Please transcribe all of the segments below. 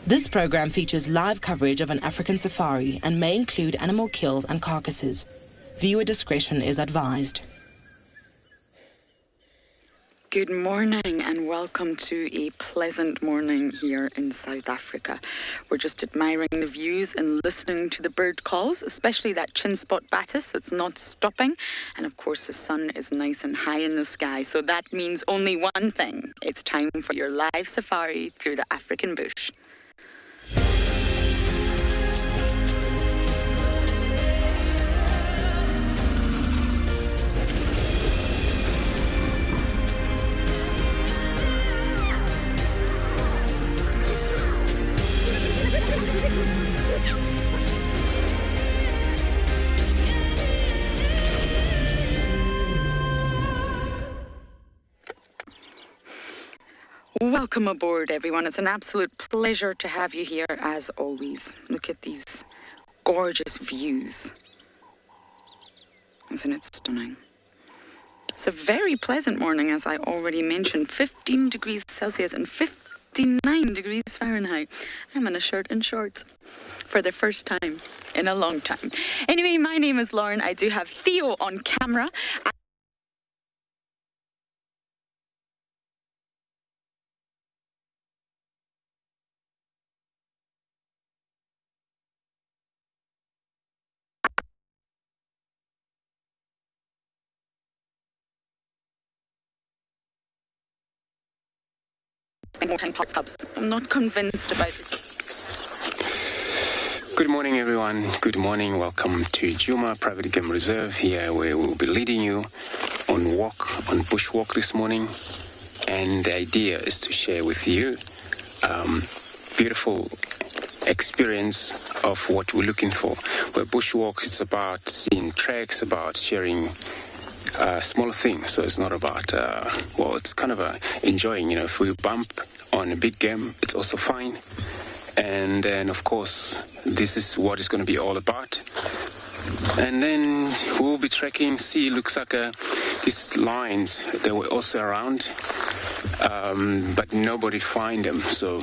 This program features live coverage of an African safari and may include animal kills and carcasses. Viewer discretion is advised. Good morning and welcome to a pleasant morning here in South Africa. We're just admiring the views and listening to the bird calls, especially that chin spot batis that's not stopping. And of course the sun is nice and high in the sky, so that means only one thing. It's time for your live safari through the African bush. Welcome aboard, everyone. It's an absolute pleasure to have you here, as always. Look at these gorgeous views. Isn't it stunning? It's a very pleasant morning, as I already mentioned. 15 degrees Celsius and 59 degrees Fahrenheit. I'm in a shirt and shorts for the first time in a long time. Anyway, my name is Lauren. I do have Theo on camera. I'm not convinced about it. Good morning, everyone. Good morning. Welcome to Djuma Private Game Reserve, here where we'll be leading you on bushwalk this morning. And the idea is to share with you beautiful experience of what we're looking for. Where bushwalk, it's about seeing tracks, about sharing smaller things. So it's not about, it's kind of enjoying, if we bump on a big game, it's also fine. And then, of course, this is what it's going to be all about. And then we'll be tracking, looks like these lines, they were also around, but nobody find them. So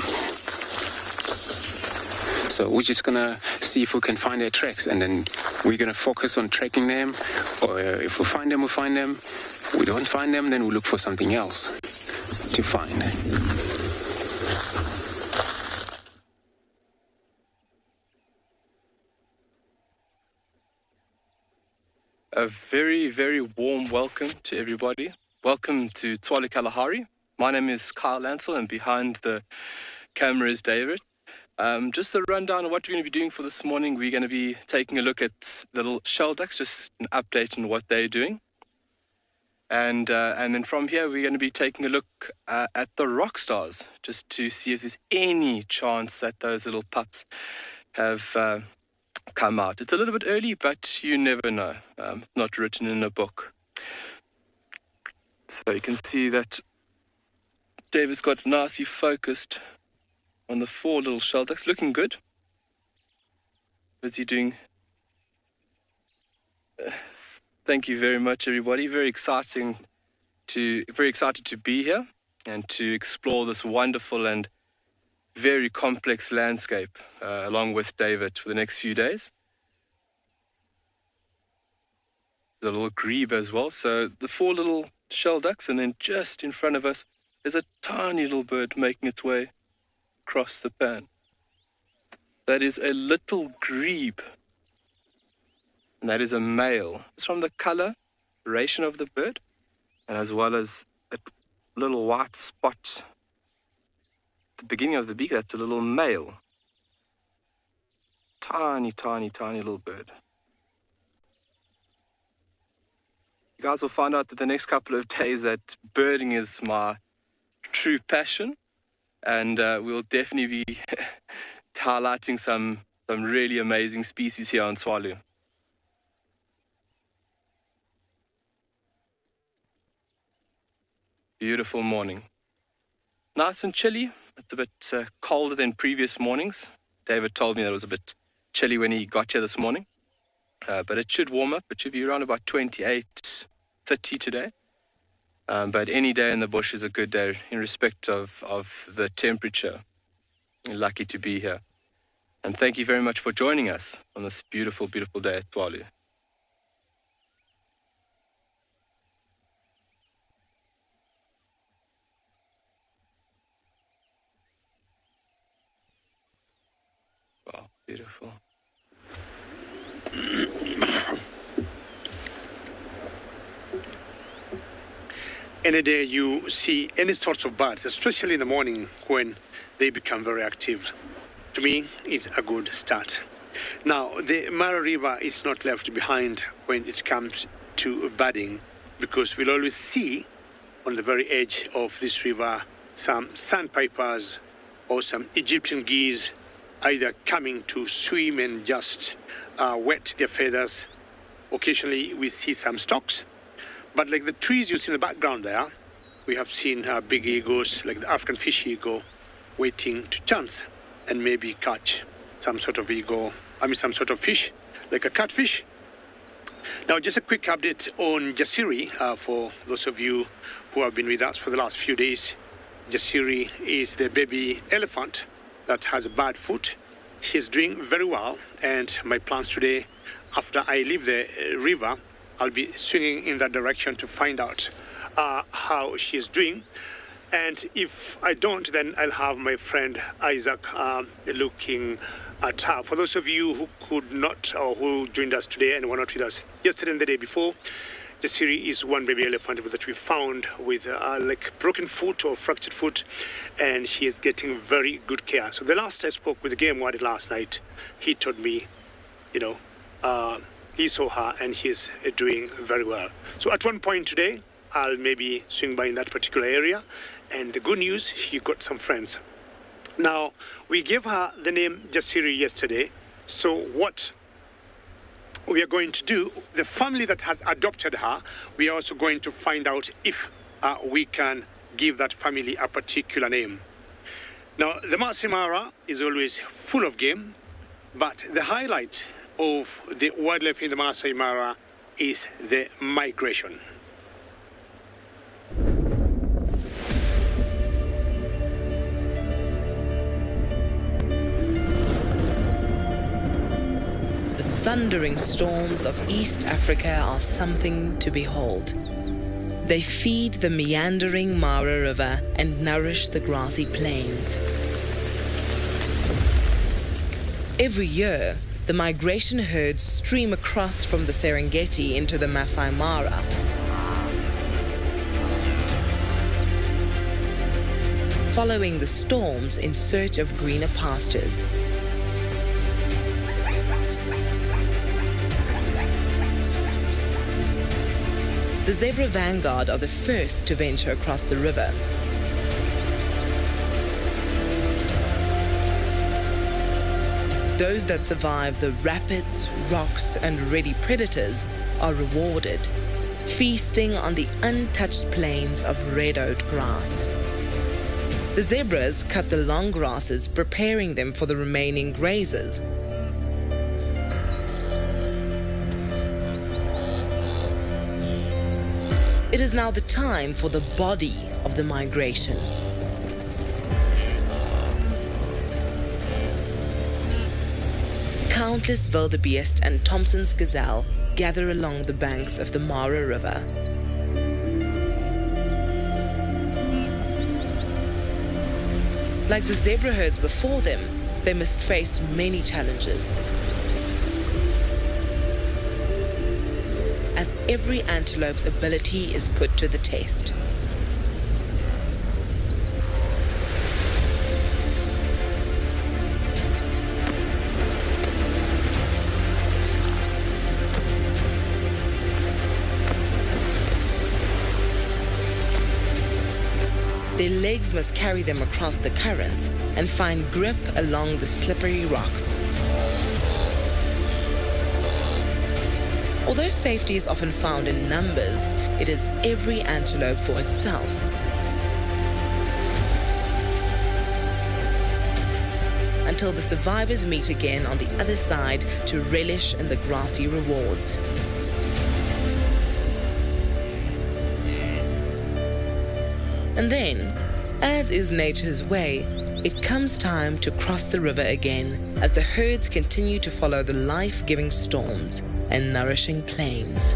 we're just going to see if we can find their tracks, and then we're going to focus on tracking them, or if we find them, we find them. We don't find them, then we look for something else to find. A very, very warm welcome to everybody. Welcome to Tswalu Kalahari. My name is Kyle Ansel, and behind the camera is David. Just a rundown of what we're going to be doing for this morning. We're going to be taking a look at little shell ducks, just an update on what they're doing. And then from here, we're going to be taking a look at the rock stars, just to see if there's any chance that those little pups have come out. It's a little bit early, but you never know. It's not written in a book. So you can see that David's got nicely focused on the 4 little shell ducks, looking good. What's he doing? Thank you very much, everybody. Very excited to be here and to explore this wonderful and very complex landscape along with David for the next few days. There's a little grebe as well. So the 4 little shell ducks, and then just in front of us is a tiny little bird making its way across the pan. That is a little grebe, and that is a male. It's from the coloration of the bird, and as well as a little white spot at the beginning of the beak. That's a little male. Tiny, tiny, tiny little bird. You guys will find out that the next couple of days that birding is my true passion. And we'll definitely be highlighting some really amazing species here on Tswalu. Beautiful morning. Nice and chilly. It's a bit colder than previous mornings. David told me that it was a bit chilly when he got here this morning. But it should warm up. It should be around about 28, 30 today. But any day in the bush is a good day in respect of the temperature. We're lucky to be here. And thank you very much for joining us on this beautiful, beautiful day at Tswalu. Wow, beautiful. Any day you see any sorts of birds, especially in the morning when they become very active, to me, it's a good start. Now, the Mara River is not left behind when it comes to birding, because we'll always see on the very edge of this river some sandpipers or some Egyptian geese either coming to swim and just wet their feathers. Occasionally we see some storks, but like the trees you see in the background there, we have seen big eagles like the African fish eagle waiting to chance and maybe catch some sort of some sort of fish, like a catfish. Now, just a quick update on Jasiri for those of you who have been with us for the last few days. Jasiri is the baby elephant that has a bad foot. She's doing very well, and my plans today, after I leave the river, I'll be swinging in that direction to find out how she's doing. And if I don't, then I'll have my friend Isaac looking at her. For those of you who could not, or who joined us today and were not with us yesterday and the day before, Jasiri is one baby elephant that we found with like broken foot or fractured foot, and she is getting very good care. So the last I spoke with the game warden last night, he told me, he saw her and she's doing very well. So at one point today, I'll maybe swing by in that particular area. And the good news, she got some friends. Now, we gave her the name Jasiri yesterday. So what we are going to do, the family that has adopted her, we are also going to find out if we can give that family a particular name. Now, the Masai Mara is always full of game, but the highlight of the wildlife in the Masai Mara is the migration. The thundering storms of East Africa are something to behold. They feed the meandering Mara River and nourish the grassy plains. Every year, the migration herds stream across from the Serengeti into the Masai Mara. Following the storms in search of greener pastures. The zebra vanguard are the first to venture across the river. Those that survive the rapids, rocks, and ready predators are rewarded, feasting on the untouched plains of red-oat grass. The zebras cut the long grasses, preparing them for the remaining grazers. It is now the time for the body of the migration. Countless wildebeest and Thompson's gazelle gather along the banks of the Mara River. Like the zebra herds before them, they must face many challenges. As every antelope's ability is put to the test. Their legs must carry them across the currents and find grip along the slippery rocks. Although safety is often found in numbers, it is every antelope for itself. Until the survivors meet again on the other side to relish in the grassy rewards. And then, as is nature's way, it comes time to cross the river again as the herds continue to follow the life-giving storms and nourishing plains.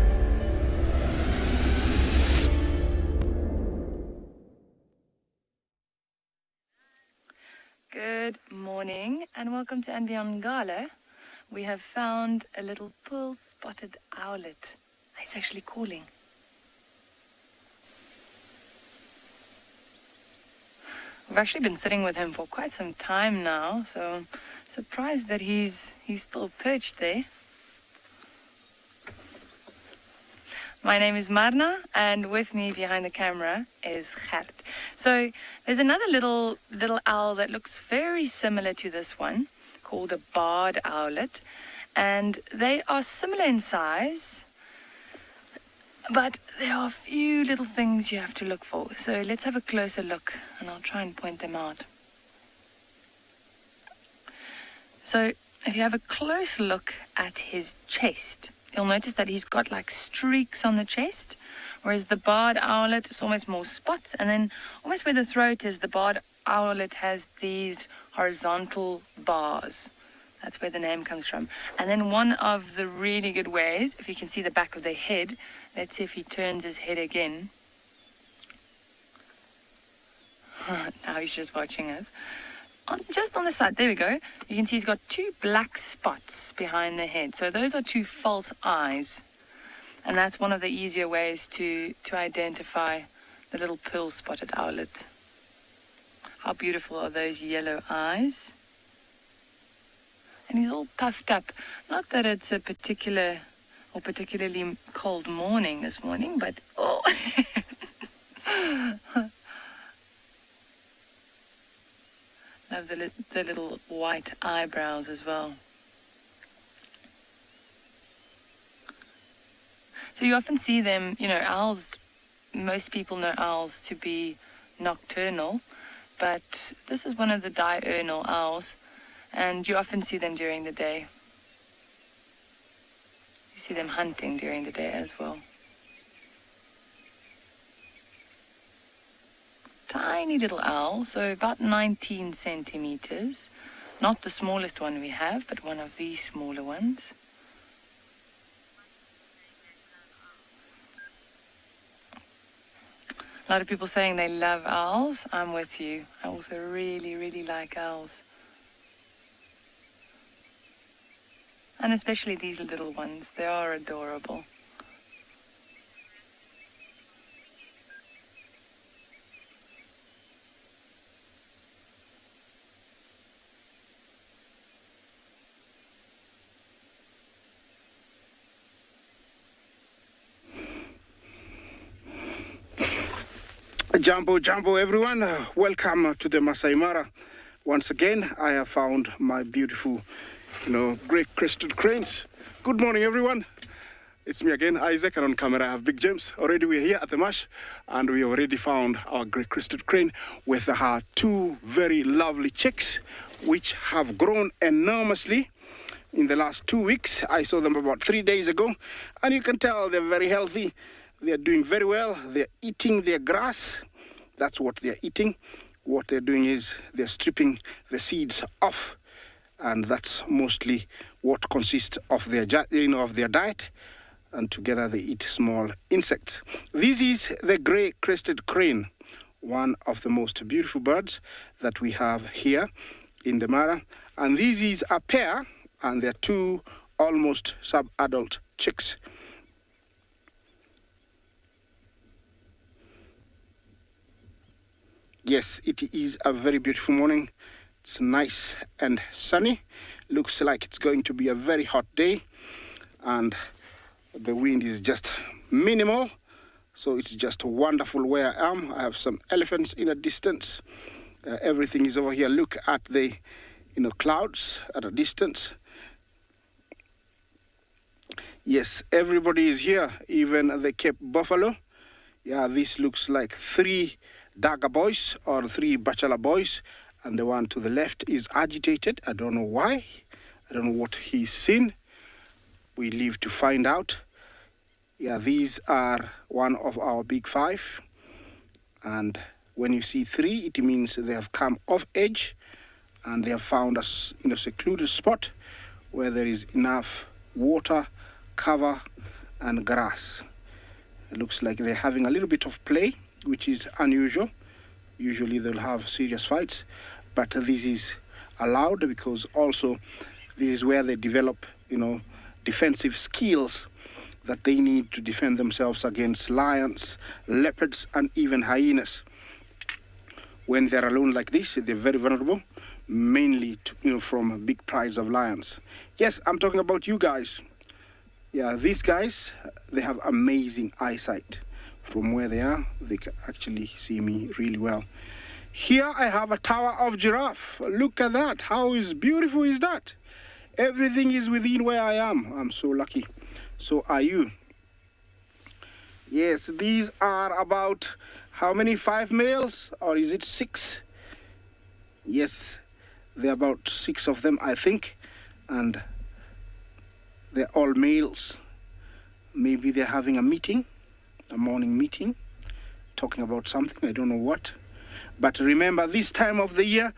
Good morning and welcome to Ngala. We have found a little pearl-spotted owlet. He's actually calling. We've actually been sitting with him for quite some time now, so I'm surprised that he's still perched there. My name is Marna, and with me behind the camera is Gert. So there's another little owl that looks very similar to this one, called a barred owlet, and they are similar in size, but there are a few little things you have to look for. So let's have a closer look, and I'll try and point them out. So if you have a close look at his chest, you'll notice that he's got like streaks on the chest, whereas the barred owlet is almost more spots, and then almost where the throat is, the barred owlet has these horizontal bars. That's where the name comes from. And then one of the really good ways, if you can see the back of their head, let's see if he turns his head again. Now he's just watching us. Just on the side, there we go. You can see he's got two black spots behind the head. So those are two false eyes. And that's one of the easier ways to identify the little pearl-spotted owlet. How beautiful are those yellow eyes? And he's all puffed up. Not that it's a particularly cold morning this morning, but oh. Love the little white eyebrows as well. So you often see them, owls, most people know owls to be nocturnal, but this is one of the diurnal owls, and you often see them during the day. You see them hunting during the day as well. Tiny little owl, so about 19 centimeters. Not the smallest one we have, but one of these smaller ones. A lot of people saying they love owls. I'm with you. I also really, really like owls. And especially these little ones. They are adorable. Jambo everyone, welcome to the Masai Mara. Once again, I have found my beautiful, great-crested cranes. Good morning everyone. It's me again, Isaac, and on camera I have Big James. Already we're here at the marsh, and we already found our great-crested crane with her two very lovely chicks, which have grown enormously in the last 2 weeks. I saw them about 3 days ago, and you can tell they're very healthy. They're doing very well. They're eating their grass. That's what they're eating. What they're doing is they're stripping the seeds off, and that's mostly what consists of their diet. And together they eat small insects. This is the grey-crested crane, one of the most beautiful birds that we have here in the Mara. And this is a pair, and they're two almost sub-adult chicks. Yes, it is a very beautiful morning. It's nice and sunny. Looks like it's going to be a very hot day, and the wind is just minimal, so it's just wonderful where I am. I have some elephants in a distance. Everything is over here. Look at the clouds at a distance. Yes, everybody is here, even the Cape Buffalo. Yeah, this looks like 3 Daga boys or 3 bachelor boys, and the one to the left is agitated. I don't know why. I don't know what he's seen. We live to find out. Yeah, these are one of our big 5, and when you see 3, it means they have come off edge, and they have found a secluded spot where there is enough water, cover, and grass. It looks like they're having a little bit of play, which is unusual. Usually they'll have serious fights, but this is allowed because also this is where they develop, defensive skills that they need to defend themselves against lions, leopards, and even hyenas. When they're alone like this, they're very vulnerable, mainly from big prides of lions. Yes, I'm talking about you guys. Yeah, these guys, they have amazing eyesight. From where they are, they can actually see me really well. Here I have a tower of giraffe. Look at that. How beautiful is that? Everything is within where I am. I'm so lucky. So are you. Yes, these are about how many? 5 males? Or is it 6? Yes, there are about 6 of them, I think. And they're all males. Maybe they're having a meeting, a morning meeting, talking about something, I don't know what. But remember, this time of the year,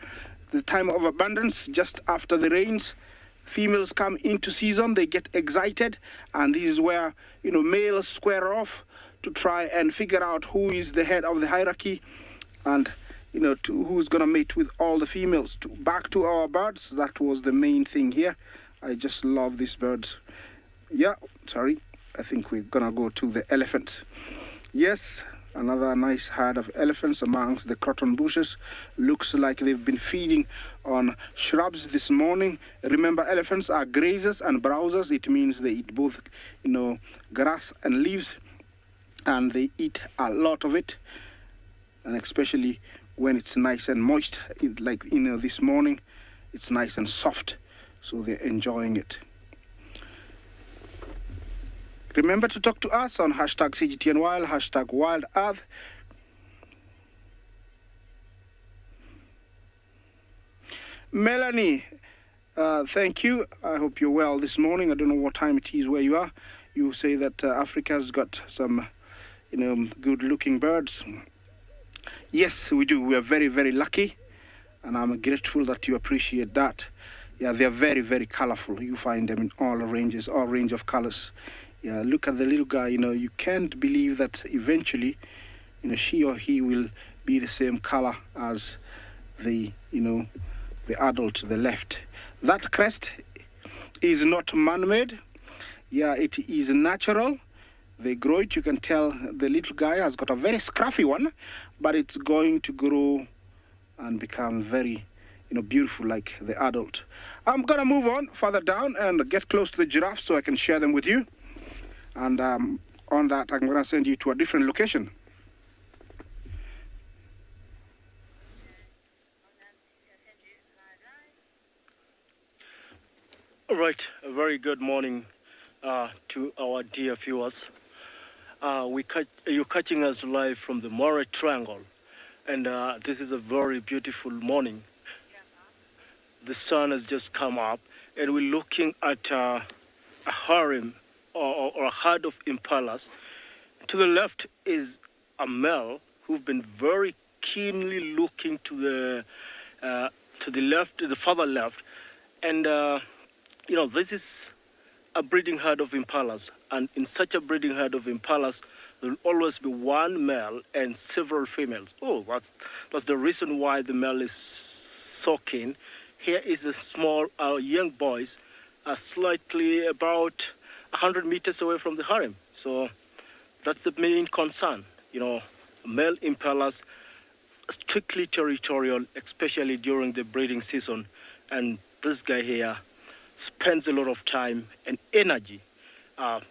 the time of abundance, just after the rains, females come into season, they get excited, and this is where, males square off to try and figure out who is the head of the hierarchy and, who's going to mate with all the females. Back to our birds, that was the main thing here. I just love these birds. Yeah, sorry. I think we're gonna go to the elephants. Yes, another nice herd of elephants amongst the cotton bushes. Looks like they've been feeding on shrubs this morning. Remember, elephants are grazers and browsers. It means they eat both, grass and leaves, and they eat a lot of it. And especially when it's nice and moist, like this morning, it's nice and soft. So they're enjoying it. Remember to talk to us on hashtag CGTNWild, hashtag Wild Earth. Melanie, thank you. I hope you're well this morning. I don't know what time it is where you are. You say that Africa's got some, good-looking birds. Yes, we do. We are very, very lucky, and I'm grateful that you appreciate that. Yeah, they're very, very colorful. You find them in all ranges, all range of colors. Yeah, look at the little guy, you can't believe that eventually, she or he will be the same color as the adult to the left. That crest is not man-made. Yeah, it is natural. They grow it. You can tell the little guy has got a very scruffy one, but it's going to grow and become very beautiful like the adult. I'm gonna move on further down and get close to the giraffe so I can share them with you. And on that, I'm gonna send you to a different location. All right, a very good morning to our dear viewers. You're catching us live from the MARNA Triangle, and this is a very beautiful morning. The sun has just come up, and we're looking at a harem or a herd of impalas. To the left is a male who've been very keenly looking to the left, the further left, and this is a breeding herd of impalas, and in such a breeding herd of impalas, there will always be one male and several females. Oh, that's the reason why the male is so keen. Here is a small young boys, slightly about 100 meters away from the harem. So that's the main concern. Male impalas, strictly territorial, especially during the breeding season. And this guy here spends a lot of time and energy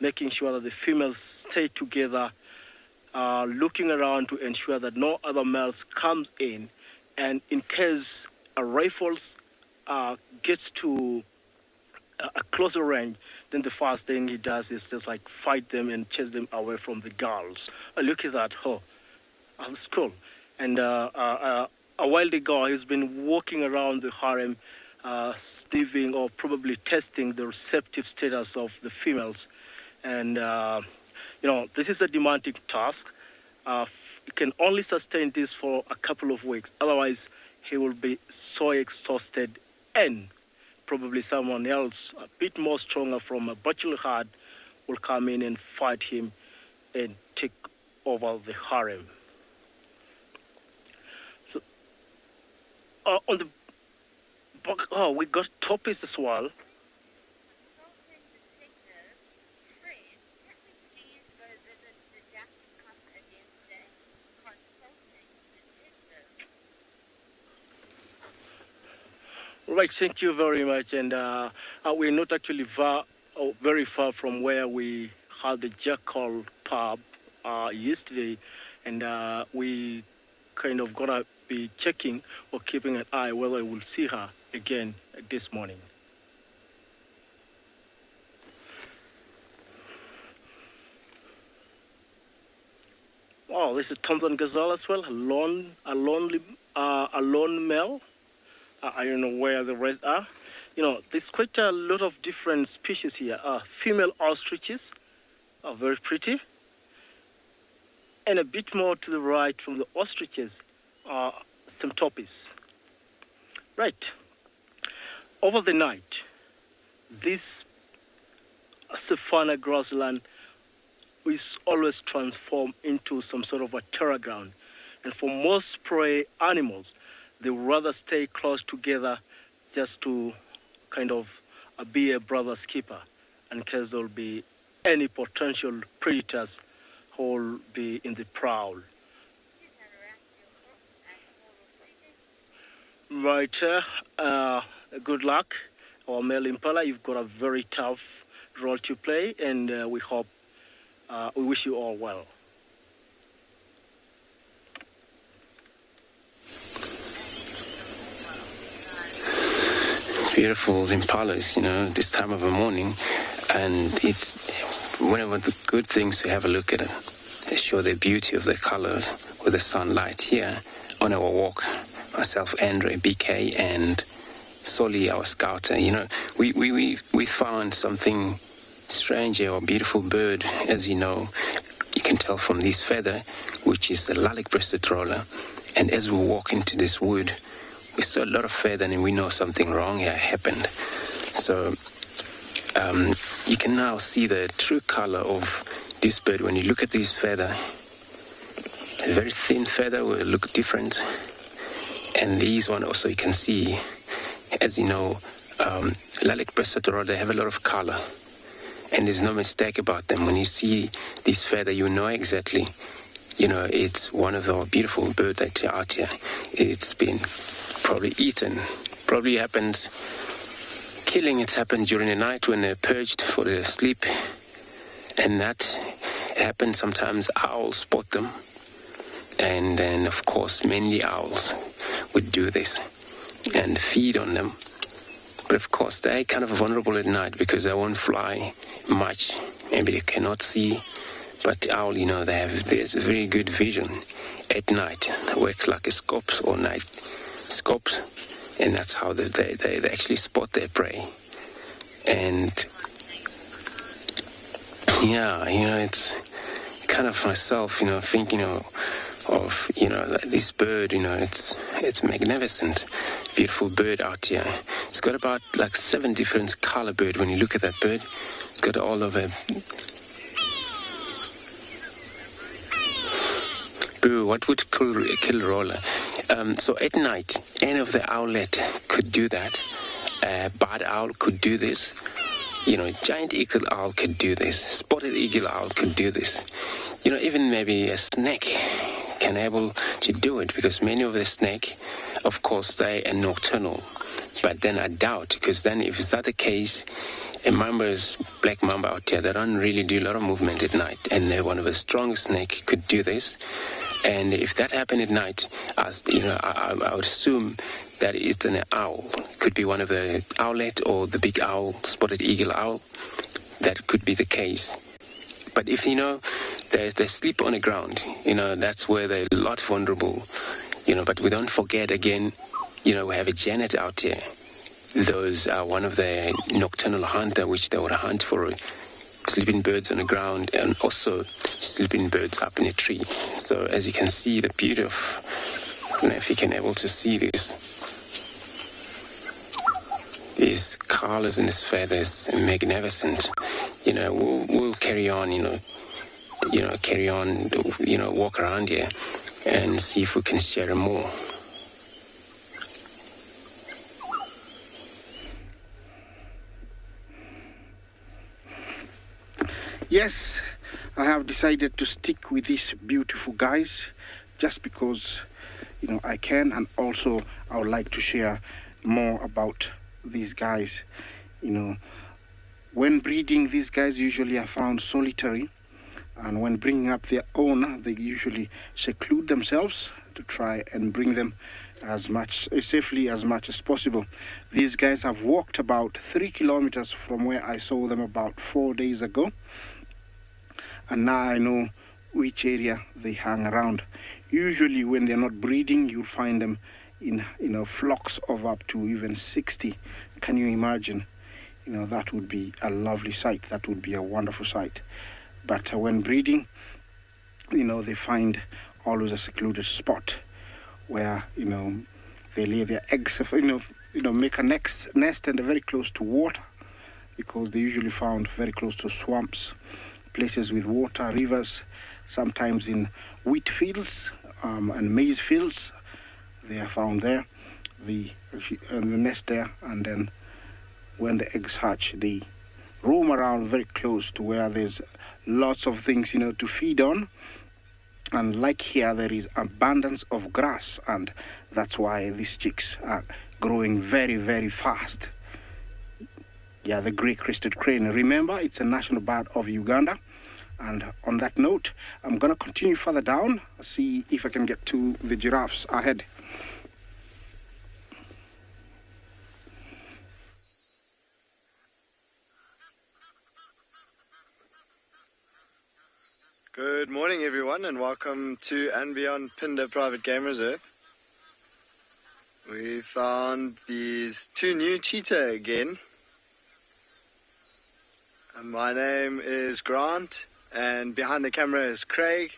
making sure that the females stay together, looking around to ensure that no other males comes in. And in case a rifles gets to a closer range, then the first thing he does is just like fight them and chase them away from the girls. Look at that, that's cool. And a while ago, he's been walking around the harem, sniffing or probably testing the receptive status of the females. And, this is a demanding task. You can only sustain this for a couple of weeks. Otherwise, he will be so exhausted, and probably someone else a bit more stronger from a Bachilhad will come in and fight him and take over the harem. So on the back, we got Topis as well. Right, thank you very much. And we're not actually very far from where we had the Jackal pub yesterday, and we kind of gonna be checking or keeping an eye whether we'll see her again this morning. Oh, this is Thompson Gazelle as well, a lone male. I don't know where the rest are. You know, there's quite a lot of different species here. Female ostriches are very pretty. And a bit more to the right from the ostriches are some toppies. Right. Over the night, this savanna grassland is always transformed into some sort of a terror ground. And for most prey animals, they would rather stay close together just to kind of be a brother's keeper in case there will be any potential predators who will be in the prowl. Right, good luck. Our male impala, you've got a very tough role to play, and we wish you all well. Beautiful impalas, you know, this time of the morning, and it's one of the good things to have a look at it. They show the beauty of the colors with the sunlight here on our walk. Myself, Andre, BK, and Soli, our scouter. You know, we found something strange or beautiful bird, as you know. You can tell from this feather, which is the lilac-breasted roller. And as we walk into this wood, we saw a lot of feather, and we know something wrong here happened. So you can now see the true color of this bird when you look at this feather. A very thin feather will look different. And these one also you can see, as you know, lilac-breasted roller, they have a lot of color. And there's no mistake about them. When you see this feather, you know exactly, you know, it's one of our beautiful birds that are out here. It's been probably eaten. Probably happened, killing, it's happened during the night when they're purged for their sleep. And that happens sometimes. Owls spot them. And then, of course, mainly owls would do this and feed on them. But of course, they're kind of vulnerable at night because they won't fly much. Maybe they cannot see. But the owl, you know, there's a very good vision at night. It works like a scopes or night scopes. And that's how they actually spot their prey. And yeah, you know, it's kind of myself, you know, thinking of, you know, this bird, you know, it's magnificent, beautiful bird out here. It's got about like 7 different color bird. When you look at that bird, it's got all of a boo. What would kill roller? So at night, any of the owlet could do that. Barred owl could do this. You know, giant eagle owl could do this. Spotted eagle owl could do this. You know, even maybe a snake can able to do it, because many of the snake, of course, they are nocturnal. But then I doubt, because then if it's that the case, a mamba's black mamba out here, they don't really do a lot of movement at night, and one of the strongest snake could do this. And if that happened at night, as you know, I would assume that it's an owl. Could be one of the owlet or the big owl, spotted eagle owl. That could be the case. But if, you know, they sleep on the ground, you know, that's where they're a lot vulnerable, you know. But we don't forget, again, you know, we have a Janet out here. Those are one of the nocturnal hunter, which they would hunt for sleeping birds on the ground and also sleeping birds up in a tree. So as you can see, the beauty of I don't know if you can able to see these colors and his feathers, magnificent. We'll carry on, walk around here and see if we can share more. Yes, I have decided to stick with these beautiful guys just because, I can, and also I would like to share more about these guys. When breeding, these guys usually are found solitary, and when bringing up their own, they usually seclude themselves to try and bring them as safely as much as possible. These guys have walked about 3 kilometers from where I saw them about 4 days ago, and now I know which area they hang around. Usually when they're not breeding, you'll find them in flocks of up to even 60. Can you imagine? That would be a lovely sight. That would be a wonderful sight. But when breeding, they find always a secluded spot where they lay their eggs, make a nest, and they're very close to water, because they're usually found very close to swamps, places with water, rivers, sometimes in wheat fields and maize fields. They are found there, the nest there, and then when the eggs hatch, they roam around very close to where there's lots of things, to feed on. And like here, there is abundance of grass, and that's why these chicks are growing very, very fast. Yeah, the grey-crested crane. Remember, it's a national bird of Uganda. And on that note, I'm going to continue further down, see if I can get to the giraffes ahead. Good morning, everyone, and welcome to and beyond Phinda Private Game Reserve. We found these 2 new cheetah again. And my name is Grant, and behind the camera is Craig.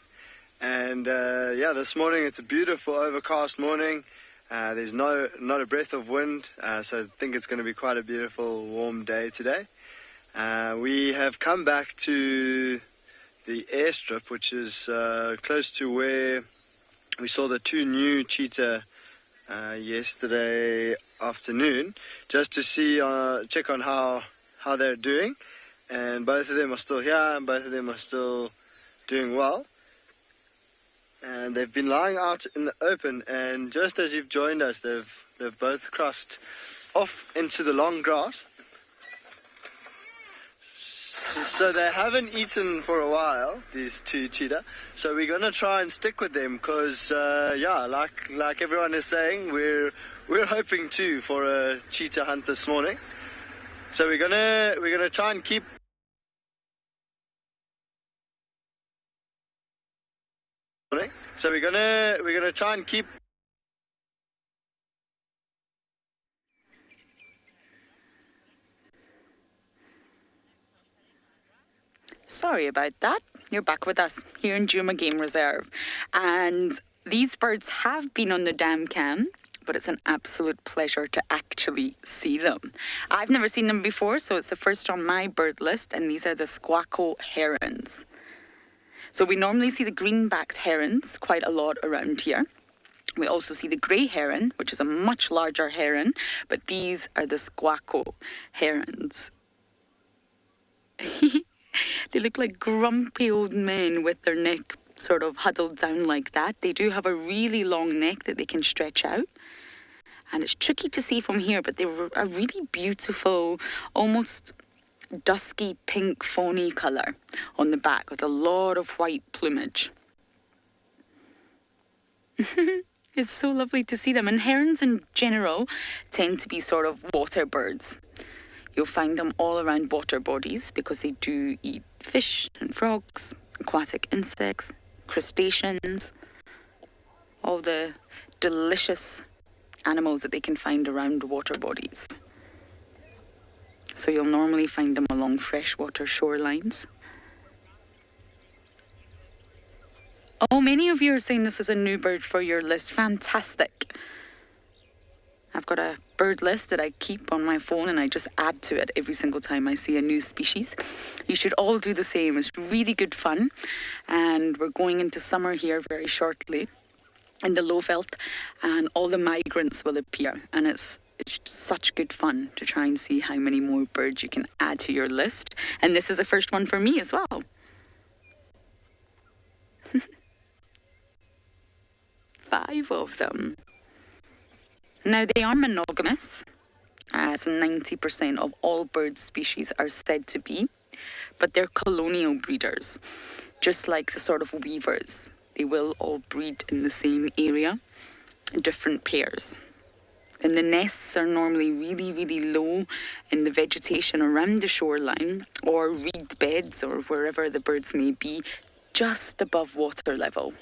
And this morning it's a beautiful overcast morning. There's not a breath of wind, so I think it's going to be quite a beautiful warm day today. We have come back to the airstrip, which is close to where we saw the 2 new cheetah yesterday afternoon, just to see, check on how they're doing. And both of them are still here, and both of them are still doing well. And they've been lying out in the open, and just as you've joined us, they've both crossed off into the long grass. So they haven't eaten for a while, these 2 cheetah. So we're gonna try and stick with them, because like everyone is saying, we're hoping too for a cheetah hunt this morning. So we're gonna try and keep. So we're gonna try and keep. Sorry about that. You're back with us here in Djuma Game Reserve. And these birds have been on the dam cam, but it's an absolute pleasure to actually see them. I've never seen them before, so it's the first on my bird list, and these are the Tswalu herons. So we normally see the green-backed herons quite a lot around here. We also see the grey heron, which is a much larger heron, but these are the Tswalu herons. They look like grumpy old men with their neck sort of huddled down like that. They do have a really long neck that they can stretch out. And it's tricky to see from here, but they're a really beautiful, almost dusky pink fawny colour on the back with a lot of white plumage. It's so lovely to see them. And herons in general tend to be sort of water birds. You'll find them all around water bodies because they do eat fish and frogs, aquatic insects, crustaceans, all the delicious animals that they can find around water bodies. So you'll normally find them along freshwater shorelines. Oh, many of you are saying this is a new bird for your list. Fantastic. I've got a bird list that I keep on my phone and I just add to it every single time I see a new species. You should all do the same. It's really good fun. And we're going into summer here very shortly in the Lowveld, and all the migrants will appear. And it's such good fun to try and see how many more birds you can add to your list. And this is the first one for me as well. 5 of them. Now, they are monogamous, as 90% of all bird species are said to be, but they're colonial breeders, just like the sort of weavers. They will all breed in the same area, in different pairs. And the nests are normally really, really low in the vegetation around the shoreline, or reed beds, or wherever the birds may be, just above water level.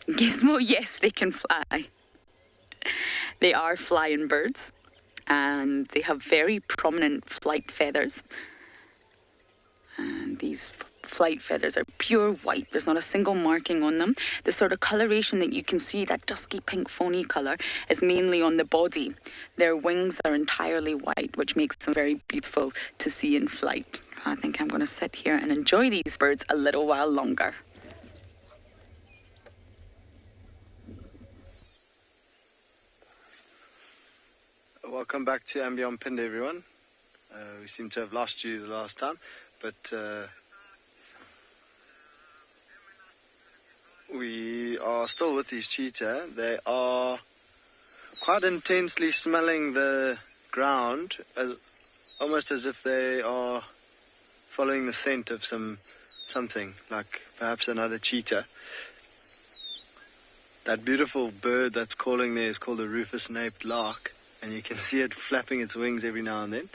Gizmo, yes, they can fly. They are flying birds, and they have very prominent flight feathers. And these flight feathers are pure white. There's not a single marking on them. The sort of coloration that you can see, that dusky pink phony colour, is mainly on the body. Their wings are entirely white, which makes them very beautiful to see in flight. I think I'm going to sit here and enjoy these birds a little while longer. Welcome back to Ambion Pind, everyone. We seem to have lost you the last time, but we are still with these cheetah. They are quite intensely smelling the ground, almost as if they are following the scent of something, like perhaps another cheetah. That beautiful bird that's calling there is called a rufous-naped lark, and you can see it flapping its wings every now and then.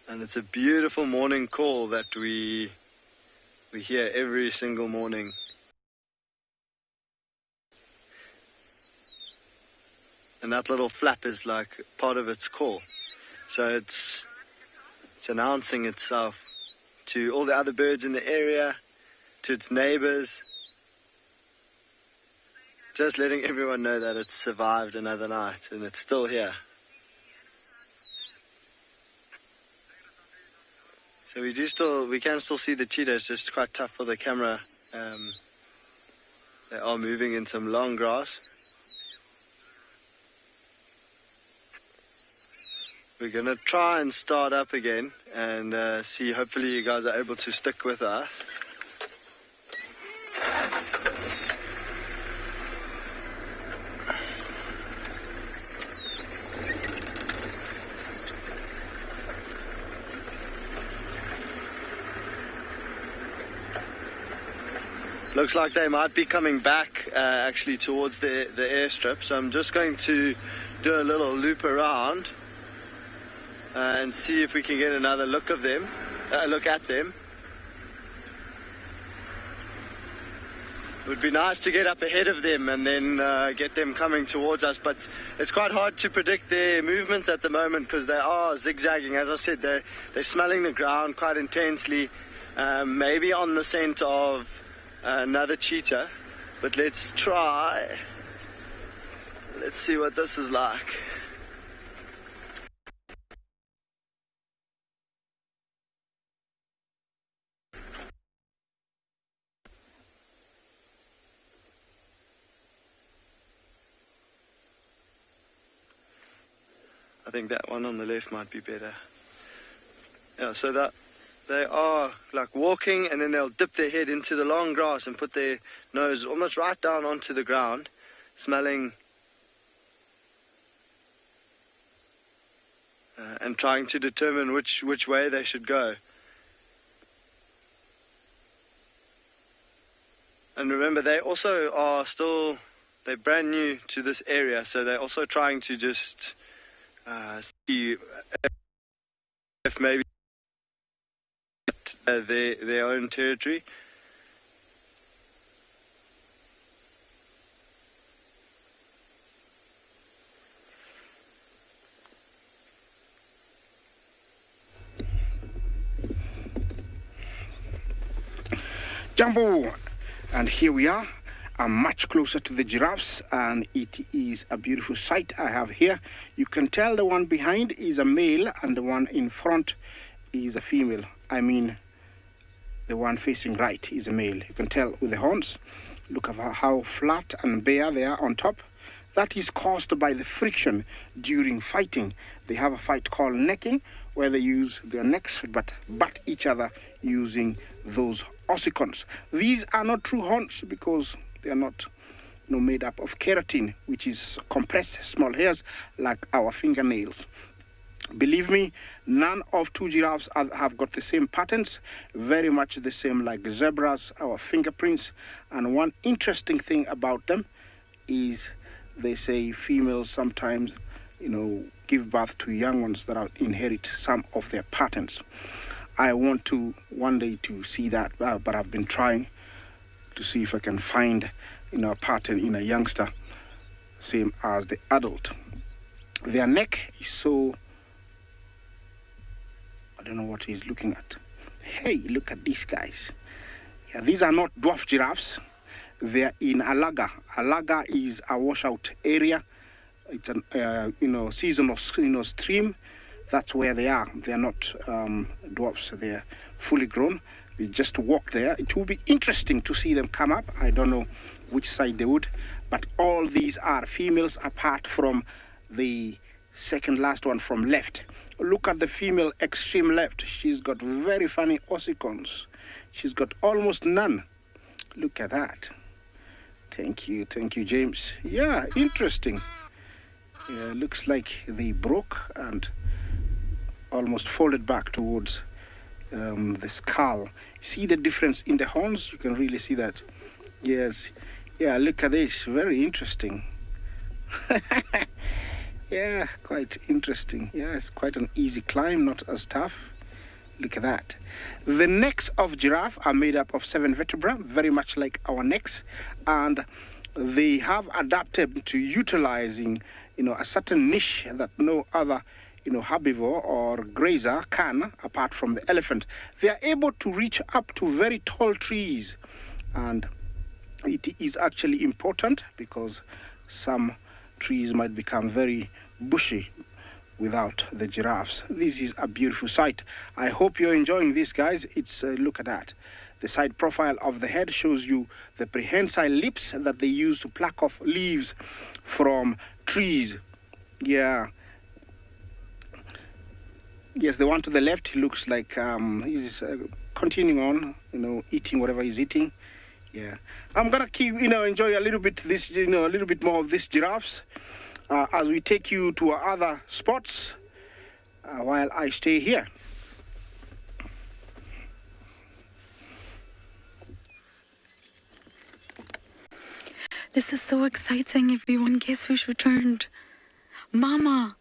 And it's a beautiful morning call that we hear every single morning. And that little flap is like part of its call. So it's announcing itself to all the other birds in the area, to its neighbors. Just letting everyone know that it's survived another night and it's still here. So we can still see the cheetah. It's just quite tough for the camera. They are moving in some long grass. We're going to try and start up again and see. Hopefully you guys are able to stick with us. Looks like they might be coming back actually towards the airstrip, so I'm just going to do a little loop around and see if we can get another look at them. It would be nice to get up ahead of them and then get them coming towards us, but it's quite hard to predict their movements at the moment because they are zigzagging. As I said, they're smelling the ground quite intensely, maybe on the scent of another cheetah, but let's try. Let's see what this is like. I think that one on the left might be better. Yeah, so that they are like walking and then they'll dip their head into the long grass and put their nose almost right down onto the ground, smelling and trying to determine which way they should go. And remember, they also are they're brand new to this area, so they're also trying to just see if maybe their own territory. Jumbo! And here we are. I'm much closer to the giraffes, and it is a beautiful sight I have here. You can tell the one behind is a male and the one in front is a female. I mean, the one facing right is a male. You can tell with the horns. Look at how flat and bare they are on top. That is caused by the friction during fighting. They have a fight called necking, where they use their necks but butt each other using those ossicons. These are not true horns because they are not made up of keratin, which is compressed small hairs like our fingernails. Believe me, none of two giraffes have got the same patterns, very much the same like zebras, our fingerprints. And one interesting thing about them is they say females sometimes, give birth to young ones that inherit some of their patterns. I want to one day to see that, but I've been trying to see if I can find, a pattern in a youngster, same as the adult. Their neck is so, I don't know what he's looking at. Hey, look at these guys. Yeah, these are not dwarf giraffes. They're in Alaga. Alaga is a washout area. It's a seasonal stream. That's where they are. They're not dwarfs. They're fully grown. They just walk there. It will be interesting to see them come up. I don't know which side they would, but all these are females apart from the second last one from left. Look at the female extreme left. She's got very funny ossicons. She's got almost none. Look at that. Thank you, James. Yeah, interesting. Yeah, looks like they broke and almost folded back towards the skull. See the difference in the horns? You can really see that. Yes. Yeah, look at this. Very interesting. Yeah, quite interesting. Yeah, it's quite an easy climb, not as tough. Look at that. The necks of giraffe are made up of 7 vertebrae, very much like our necks, and they have adapted to utilizing, a certain niche that no other, herbivore or grazer can, apart from the elephant. They are able to reach up to very tall trees, and it is actually important because some trees might become very bushy without the giraffes. This is a beautiful sight. I hope you're enjoying this, guys. It's look at that. The side profile of the head shows you the prehensile lips that they use to pluck off leaves from trees. Yeah. Yes, the one to the left looks like he's continuing on, eating whatever he's eating. Yeah. I'm gonna keep, enjoy a little bit this, a little bit more of these giraffes as we take you to our other spots while I stay here. This is so exciting, everyone. Guess who's returned? Mama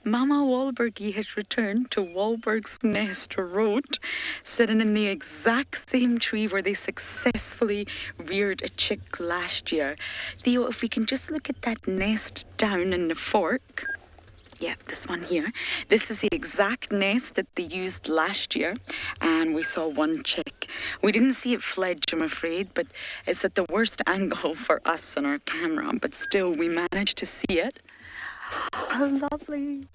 Wahlbergie has returned to Wahlberg's Nest Road, sitting in the exact same tree where they successfully reared a chick last year. Theo, if we can just look at that nest down in the fork. Yeah, this one here. This is the exact nest that they used last year, and we saw one chick. We didn't see it fledge, I'm afraid, but it's at the worst angle for us on our camera, but still we managed to see it. How lovely.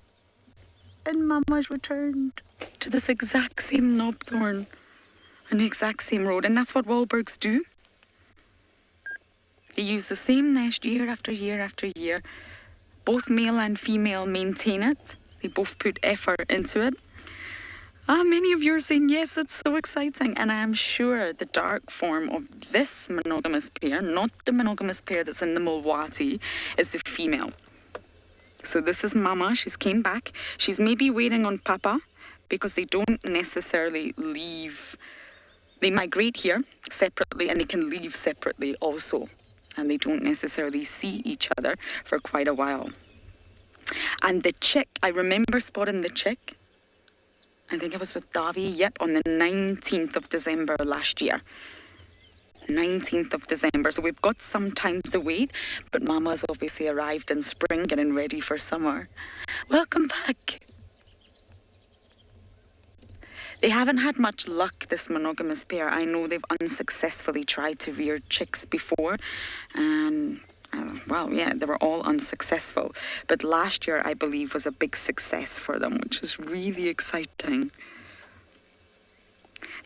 And Mama's returned to this exact same knobthorn on the exact same road. And that's what Wahlbergs do. They use the same nest year after year after year. Both male and female maintain it. They both put effort into it. Many of you are saying, yes, it's so exciting. And I am sure the dark form of this monogamous pair, not the monogamous pair that's in the Mulwati, is the female. So this is Mama. She's came back. She's maybe waiting on Papa because they don't necessarily leave. They migrate here separately and they can leave separately also. And they don't necessarily see each other for quite a while. And the chick, I remember spotting the chick. I think I was with Davi, on the 19th of December last year. 19th of December. So we've got some time to wait, but Mama's obviously arrived in spring, getting ready for summer. Welcome back. They haven't had much luck, this monogamous pair. I know they've unsuccessfully tried to rear chicks before, and well, yeah, they were all unsuccessful. But last year, I believe, was a big success for them, which is really exciting.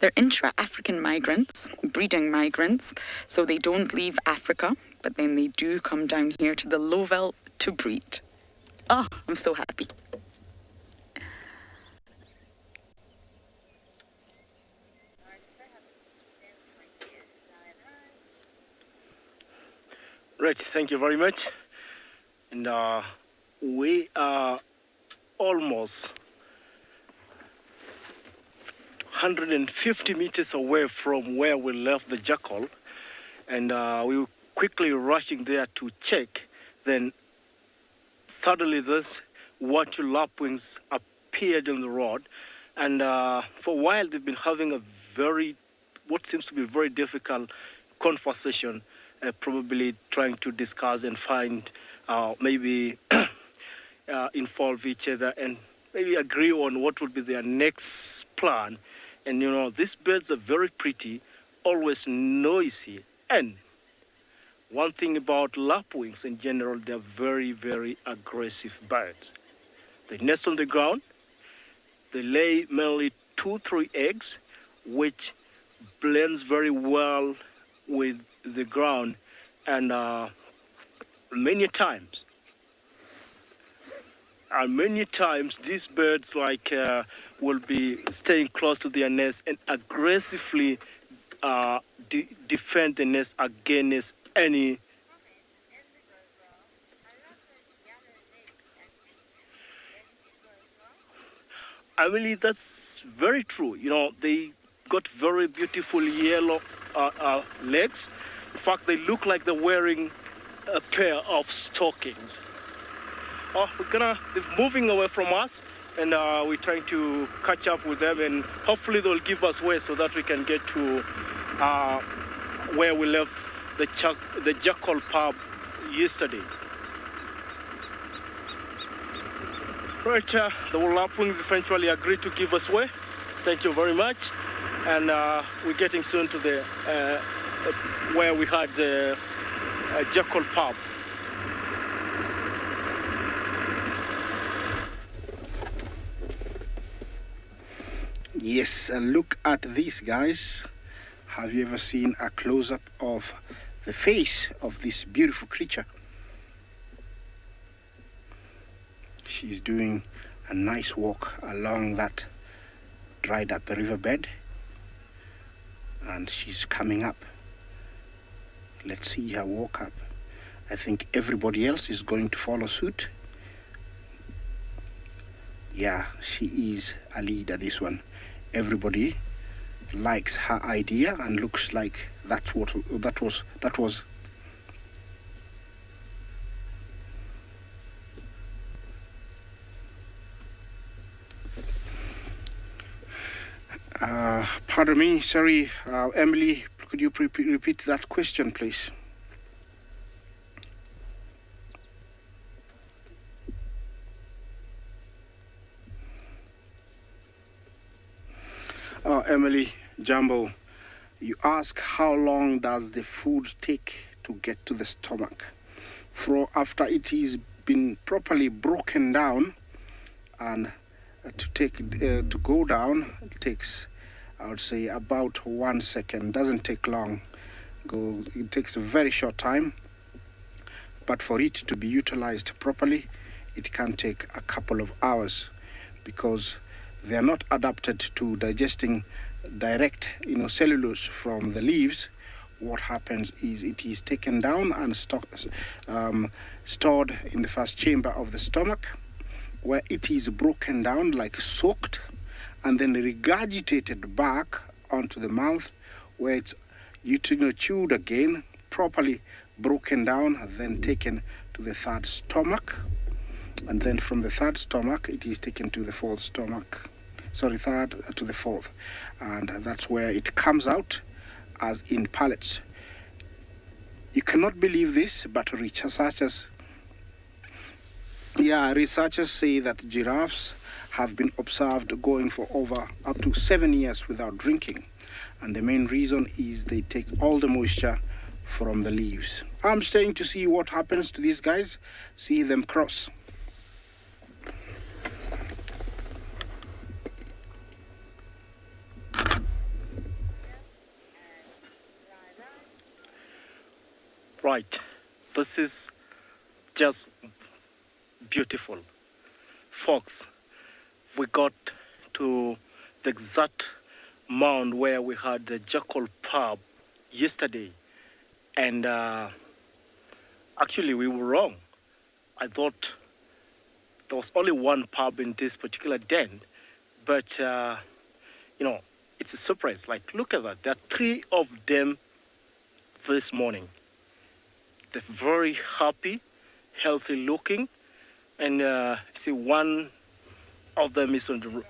They're intra-African migrants, breeding migrants, so they don't leave Africa, but then they do come down here to the Lowveld to breed. Oh, I'm so happy. Right, thank you very much. And we are almost 150 meters away from where we left the jackal, and we were quickly rushing there to check. Then suddenly this watcher lapwings appeared on the road, and for a while they've been having what seems to be a very difficult conversation, probably trying to discuss and find maybe involve each other and maybe agree on what would be their next plan. And you know, these birds are very pretty, always noisy. And one thing about lapwings in general, they're very, very aggressive birds. They nest on the ground. They lay mainly 2-3 eggs, which blends very well with the ground. And many times these birds will be staying close to their nest and aggressively defend the nest against any I believe that's very true. You know, they got very beautiful yellow legs. In fact, they look like they're wearing a pair of stockings. Oh, they're moving away from us, and we're trying to catch up with them, and hopefully they'll give us way so that we can get to where we left the jackal pub yesterday. Right, the lapwings eventually agreed to give us way. Thank you very much, and we're getting soon to the where we had the jackal pub. Yes, look at these guys. Have you ever seen a close-up of the face of this beautiful creature? She's doing a nice walk along that dried up riverbed, and she's coming up. Let's see her walk up. I think everybody else is going to follow suit. Yeah, she is a leader, this one. Everybody likes her idea and looks like that was. Pardon me, sorry, Emily, could you repeat that question, please? Emily, Jumbo, you ask how long does the food take to get to the stomach? After it has been properly broken down, and to go down, it takes, I would say, about 1 second. Doesn't take long. It takes a very short time. But for it to be utilized properly, it can take a couple of hours, because they are not adapted to digesting direct, cellulose from the leaves. What happens is it is taken down and stored in the first chamber of the stomach, where it is broken down, like soaked, and then regurgitated back onto the mouth, where it's chewed again, properly broken down, then taken to the third stomach, and then from the third stomach it is taken to the fourth stomach. Third to the fourth, and that's where it comes out as in pellets. You cannot believe this, but researchers Yeah, researchers say that giraffes have been observed going for over up to 7 years without drinking. And the main reason is they take all the moisture from the leaves. I'm staying to see what happens to these guys, see them cross. Right, this is just beautiful. Folks, we got to the exact mound where we had the jackal pub yesterday, and actually we were wrong. I thought there was only one pub in this particular den, but you know, it's a surprise. Like, look at that, there are 3 of them this morning. They're very happy, healthy looking, and see, one of them is on the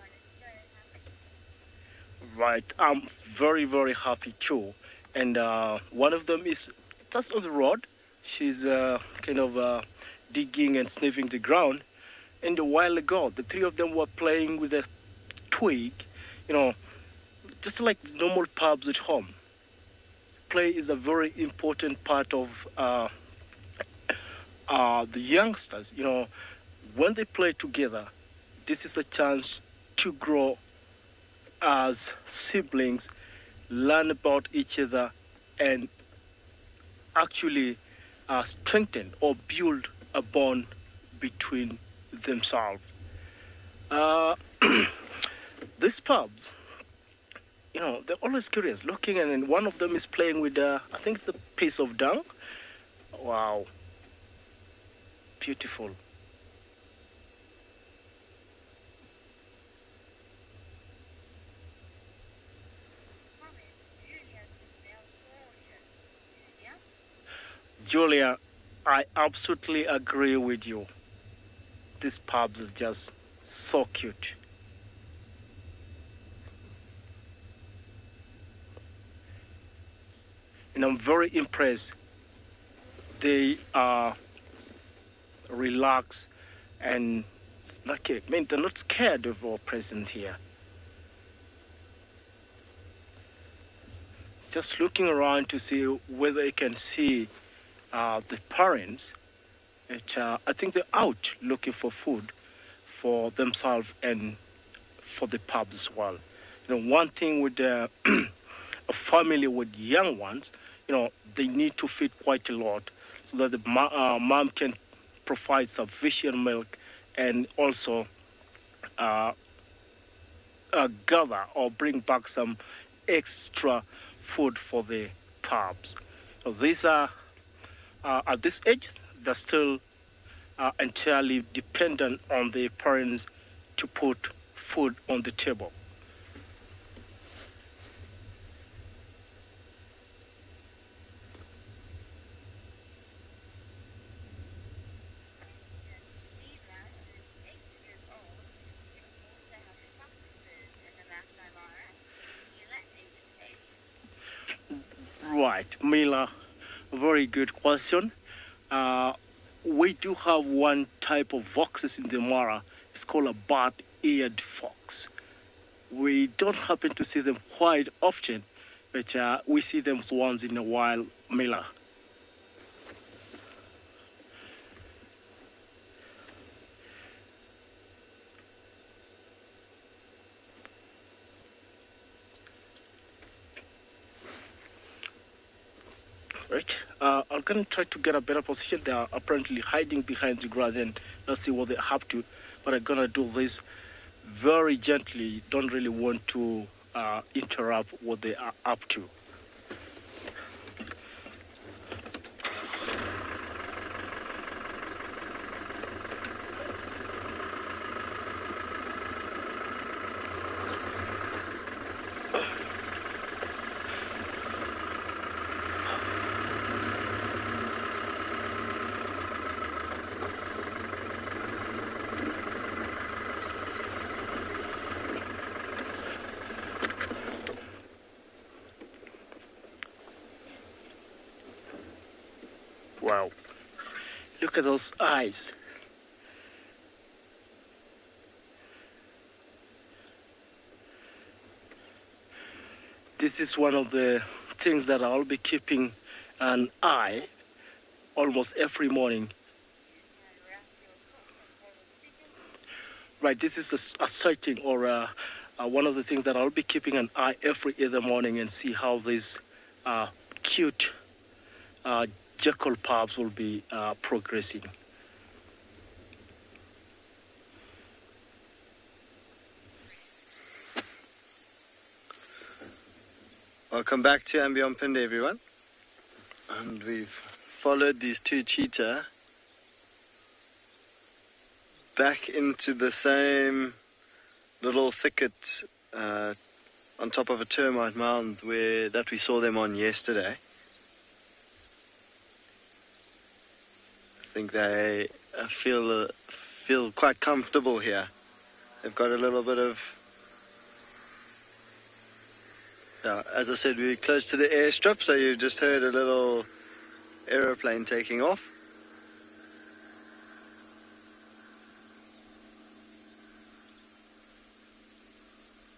right. I'm very, very happy too, and one of them is just on the road. She's kind of digging and sniffing the ground, and a while ago the 3 of them were playing with a twig, you know, just like the normal pubs at home. Play is a very important part of the youngsters. You know, when they play together, this is a chance to grow as siblings, learn about each other, and actually strengthen or build a bond between themselves. These pubs, you know, they're always curious, looking, and then one of them is playing with, I think it's a piece of dung. Wow. Beautiful. Julia, I absolutely agree with you. This pubs is just so cute. And I'm very impressed. They are relaxed and like, I mean, they're not scared of our presence here. It's just looking around to see whether they can see the parents. I think they're out looking for food for themselves and for the pub as well. You know, one thing with a family with young ones, you know, they need to feed quite a lot so that the mom can provide sufficient milk and also gather or bring back some extra food for the pups. So these are, at this age, they're still entirely dependent on the parents to put food on the table. Right, Mila, very good question. We do have one type of foxes in the Mara. It's called a bat-eared fox. We don't happen to see them quite often, but we see them once in a while, Mila. Right. I'm going to try to get a better position. They are apparently hiding behind the grass, and let's see what they're up to. But I'm going to do this very gently. Don't really want to interrupt what they are up to. Wow. Look at those eyes. this is one of the things that I'll be keeping an eye almost every morning. Right, this is a sighting or one of the things that I'll be keeping an eye every other morning and see how these cute jackal pups will be progressing. Welcome back to Ambient Pinde, everyone. And we've followed these two cheetah back into the same little thicket on top of a termite mound that we saw them on yesterday. I think they feel quite comfortable here. They've got a little bit of, as I said, we're close to the airstrip, so you just heard a little aeroplane taking off.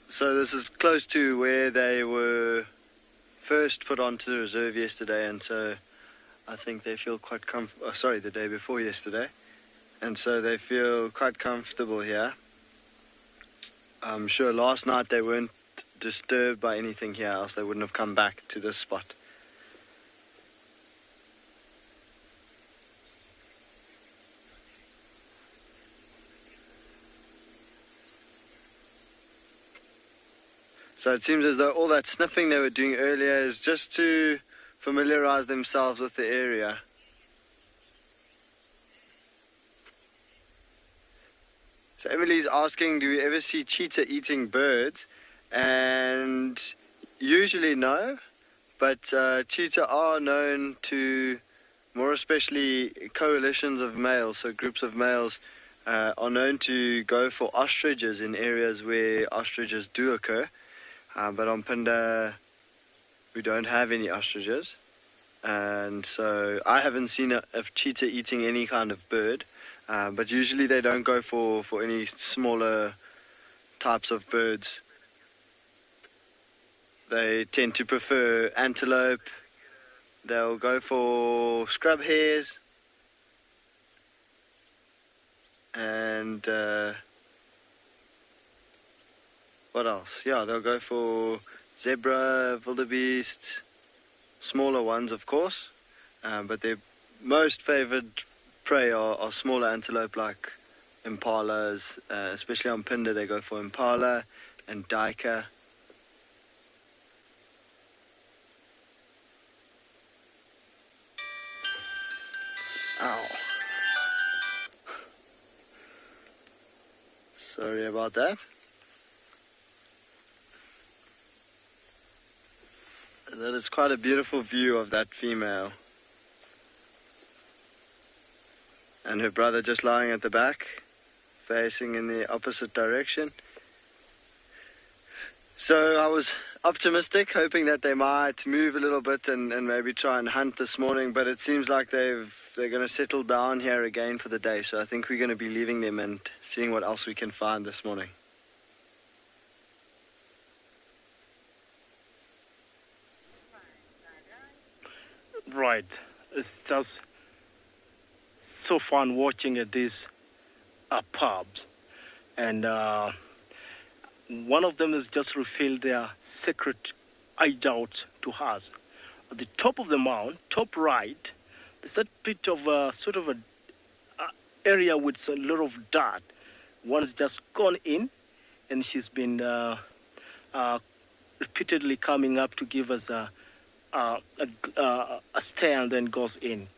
So this is close to where they were first put onto the reserve yesterday, and so I think they feel quite the day before yesterday, and so they feel quite comfortable here. I'm sure last night they weren't disturbed by anything here, else they wouldn't have come back to this spot. So it seems as though all that sniffing they were doing earlier is just to familiarize themselves with the area. So Emily's asking, do we ever see cheetah eating birds? And usually no, but cheetah are known to, more especially coalitions of males, so groups of males are known to go for ostriches in areas where ostriches do occur. But on Pinde, we don't have any ostriches, and so I haven't seen a cheetah eating any kind of bird, but usually they don't go for any smaller types of birds. They tend to prefer antelope. They'll go for scrub hares and what else? Yeah, they'll go for zebra, wildebeest, smaller ones, of course, but their most favored prey are smaller antelope like impalas, especially on Pinde they go for impala and duiker. Ow. Sorry about that. That is quite a beautiful view of that female. And her brother just lying at the back, facing in the opposite direction. So I was optimistic, hoping that they might move a little bit and maybe try and hunt this morning, but it seems like they're going to settle down here again for the day. So I think we're going to be leaving them and seeing what else we can find this morning. Right, it's just so fun watching at these pubs, and one of them has just revealed their secret hideout to us. At the top of the mound, top right, there's that bit of a sort of a area with a lot of dirt. One's just gone in, and she's been repeatedly coming up to give us a stare and then goes in.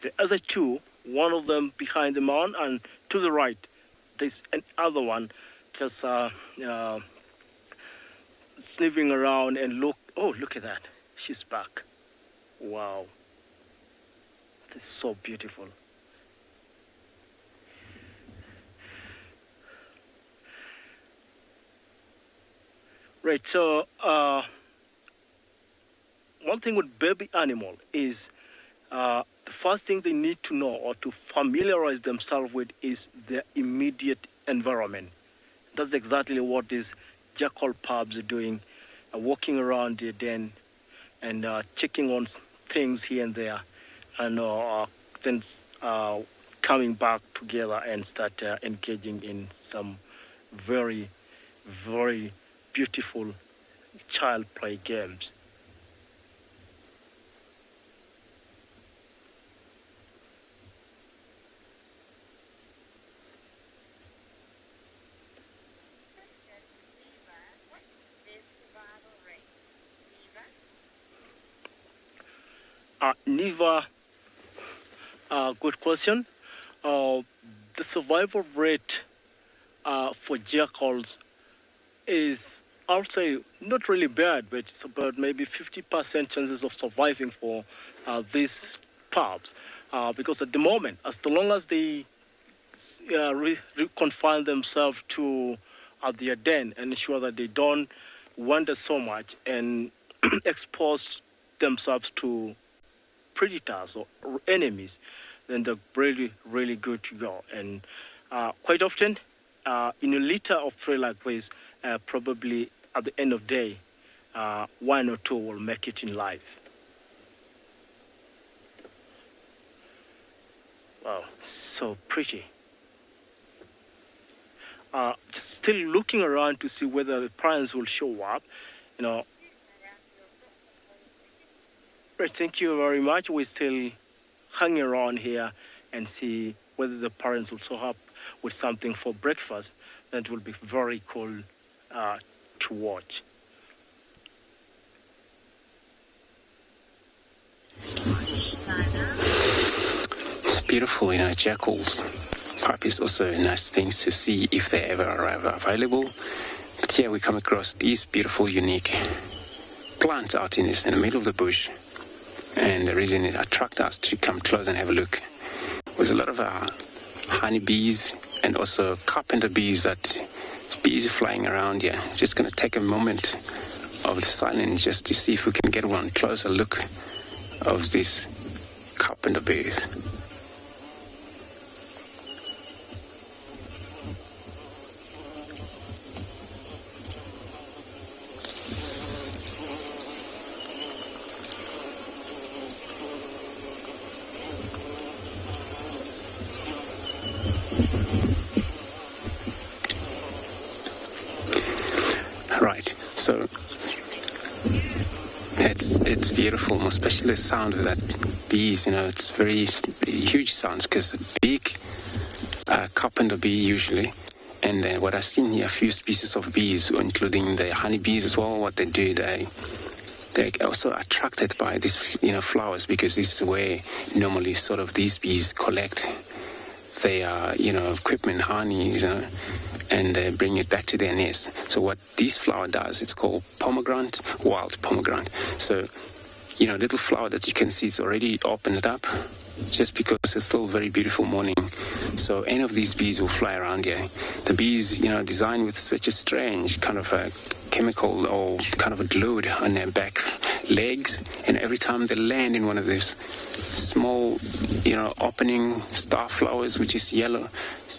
The other two, one of them behind the mound, and to the right, there's another one just sniffing around and look at that. She's back. Wow. This is so beautiful. Right, so one thing with baby animal is the first thing they need to know or to familiarize themselves with is their immediate environment. That's exactly what these jackal pups are doing walking around the den and checking on things here and there, and then coming back together and start engaging in some very, very beautiful child play games. Niva, good question. The survival rate for jackals is, I would say, not really bad, but it's about maybe 50% chances of surviving for these pups. Because at the moment, as long as they confine themselves to their den and ensure that they don't wander so much and expose themselves to predators or enemies, then they're really, really good to go. And quite often, in a litter of prey like this, probably at the end of the day, one or two will make it in life. Wow, so pretty. Just still looking around to see whether the parents will show up, you know. Right, thank you very much. We're still hanging around here and see whether the parents will show up with something for breakfast. That will be very cool to watch. It's beautiful, you know, jackals. Puppies also nice things to see if they ever arrive available. But here we come across these beautiful, unique plants out in the middle of the bush. And the reason it attracted us to come close and have a look was a lot of honeybees and also carpenter bees that bees flying around here. Just going to take a moment of the silence just to see if we can get one closer look of these carpenter bees. So it's beautiful, especially the sound of that bees. You know, it's very huge sounds because a big carpenter bee usually. And what I've seen here, a few species of bees, including the honeybees as well. What they do, they're also attracted by these, flowers, because this is where normally sort of these bees collect their, equipment, honey, and bring it back to their nest. So what this flower does, it's called pomegranate, wild pomegranate. So, little flower that you can see, it's already opened up, just because it's still a very beautiful morning. So any of these bees will fly around here. The bees, designed with such a strange kind of a chemical or kind of a glued on their back legs, and every time they land in one of those small, opening star flowers, which is yellow,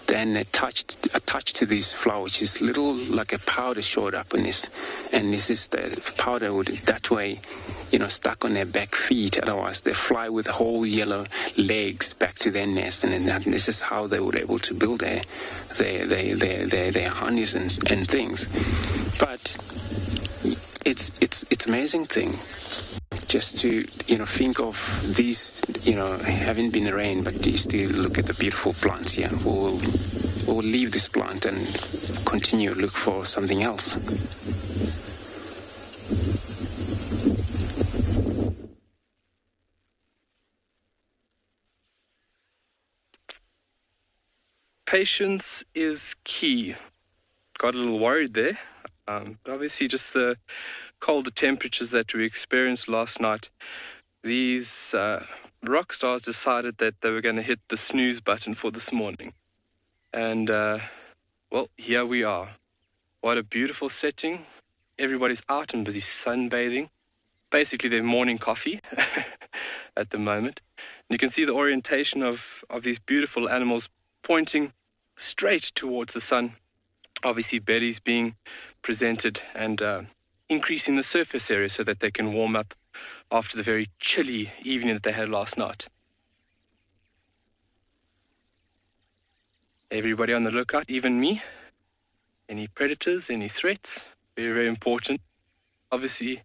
then attached to this flower, which is little like a powder showed up on this, and this is the powder would that way, stuck on their back feet. Otherwise, they fly with whole yellow legs back to their nest, and then this is how they were able to build their honeys and things. But it's amazing thing. Just to, think of these, having been rain, but you still look at the beautiful plants here. We'll leave this plant and continue to look for something else. Patience is key. Got a little worried there. Obviously, just the colder temperatures that we experienced last night, these rock stars decided that they were going to hit the snooze button for this morning. And, here we are. What a beautiful setting. Everybody's out and busy sunbathing. Basically, their morning coffee at the moment. And you can see the orientation of these beautiful animals pointing straight towards the sun. Obviously, bellies being presented and increasing the surface area so that they can warm up after the very chilly evening that they had last night. Everybody on the lookout, even me. Any predators, any threats? Very, very important. Obviously,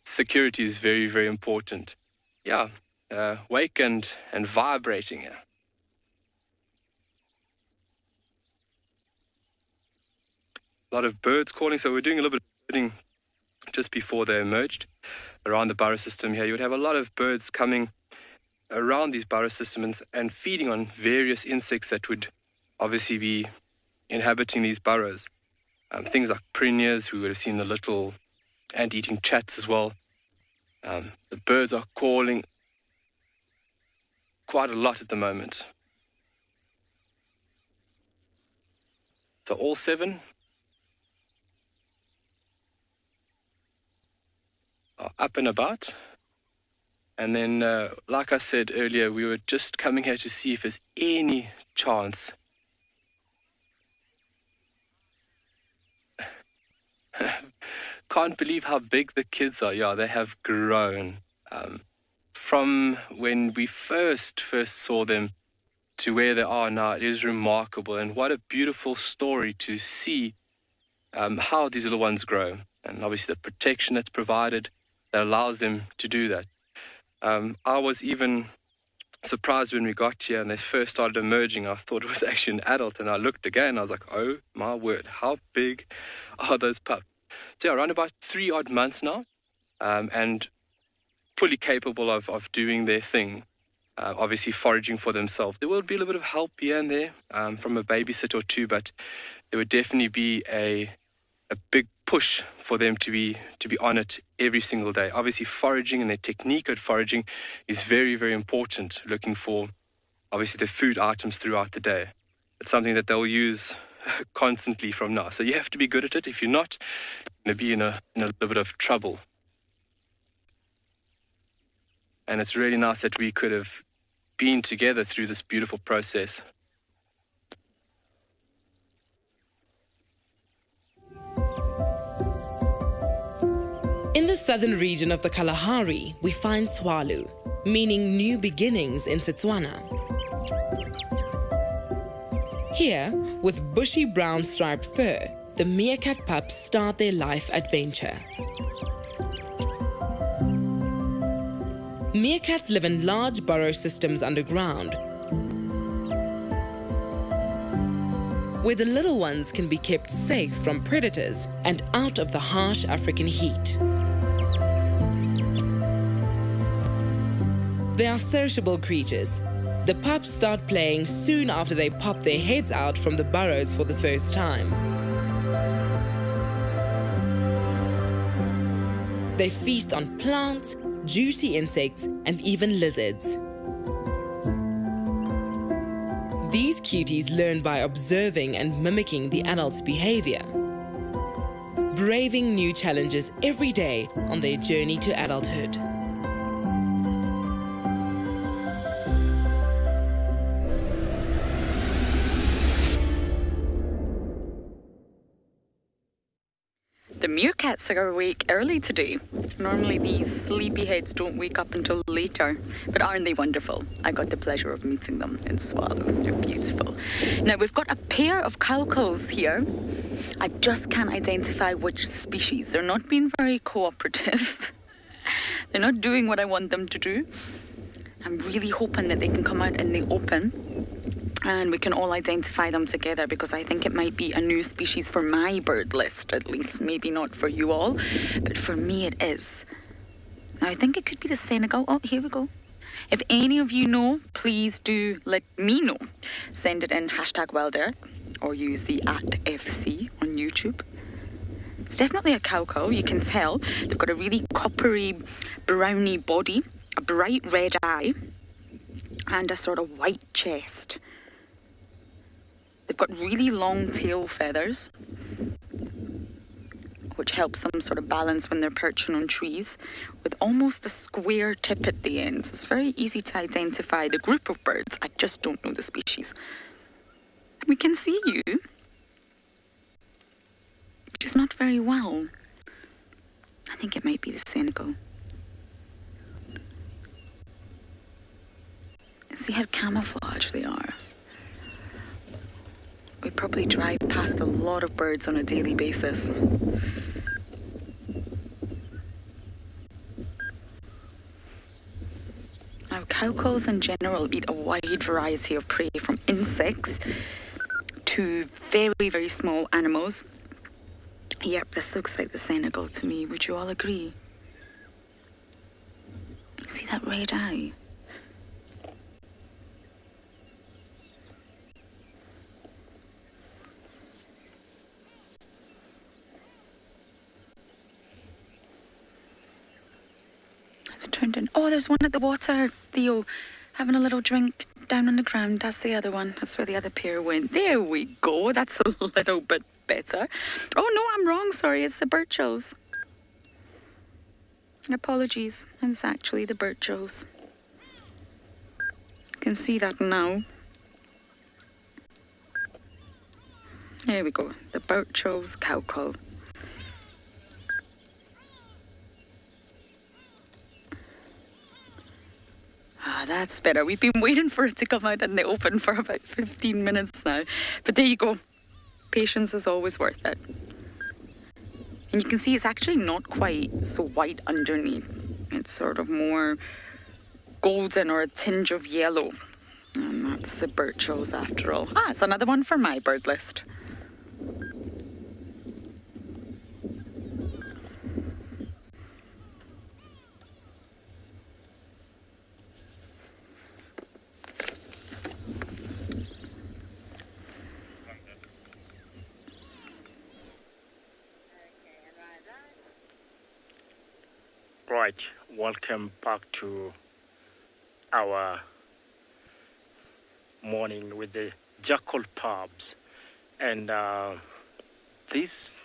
security is very, very important. Yeah, wake and vibrating. Yeah. A lot of birds calling, so we're doing a little bit of birding just before they emerged around the burrow system here. You would have a lot of birds coming around these burrow systems and feeding on various insects that would obviously be inhabiting these burrows. Things like prunias, we would have seen the little ant-eating chats as well. The birds are calling quite a lot at the moment. So all 7 are up and about. And then, like I said earlier, we were just coming here to see if there's any chance can't believe how big the kids are. Yeah, they have grown. From when we first saw them to where they are now, it is remarkable. And what a beautiful story to see how these little ones grow. And obviously the protection that's provided that allows them to do that. I was even surprised when we got here and they first started emerging. I thought it was actually an adult, and I looked again. I was like, oh my word, how big are those pups? So yeah, around about 3 odd months now, and fully capable of doing their thing. Obviously foraging for themselves. There will be a little bit of help here and there from a babysitter or two, but there would definitely be a big push for them to be on it every single day. Obviously foraging and their technique at foraging is very, very important, looking for obviously the food items throughout the day. It's something that they'll use constantly from now. So you have to be good at it. If you're not, you're going to be in a little bit of trouble. And it's really nice that we could have been together through this beautiful process. In the southern region of the Kalahari, we find Tswalu, meaning new beginnings in Setswana. Here, with bushy brown striped fur, the meerkat pups start their life adventure. Meerkats live in large burrow systems underground, where the little ones can be kept safe from predators and out of the harsh African heat. They are sociable creatures. The pups start playing soon after they pop their heads out from the burrows for the first time. They feast on plants, juicy insects, and even lizards. These cuties learn by observing and mimicking the adult's behavior, braving new challenges every day on their journey to adulthood. The meerkats are awake early today. Normally these sleepyheads don't wake up until later, but aren't they wonderful? I got the pleasure of meeting them in Tswalu. They're beautiful. Now we've got a pair of cowcos here. I just can't identify which species. They're not being very cooperative. They're not doing what I want them to do. I'm really hoping that they can come out in the open and we can all identify them together, because I think it might be a new species for my bird list, at least. Maybe not for you all, but for me it is. Now, I think it could be the Senegal. Oh, here we go. If any of you know, please do let me know. Send it in #WildEarth or use the @FC on YouTube. It's definitely a cowcow, you can tell. They've got a really coppery, browny body, a bright red eye, and a sort of white chest. They've got really long tail feathers, which helps them sort of balance when they're perching on trees, with almost a square tip at the end. So it's very easy to identify the group of birds. I just don't know the species. We can see you. very well. I think it might be the Senegal. See how camouflaged they are. We probably drive past a lot of birds on a daily basis. Now, cowcalls in general eat a wide variety of prey, from insects to very, very small animals. Yep, this looks like the Senegal to me. Would you all agree? You see that red eye? It's turned in. Oh, there's one at the water, Theo, having a little drink down on the ground. That's the other one. That's where the other pair went. There we go. That's a little bit better. Oh, no, I'm wrong. Sorry, it's the Birchos. Apologies. It's actually the Birchos. You can see that now. There we go. The Birchos cowcall. Ah, that's better. We've been waiting for it to come out in the open for about 15 minutes now. But there you go. Patience is always worth it. And you can see it's actually not quite so white underneath. It's sort of more golden or a tinge of yellow. And that's the Birchos after all. Ah, it's another one for my bird list. Right, welcome back to our morning with the jackal pubs. And these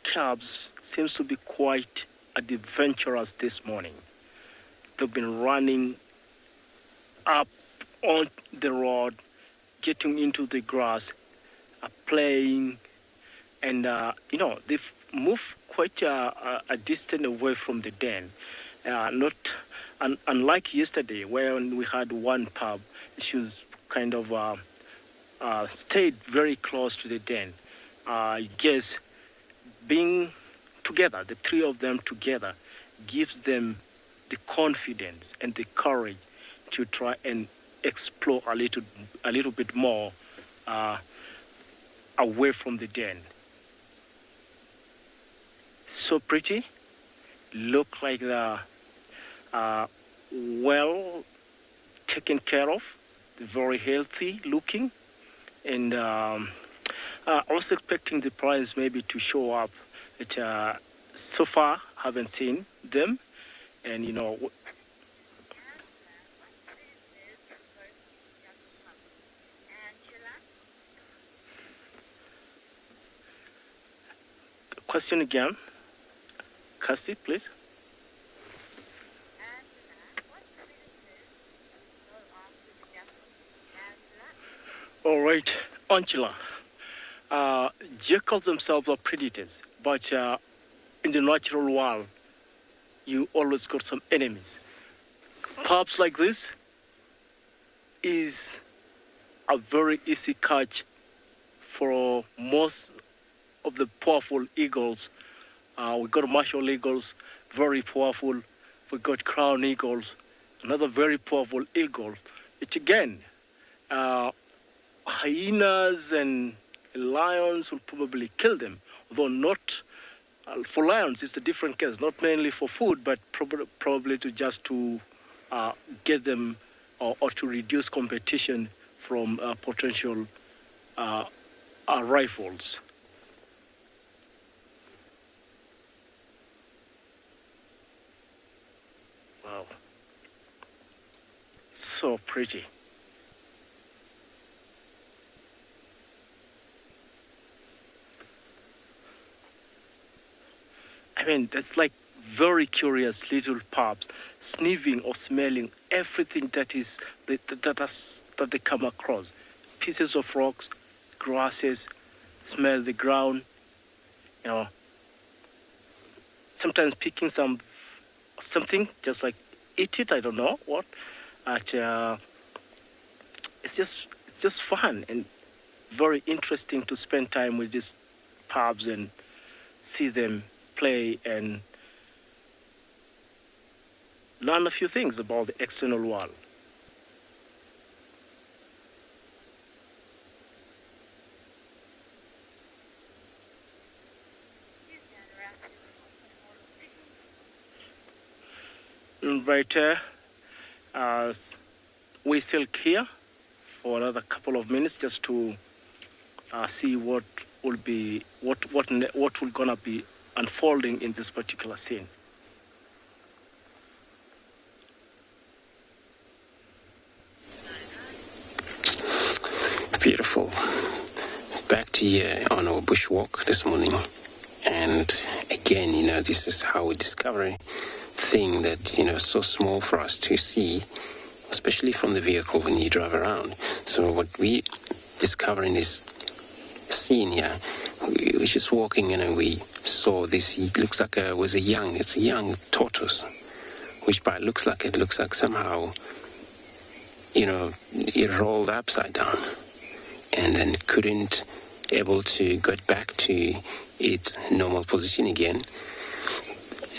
calves seems to be quite adventurous this morning. They've been running up on the road, getting into the grass, playing, and they've moved quite a distance away from the den. Unlike yesterday, when we had one pup, she was kind of stayed very close to the den. I guess being together, the three of them together, gives them the confidence and the courage to try and explore a little bit more away from the den. So pretty, look like they're well taken care of, very healthy looking, and I was expecting the prize maybe to show up, but so far haven't seen them, and question again. Cassie, please. All right, Angela. Jackals themselves are predators, but in the natural world, you always got some enemies. Pups like this is a very easy catch for most of the powerful eagles. We got martial eagles, very powerful. We got crown eagles, another very powerful eagle. Which again, hyenas and lions will probably kill them, although not for lions. It's a different case, not mainly for food, but probably to get them or to reduce competition from potential rivals. Wow, so pretty. I mean, that's like very curious little pups, sniffing or smelling everything that they come across. Pieces of rocks, grasses, smell the ground, you know, sometimes picking something, just like eat it, I don't know what. But it's just fun and very interesting to spend time with these pups and see them play and learn a few things about the external world. Right there, we're still here for another couple of minutes just to see what will gonna be unfolding in this particular scene. Beautiful. Back to here on our bushwalk this morning, and again, this is how we discover a thing that so small for us to see, especially from the vehicle when you drive around. So what we discover in this scene here, we were just walking and we saw this. It looks like it's a young tortoise, which by it looks like somehow it rolled upside down and then couldn't able to get back to its normal position again.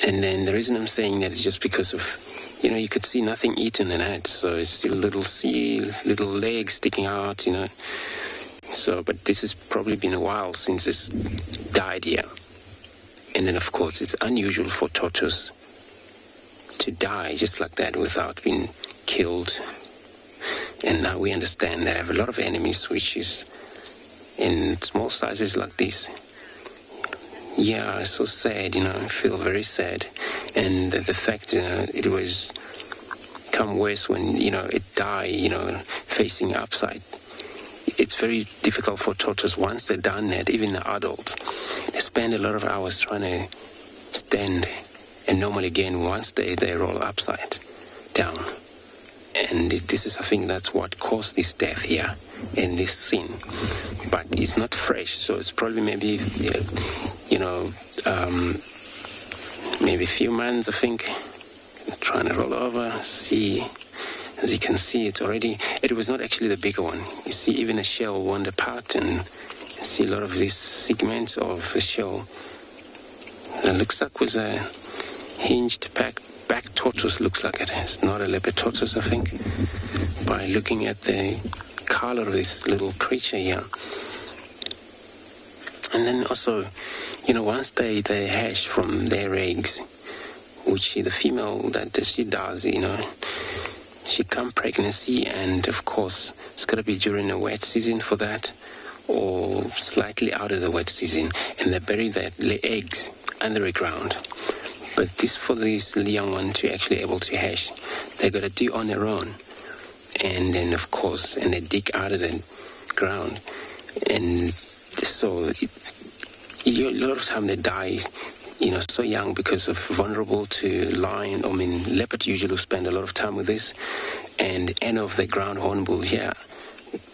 And then the reason I'm saying that is just because of you could see nothing eaten in it, so it's still little legs sticking out, So, but this has probably been a while since it's died here. And then, of course, it's unusual for tortoise to die just like that without being killed. And now we understand they have a lot of enemies, which is in small sizes like this. Yeah, it's so sad, I feel very sad. And the fact, it was come worse when, it died, facing upside. It's very difficult for tortoise once they're done that, even the adult. They spend a lot of hours trying to stand and normal again once they roll upside down. And this is, I think, that's what caused this death here in this scene. But it's not fresh, so it's probably maybe, maybe a few months, I think. Trying to roll over, see. As you can see, it was not actually the bigger one. You see even a shell wound apart, and you see a lot of these segments of the shell. It looks like it was a hinged back tortoise, looks like it. It's not a leopard tortoise, I think, by looking at the color of this little creature here. And then also, once they hatch from their eggs, which the female that she does, she come pregnancy, and of course it's got to be during the wet season for that, or slightly out of the wet season, and they bury their eggs under the ground. But this, for these young ones to actually able to hatch, they got to do on their own. And then of course, and they dig out of the ground, and so a lot of time they die so young because of vulnerable to lion. Leopard usually spend a lot of time with this, and end of the ground hornbill here,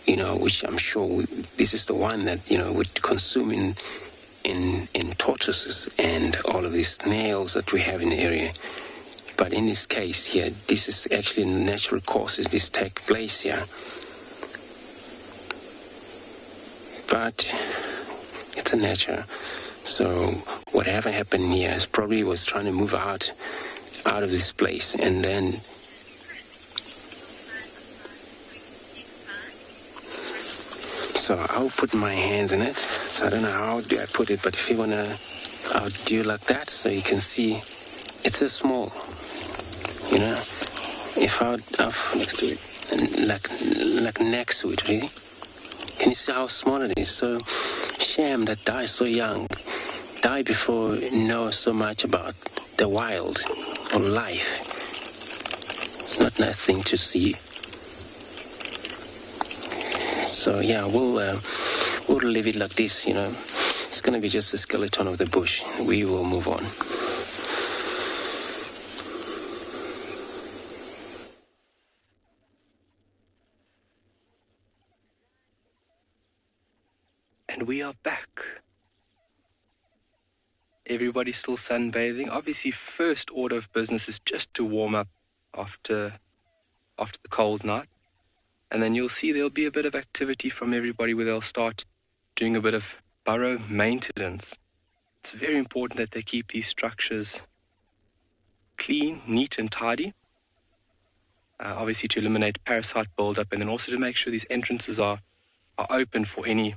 which I'm sure this is the one that would consume in tortoises and all of these snails that we have in the area. But in this case here, this is actually natural causes this take place here. But it's a nature. So whatever happened here is probably was trying to move out of this place, and then so I'll put my hands in it. So I don't know how do I put it, but if you wanna, I'll do like that so you can see it's a small, if I'll next to it, like next to it, really. Can you see how small it is? So shame that dies so young, die before know so much about the wild or life. It's not nothing to see. So yeah, we'll leave it like this. It's gonna be just a skeleton of the bush. We will move on. And we are back. Everybody's still sunbathing. Obviously, first order of business is just to warm up after the cold night. And then you'll see there'll be a bit of activity from everybody where they'll start doing a bit of burrow maintenance. It's very important that they keep these structures clean, neat and tidy. Obviously to eliminate parasite buildup, and then also to make sure these entrances are open for any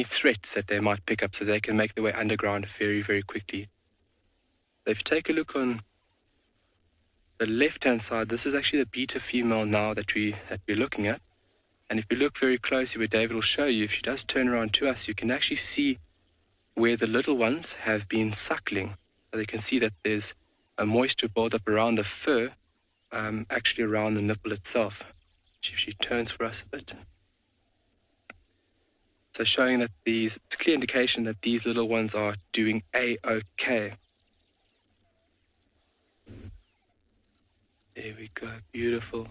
threats that they might pick up, so they can make their way underground very, very quickly. So if you take a look on the left-hand side, this is actually the beta female now that we're looking at. And if you look very closely, where David will show you, if she does turn around to us, you can actually see where the little ones have been suckling. So they can see that there's a moisture buildup around the fur, actually around the nipple itself. If she turns for us a bit. So showing that it's a clear indication that these little ones are doing A-OK. There we go, beautiful.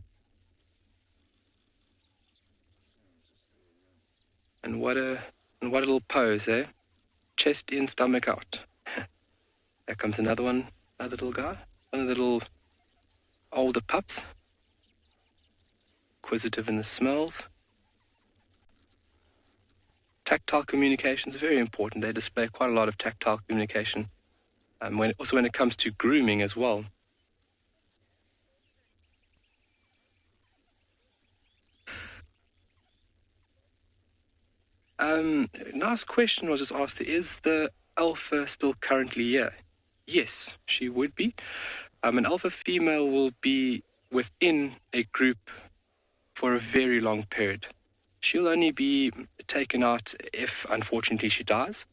And what a little pose, eh? Chest in, stomach out. There comes another one, another little guy. One of the little older pups. Inquisitive in the smells. Tactile communication is very important. They display quite a lot of tactile communication. When it comes to grooming as well. Nice question was just asked. Is the alpha still currently here? Yes, she would be. An alpha female will be within a group for a very long period. She'll only be taken out if, unfortunately, she dies.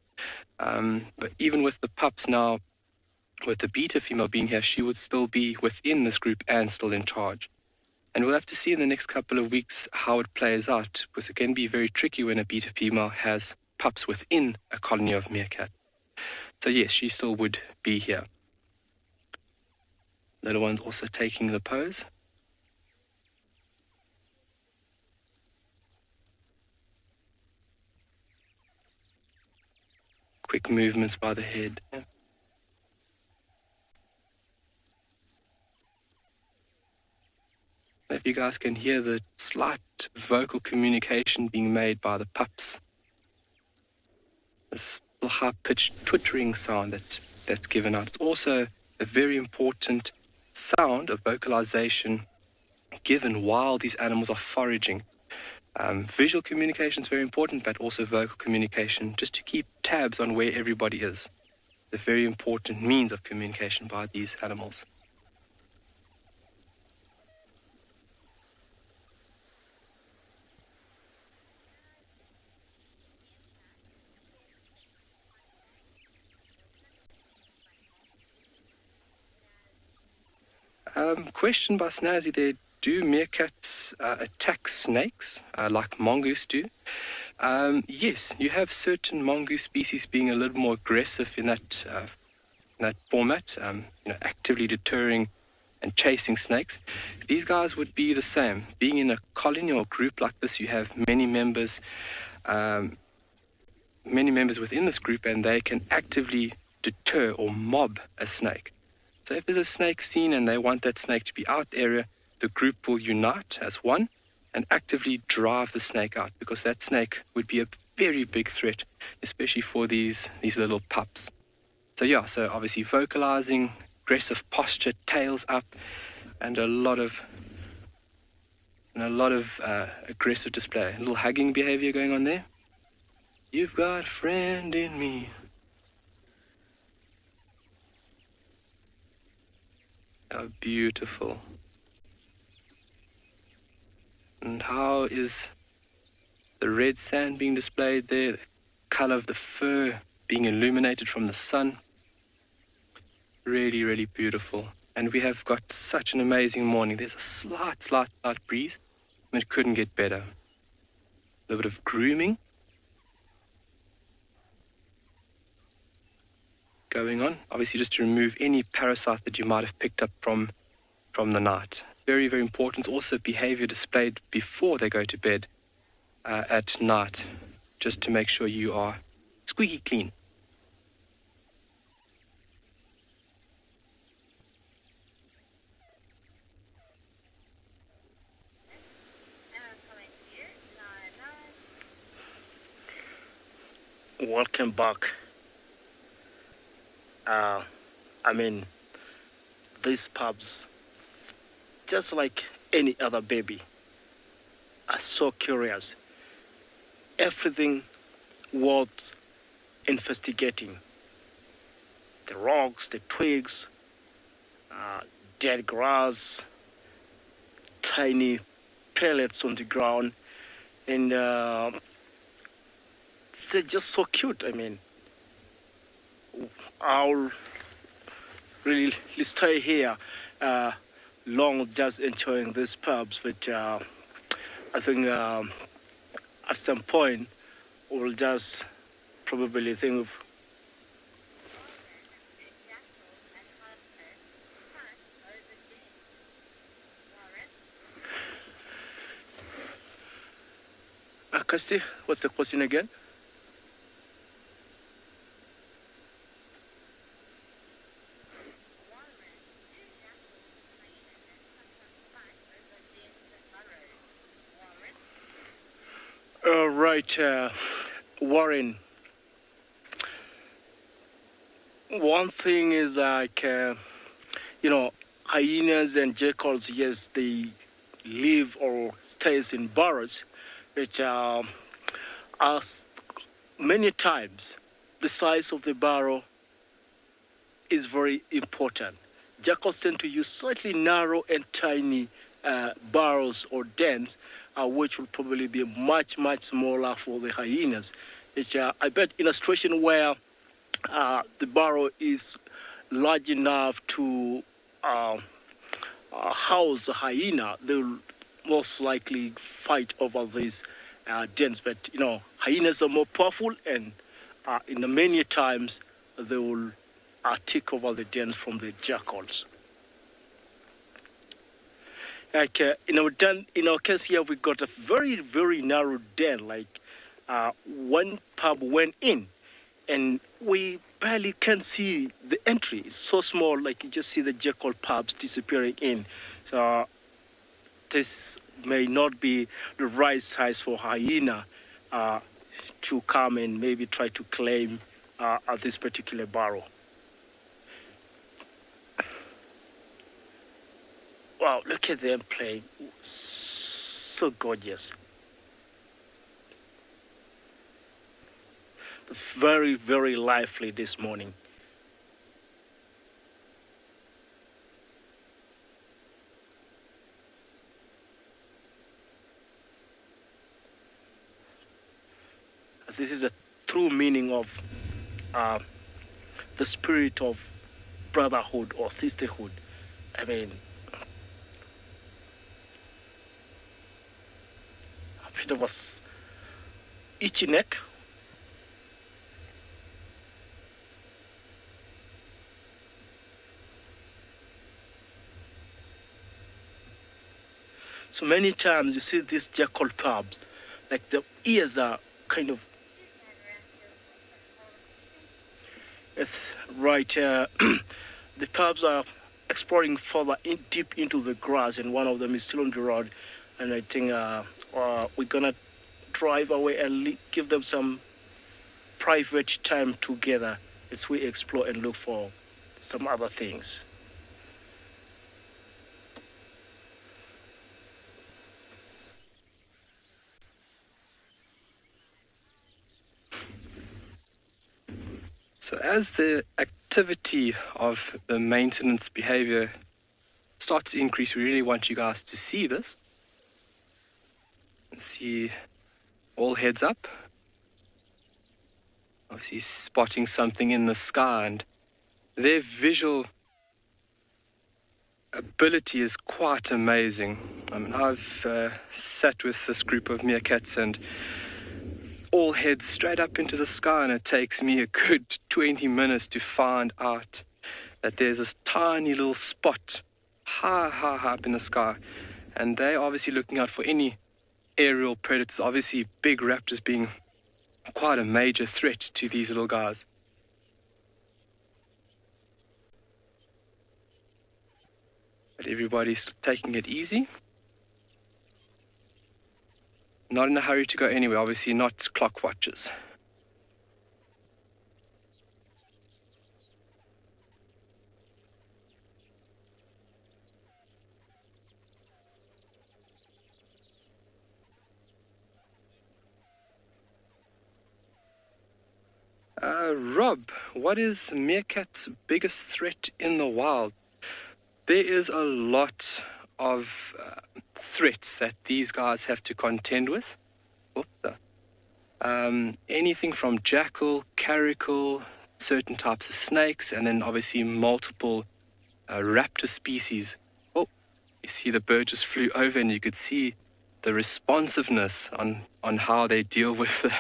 But even with the pups now, with the beta female being here, she would still be within this group and still in charge. And we'll have to see in the next couple of weeks how it plays out, because it can be very tricky when a beta female has pups within a colony of meerkat. So yes, she still would be here. Little one's also taking the pose. Quick movements by the head. If you guys can hear the slight vocal communication being made by the pups. This little high-pitched twittering sound that's given out. It's also a very important sound of vocalization given while these animals are foraging. Visual communication is very important, but also vocal communication, just to keep tabs on where everybody is. It's a very important means of communication by these animals. Question by Snazzy there. Do meerkats attack snakes like mongoose do? Yes, you have certain mongoose species being a little more aggressive in that format, actively deterring and chasing snakes. These guys would be the same. Being in a colony or group like this, you have many members within this group, and they can actively deter or mob a snake. So if there's a snake seen and they want that snake to be out the area, the group will unite as one and actively drive the snake out, because that snake would be a very big threat, especially for these little pups. So obviously vocalizing, aggressive posture, tails up, and a lot of aggressive display. A little hugging behavior going on there. You've got a friend in me. How beautiful. And how is the red sand being displayed there, the color of the fur being illuminated from the sun. Really, really beautiful. And we have got such an amazing morning. There's a slight breeze, and it couldn't get better. A little bit of grooming going on, obviously just to remove any parasite that you might have picked up from the night. Very, very important. Also behavior displayed before they go to bed at night, just to make sure you are squeaky clean. welcome back. These pups, just like any other baby, are so curious. Everything worth investigating. The rocks, the twigs, dead grass, tiny pellets on the ground, and they're just so cute. I'll really stay here long just enjoying these pubs, but I think at some point we'll just probably think of Kirsty, what's the question again? Warren. One thing is hyenas and jackals, yes, they live or stays in burrows, which are many times the size of the burrow is very important. Jackals tend to use slightly narrow and tiny burrows or dens, which will probably be much, much smaller for the hyenas. Which, I bet in a situation where the burrow is large enough to house a hyena, they will most likely fight over these dens. But, hyenas are more powerful, and in the many times they will take over the dens from the jackals. Like in our case here, we got a very, very narrow den. Like one pub went in, and we barely can see the entry. It's so small, like you just see the jackal pubs disappearing in. So this may not be the right size for hyena to come and maybe try to claim this particular burrow. Wow, look at them playing. So gorgeous. Very, very lively this morning. This is a true meaning of the spirit of brotherhood or sisterhood. A bit of a itchy neck. So many times you see these jackal pubs, like the ears are kind of. It's right. The pubs are exploring further deep into the grass, and one of them is still on the road. And I think we're gonna drive away and give them some private time together as we explore and look for some other things. So as the activity of the maintenance behavior starts to increase, we really want you guys to see this. See all heads up. Obviously spotting something in the sky, and their visual ability is quite amazing. I've sat with this group of meerkats and all heads straight up into the sky, and it takes me a good 20 minutes to find out that there's this tiny little spot high up in the sky, and they're obviously looking out for any aerial predators. Obviously big raptors being quite a major threat to these little guys. But everybody's taking it easy. Not in a hurry to go anywhere, obviously not clock watchers. Rob, what is meerkat's biggest threat in the wild? There is a lot of threats that these guys have to contend with. Anything from jackal, caracal, certain types of snakes, and then obviously multiple raptor species. Oh, you see the bird just flew over, and you could see the responsiveness on how they deal with the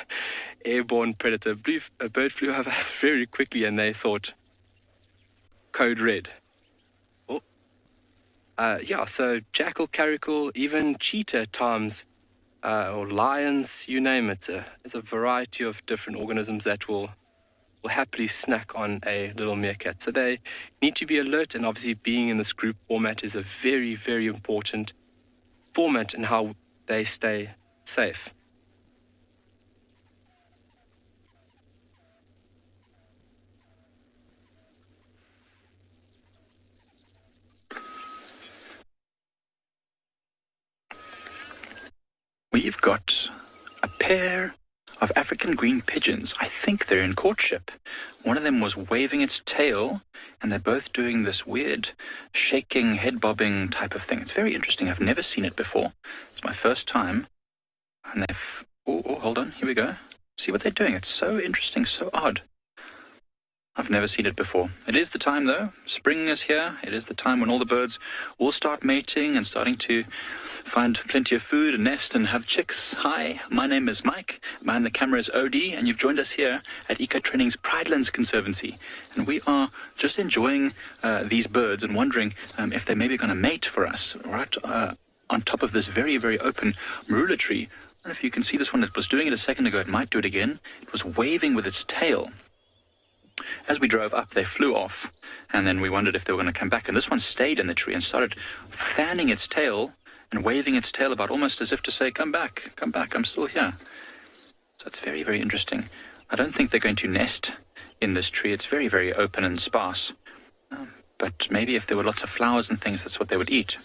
airborne predator. A bird flew over us very quickly, and they thought, code red. So jackal, caracal, even cheetah at times, or lions, you name it. There's a variety of different organisms that will happily snack on a little meerkat. So they need to be alert, and obviously being in this group format is a very, very important format in how they stay safe. We've got a pair of African green pigeons. I think they're in courtship. One of them was waving its tail, and they're both doing this weird shaking, head-bobbing type of thing. It's very interesting. I've never seen it before. It's my first time. And they've... Oh, hold on. Here we go. See what they're doing. It's so interesting, so odd. I've never seen it before. It is the time, though. Spring is here. It is the time when all the birds will start mating and starting to find plenty of food and nest and have chicks. Hi, my name is Mike. Behind the camera is Odie, and you've joined us here at Eco Training's Pridelands Conservancy. And we are just enjoying these birds and wondering if they're maybe going to mate for us, right on top of this very, very open marula tree. I don't know if you can see this one. It was doing it a second ago. It might do it again. It was waving with its tail. As we drove up, they flew off, and then we wondered if they were going to come back. And this one stayed in the tree and started fanning its tail and waving its tail about, almost as if to say, come back, I'm still here. So it's very, very interesting. I don't think they're going to nest in this tree. It's very, very open and sparse. But maybe if there were lots of flowers and things, that's what they would eat.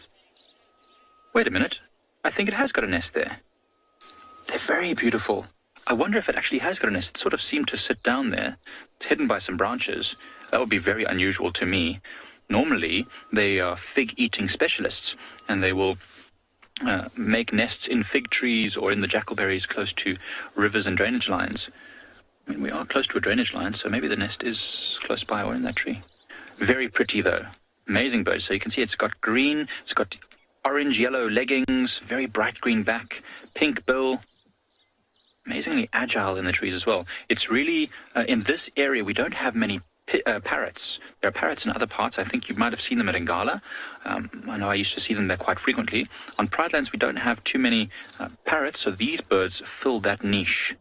Wait a minute. I think it has got a nest there. They're very beautiful. I wonder if it actually has got a nest. It sort of seemed to sit down there. It's hidden by some branches. That would be very unusual to me. Normally, they are fig-eating specialists, and they will make nests in fig trees or in the jackalberries close to rivers and drainage lines. I mean, we are close to a drainage line, so maybe the nest is close by or in that tree. Very pretty, though. Amazing bird. So you can see it's got green, it's got orange-yellow leggings, very bright green back, pink bill. Amazingly agile in the trees as well. It's really, in this area, we don't have many parrots. There are parrots in other parts. I think you might have seen them at Ngala. I know I used to see them there quite frequently. On Pridelands, we don't have too many parrots, so these birds fill that niche.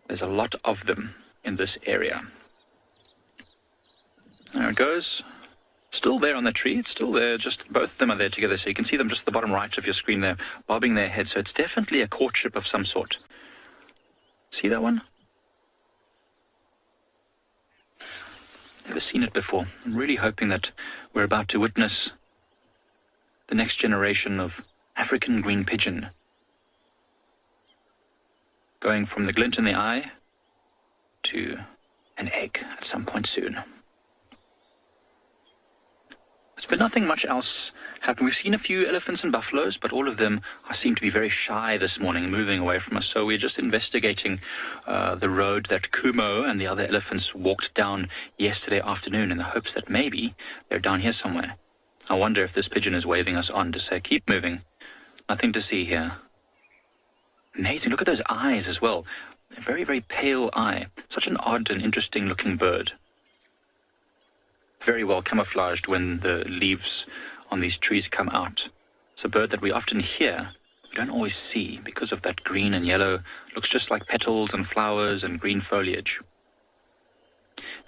There's a lot of them in this area. There it goes. Still there on the tree. It's still there. Just both of them are there together. So you can see them just at the bottom right of your screen there, bobbing their heads. So it's definitely a courtship of some sort. See that one? Never seen it before. I'm really hoping that we're about to witness the next generation of African green pigeon. Going from the glint in the eye to an egg at some point soon. There's been nothing much else happen. We've seen a few elephants and buffaloes, but all of them seem to be very shy this morning, moving away from us. So we're just investigating the road that Kumo and the other elephants walked down yesterday afternoon in the hopes that maybe they're down here somewhere. I wonder if this pigeon is waving us on to say, keep moving. Nothing to see here. Amazing. Look at those eyes as well. A very, very pale eye. Such an odd and interesting looking bird. Very well camouflaged when the leaves on these trees come out. It's a bird that we often hear, we don't always see because of that green and yellow. Looks just like petals and flowers and green foliage.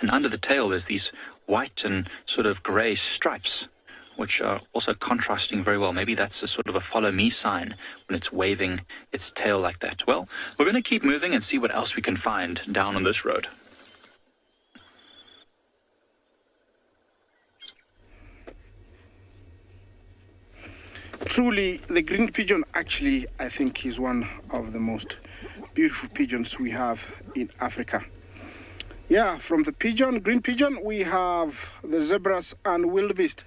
And under the tail there's these white and sort of grey stripes, which are also contrasting very well. Maybe that's a sort of a follow me sign when it's waving its tail like that. Well, we're going to keep moving and see what else we can find down on this road. Truly, the green pigeon actually, I think, is one of the most beautiful pigeons we have in Africa. Yeah, from the green pigeon, we have the zebras and wildebeest.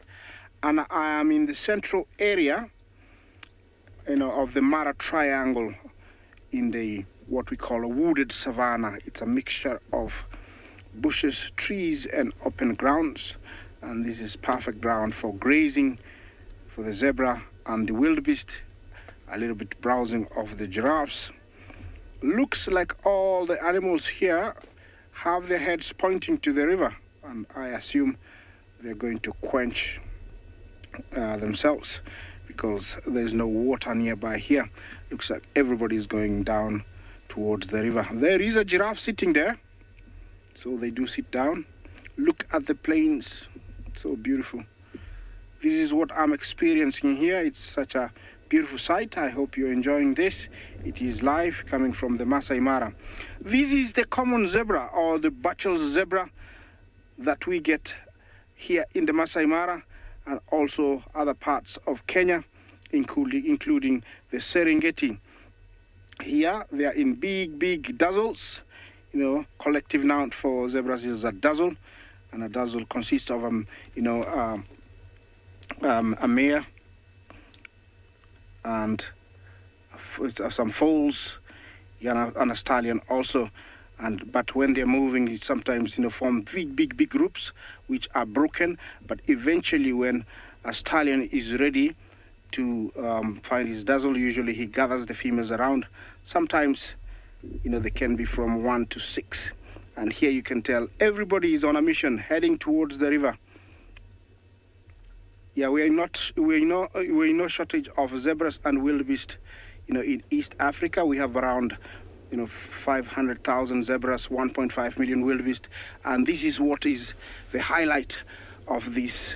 And I am in the central area, of the Mara Triangle in the what we call a wooded savanna. It's a mixture of bushes, trees, and open grounds. And this is perfect ground for grazing for the zebra and the wildebeest, a little bit browsing of the giraffes. Looks like all the animals here have their heads pointing to the river, and I assume they're going to quench themselves because there's no water nearby here. Looks like everybody's going down towards the river. There is a giraffe sitting there, so they do sit down. Look at the plains, so beautiful. This is what I'm experiencing here. It's such a beautiful sight. I hope you're enjoying this. It is live coming from the Masai Mara. This is the common zebra, or the Burchell's zebra, that we get here in the Masai Mara and also other parts of Kenya, including the Serengeti. Here they are in big dazzles. Collective noun for zebras is a dazzle, and a dazzle consists of a mare and some foals, and a stallion also. But when they're moving, it sometimes form big groups which are broken. But eventually, when a stallion is ready to find his dazzle, usually he gathers the females around. Sometimes, they can be from 1 to 6. And here you can tell everybody is on a mission heading towards the river. Yeah, we're no shortage of zebras and wildebeest. In East Africa, we have around 500,000 zebras, 1.5 million wildebeest, and this is what is the highlight of this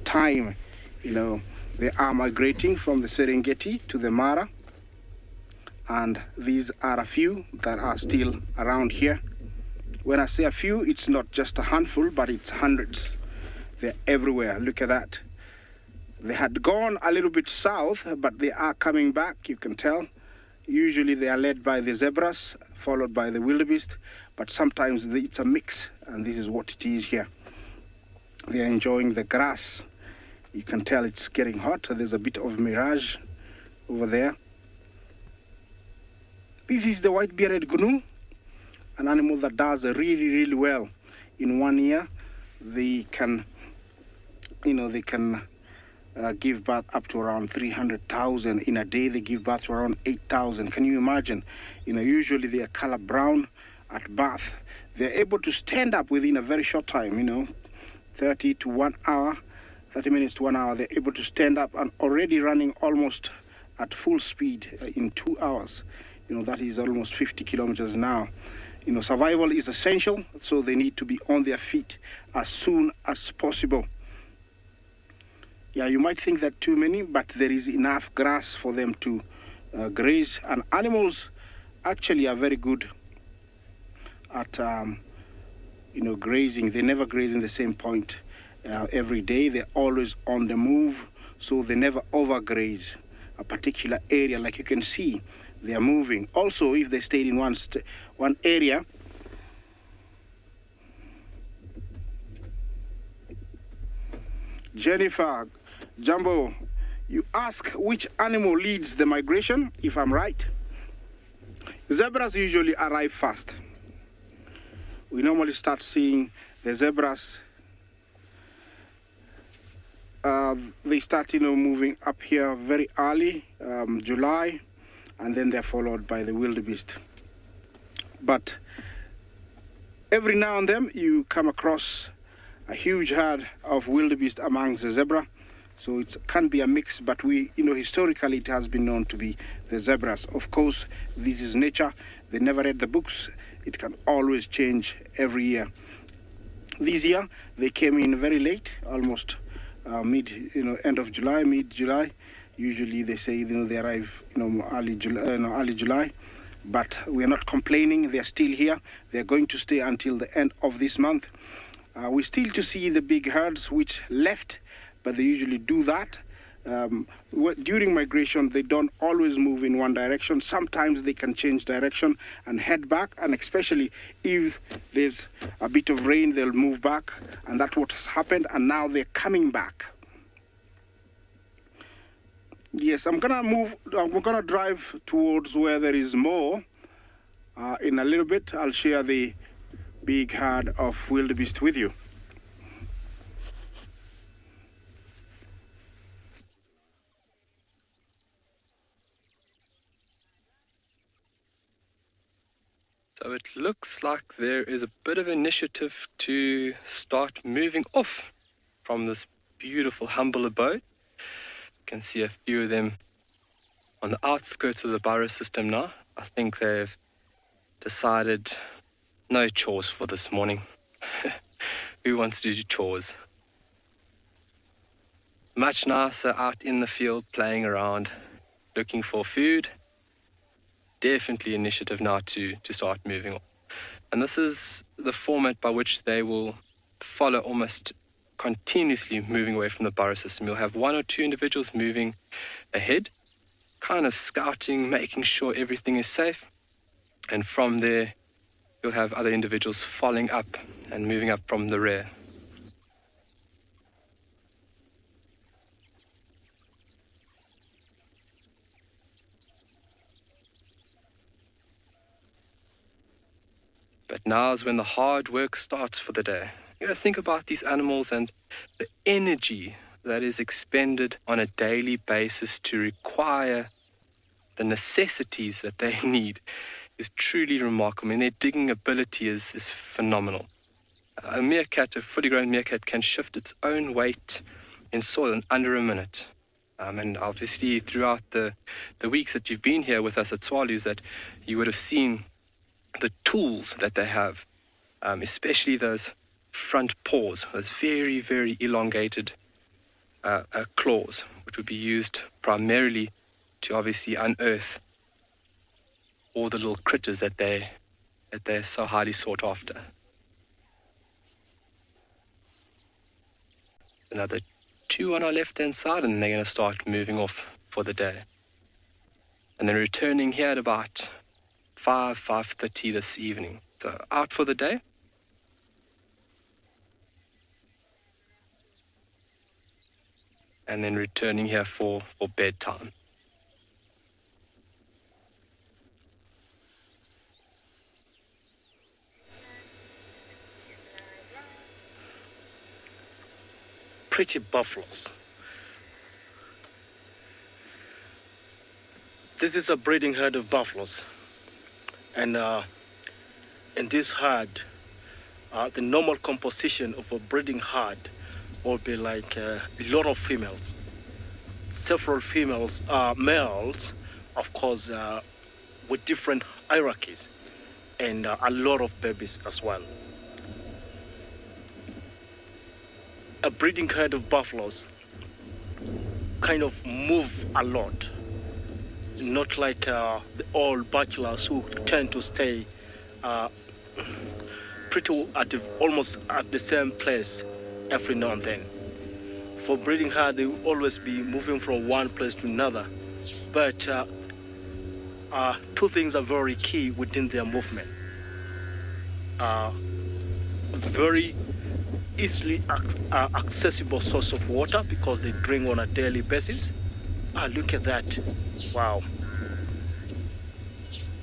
time. They are migrating from the Serengeti to the Mara, and these are a few that are still around here. When I say a few, it's not just a handful, but it's hundreds. They're everywhere. Look at that. They had gone a little bit south, but they are coming back, you can tell. Usually they are led by the zebras, followed by the wildebeest, but sometimes it's a mix, and this is what it is here. They are enjoying the grass. You can tell it's getting hot. There's a bit of mirage over there. This is the white-bearded gnu, an animal that does really well. In 1 year, they can give birth up to around 300,000. In a day, they give birth to around 8,000. Can you imagine? Usually they are color brown at birth. They're able to stand up within a very short time, 30 to 1 hour, 30 minutes to 1 hour. They're able to stand up and already running almost at full speed in 2 hours. That is almost 50 kilometers an hour. Survival is essential, so they need to be on their feet as soon as possible. Yeah, you might think that too many, but there is enough grass for them to graze. And animals actually are very good at, grazing. They never graze in the same point every day. They're always on the move, so they never overgraze a particular area. Like you can see, they are moving. Also, if they stayed in one area, Jennifer, Jumbo, you ask which animal leads the migration, if I'm right. Zebras usually arrive first. We normally start seeing the zebras. They start, moving up here very early, July, and then they're followed by the wildebeest. But every now and then you come across a huge herd of wildebeest amongst the zebra. So it can be a mix, but historically it has been known to be the zebras. Of course, this is nature. They never read the books. It can always change every year. This year, they came in very late, almost end of July, mid-July. Usually they say, they arrive, early July. But we're not complaining. They're still here. They're going to stay until the end of this month. We still to see the big herds which left, but they usually do that During migration, they don't always move in one direction. Sometimes they can change direction and head back, and especially if there's a bit of rain, they'll move back, and that's what has happened, and now they're coming back. Yes, I'm gonna drive towards where there is more. In a little bit, I'll share the big herd of wildebeest with you. So it looks like there is a bit of initiative to start moving off from this beautiful, humble abode. You can see a few of them on the outskirts of the burrow system now. I think they've decided no chores for this morning. Who wants to do chores? Much nicer out in the field, playing around, looking for food. Definitely initiative now to start moving on. And this is the format by which they will follow, almost continuously moving away from the burrow system. You'll have one or two individuals moving ahead, kind of scouting, making sure everything is safe. And from there, you'll have other individuals following up and moving up from the rear. But now is when the hard work starts for the day. You got to think about these animals and the energy that is expended on a daily basis to require the necessities that they need is truly remarkable. I mean, their digging ability is phenomenal. A meerkat, a fully grown meerkat, can shift its own weight in soil in under a minute. And obviously throughout the weeks that you've been here with us at Tswalu's, that you would have seen the tools that they have, especially those front paws, those very, very elongated claws, which would be used primarily to obviously unearth all the little critters that they're so highly sought after. Another two on our left-hand side, and they're going to start moving off for the day. And then returning here at about 5:30 this evening. So out for the day. And then returning here for bedtime. Pretty buffaloes. This is a breeding herd of buffaloes. And in this herd, the normal composition of a breeding herd will be like a lot of females. Several females are males, of course, with different hierarchies, and a lot of babies as well. A breeding herd of buffaloes kind of move a lot. Not like the old bachelors who tend to stay almost at the same place every now and then. For breeding herd, they will always be moving from one place to another. But two things are very key within their movement. Very easily accessible source of water because they drink on a daily basis. Look at that. Wow.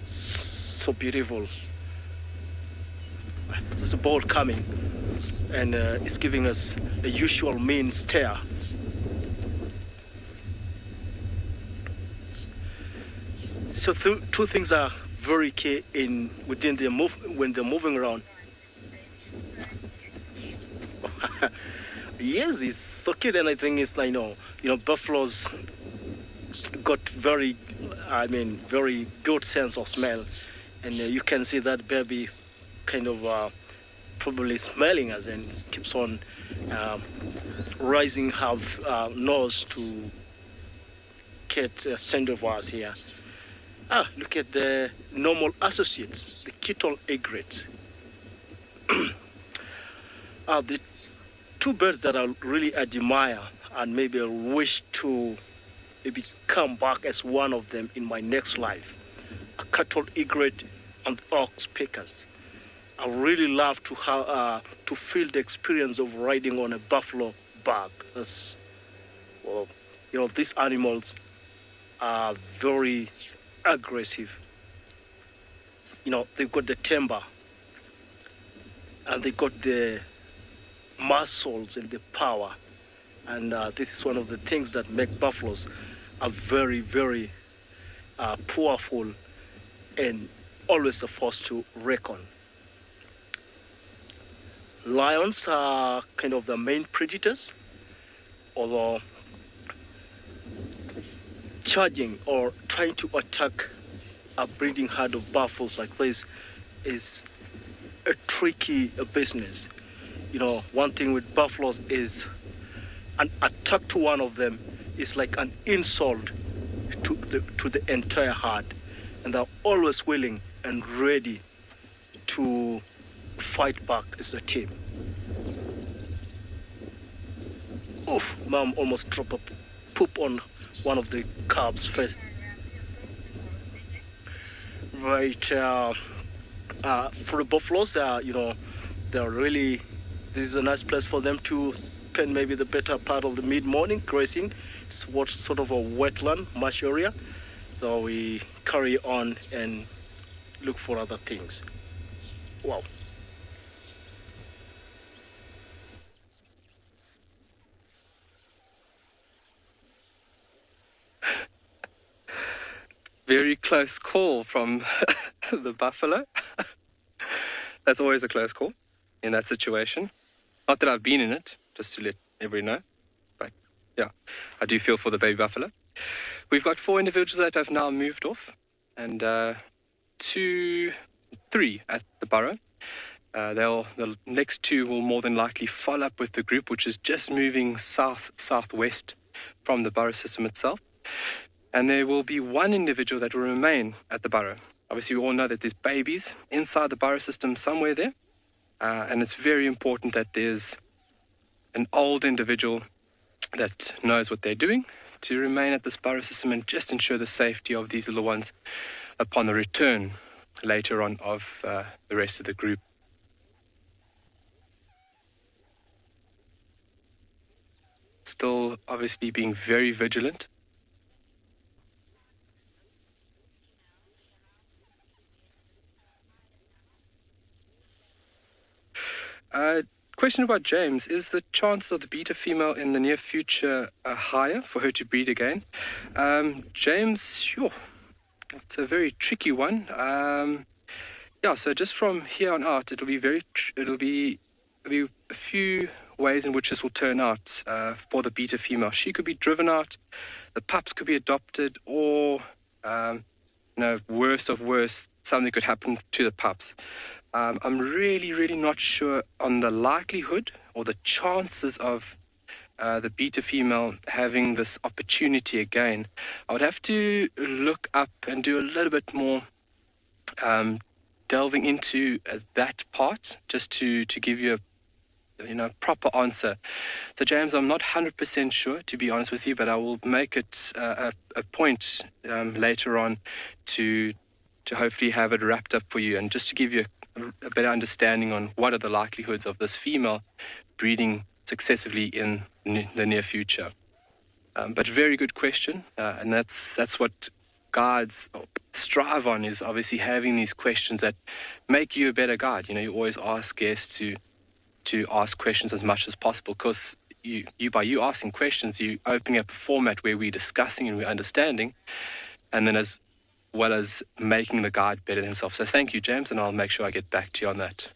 So beautiful. There's a boat coming, and it's giving us a usual mean stare. So two things are very key within their when they're moving around. Yes, it's so cute, and I think it's like, buffaloes got very good sense of smell, and you can see that baby kind of probably smelling us, and it keeps on raising her nose to get a scent of us here. Look at the normal associates, the kettle egrets. The two birds that I really admire and maybe I wish to maybe come back as one of them in my next life. A cattle egret and ox pickers. I really love to feel the experience of riding on a buffalo bug. As well, these animals are very aggressive. They've got the timber, and they got the muscles and the power. And this is one of the things that make buffaloes are very, very powerful and always a force to reckon. Lions are kind of the main predators, although charging or trying to attack a breeding herd of buffaloes like this is a tricky business. One thing with buffaloes is an attack to one of them is like an insult to the entire herd, and they're always willing and ready to fight back as a team. Oof, Mom almost dropped a poop on one of the calves' face. Right, for the buffaloes, they're really, this is a nice place for them to spend maybe the better part of the mid-morning grazing. It's what sort of a wetland, marsh area. So we carry on and look for other things. Wow. Very close call from the buffalo. That's always a close call in that situation. Not that I've been in it, just to let everybody know. But yeah, I do feel for the baby buffalo. We've got 4 individuals that have now moved off, and 3 at the burrow. The next 2 will more than likely follow up with the group, which is just moving southwest from the burrow system itself. And there will be 1 individual that will remain at the burrow. Obviously, we all know that there's babies inside the burrow system somewhere there. And it's very important that there's an old individual that knows what they're doing to remain at this burrow system and just ensure the safety of these little ones upon the return later on of the rest of the group. Still, obviously, being very vigilant. Question about James. Is the chances of the beta female in the near future higher for her to breed again? James, sure. It's a very tricky one. So just from here on out, it'll be a few ways in which this will turn out for the beta female. She could be driven out, the pups could be adopted, or worst of worst, something could happen to the pups. I'm really not sure on the likelihood or the chances of the beta female having this opportunity again. I would have to look up and do a little bit more delving into that part just to give you a proper answer. So James, I'm not 100% sure, to be honest with you, but I will make it a point later on to hopefully have it wrapped up for you, and just to give you a better understanding on what are the likelihoods of this female breeding successively in the near future. But very good question, and that's what guides strive on, is obviously having these questions that make you a better guide. You always ask guests to ask questions as much as possible, because by you asking questions, you opening up a format where we're discussing and we're understanding, and then as well as making the guide better himself. So thank you, James, and I'll make sure I get back to you on that.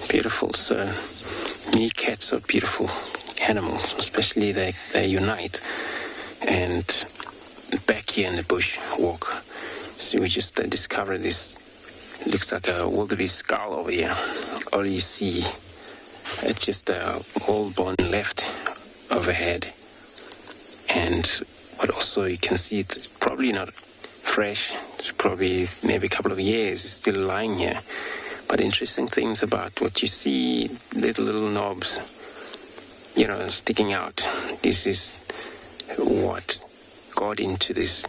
Beautiful. So meerkats are beautiful animals, especially they unite. And back here in the bush walk, see, we just discovered this, looks like a wildebeest skull over here. All you see, it's just a old bone left overhead, and what also you can see, it's probably not fresh, It's probably maybe a couple of years. It's still lying here. But interesting things about what you see, little knobs, sticking out. This is what got into this,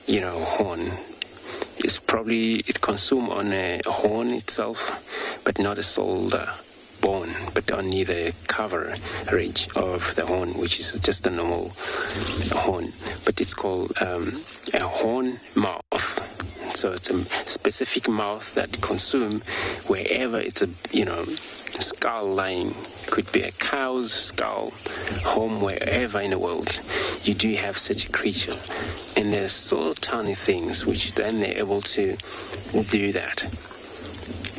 horn. It's probably, it consumed on a horn itself, but not a solder bone, but only the coverage of the horn, which is just a normal horn. But it's called a horn mouth. So it's a specific mouth that consume wherever it's a, skull lying. Could be a cow's skull, home, wherever in the world. You do have such a creature. And they're so tiny things, which then they're able to do that.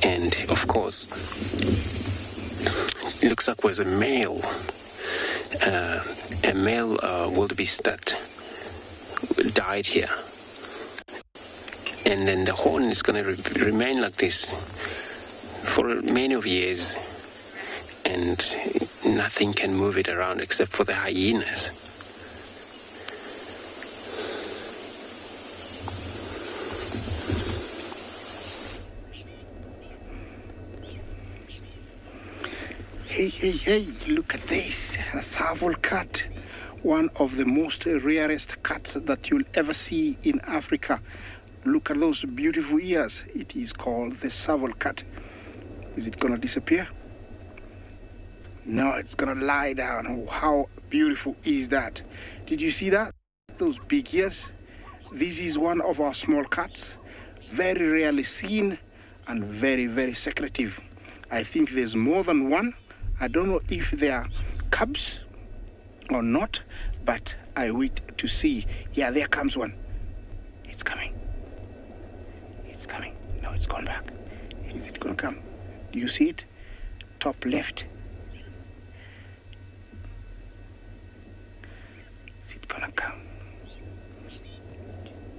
And of course, it looks like it was a male wildebeest that died here. And then the horn is going to remain like this for many of years, and nothing can move it around except for the hyenas. Hey, look at this, a Tswalu cat. One of the most rarest cats that you'll ever see in Africa. Look at those beautiful ears. It is called the Tswalu cat. Is it gonna disappear? No, it's gonna lie down. Oh, how beautiful is that? Did you see that? Those big ears? This is one of our small cats. Very rarely seen and very, very secretive. I think there's more than one. I don't know if they are cubs or not, but I wait to see. Yeah, there comes one. It's coming. It's coming. No, it's gone back. Is it gonna come? Do you see it? Top left. Is it gonna come?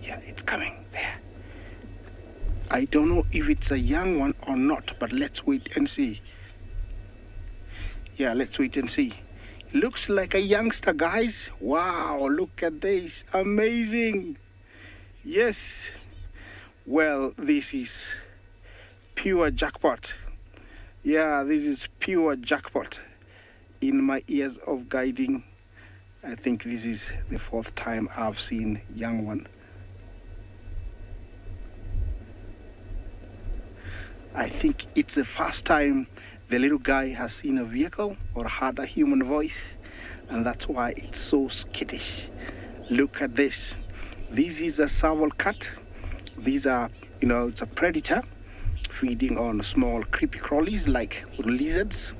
Yeah, it's coming there. I don't know if it's a young one or not, but let's wait and see. Yeah, let's wait and see. Looks like a youngster, guys. Wow, look at this. Amazing. Yes. Well, this is pure jackpot. Yeah, this is pure jackpot. In my years of guiding, I think this is the 4th time I've seen young one. I think it's the first time the little guy has seen a vehicle or heard a human voice, and that's why it's so skittish. Look at this. This is a Tswalu cat. These are, it's a predator feeding on small creepy crawlies like lizards,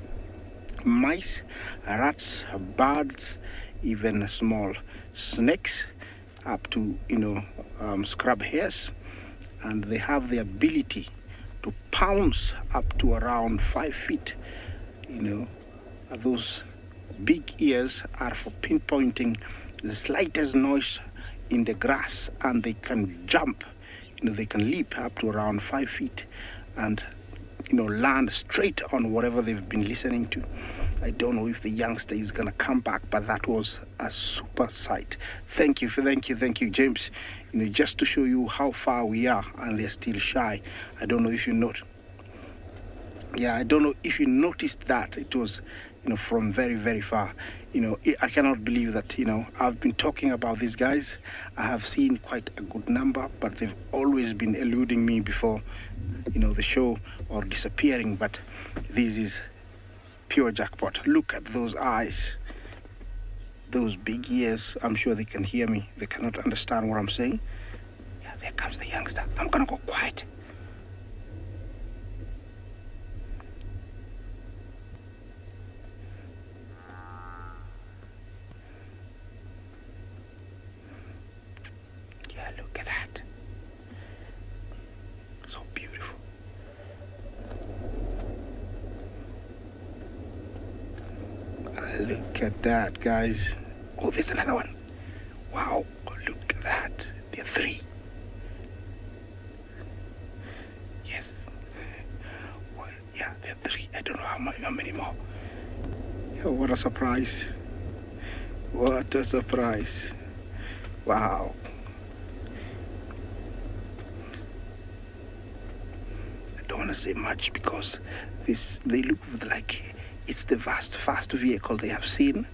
mice, rats, birds, even small snakes, up to, scrub hairs. And they have the ability to pounce up to around 5 feet. Those big ears are for pinpointing the slightest noise in the grass, and they can jump. They can leap up to around 5 feet and land straight on whatever they've been listening to. I don't know if the youngster is gonna come back, but that was a super sight. Thank you, James. Just to show you how far we are, and they're still shy. I don't know if you noticed. Yeah, I don't know if you noticed that it was, from very, very far. I cannot believe that, I've been talking about these guys. I have seen quite a good number, but they've always been eluding me before, the show, or disappearing. But this is pure jackpot. Look at those eyes, those big ears. I'm sure they can hear me. They cannot understand what I'm saying. Yeah, there comes the youngster. I'm gonna go quiet. Yeah, look at that. So beautiful. Look at that, guys. Oh, there's another one. Wow, look at that. There are 3. Yes. Well, yeah, there are 3. I don't know how many more. Oh, what a surprise. What a surprise. Wow. say much because they look like it's the fast vehicle they have seen,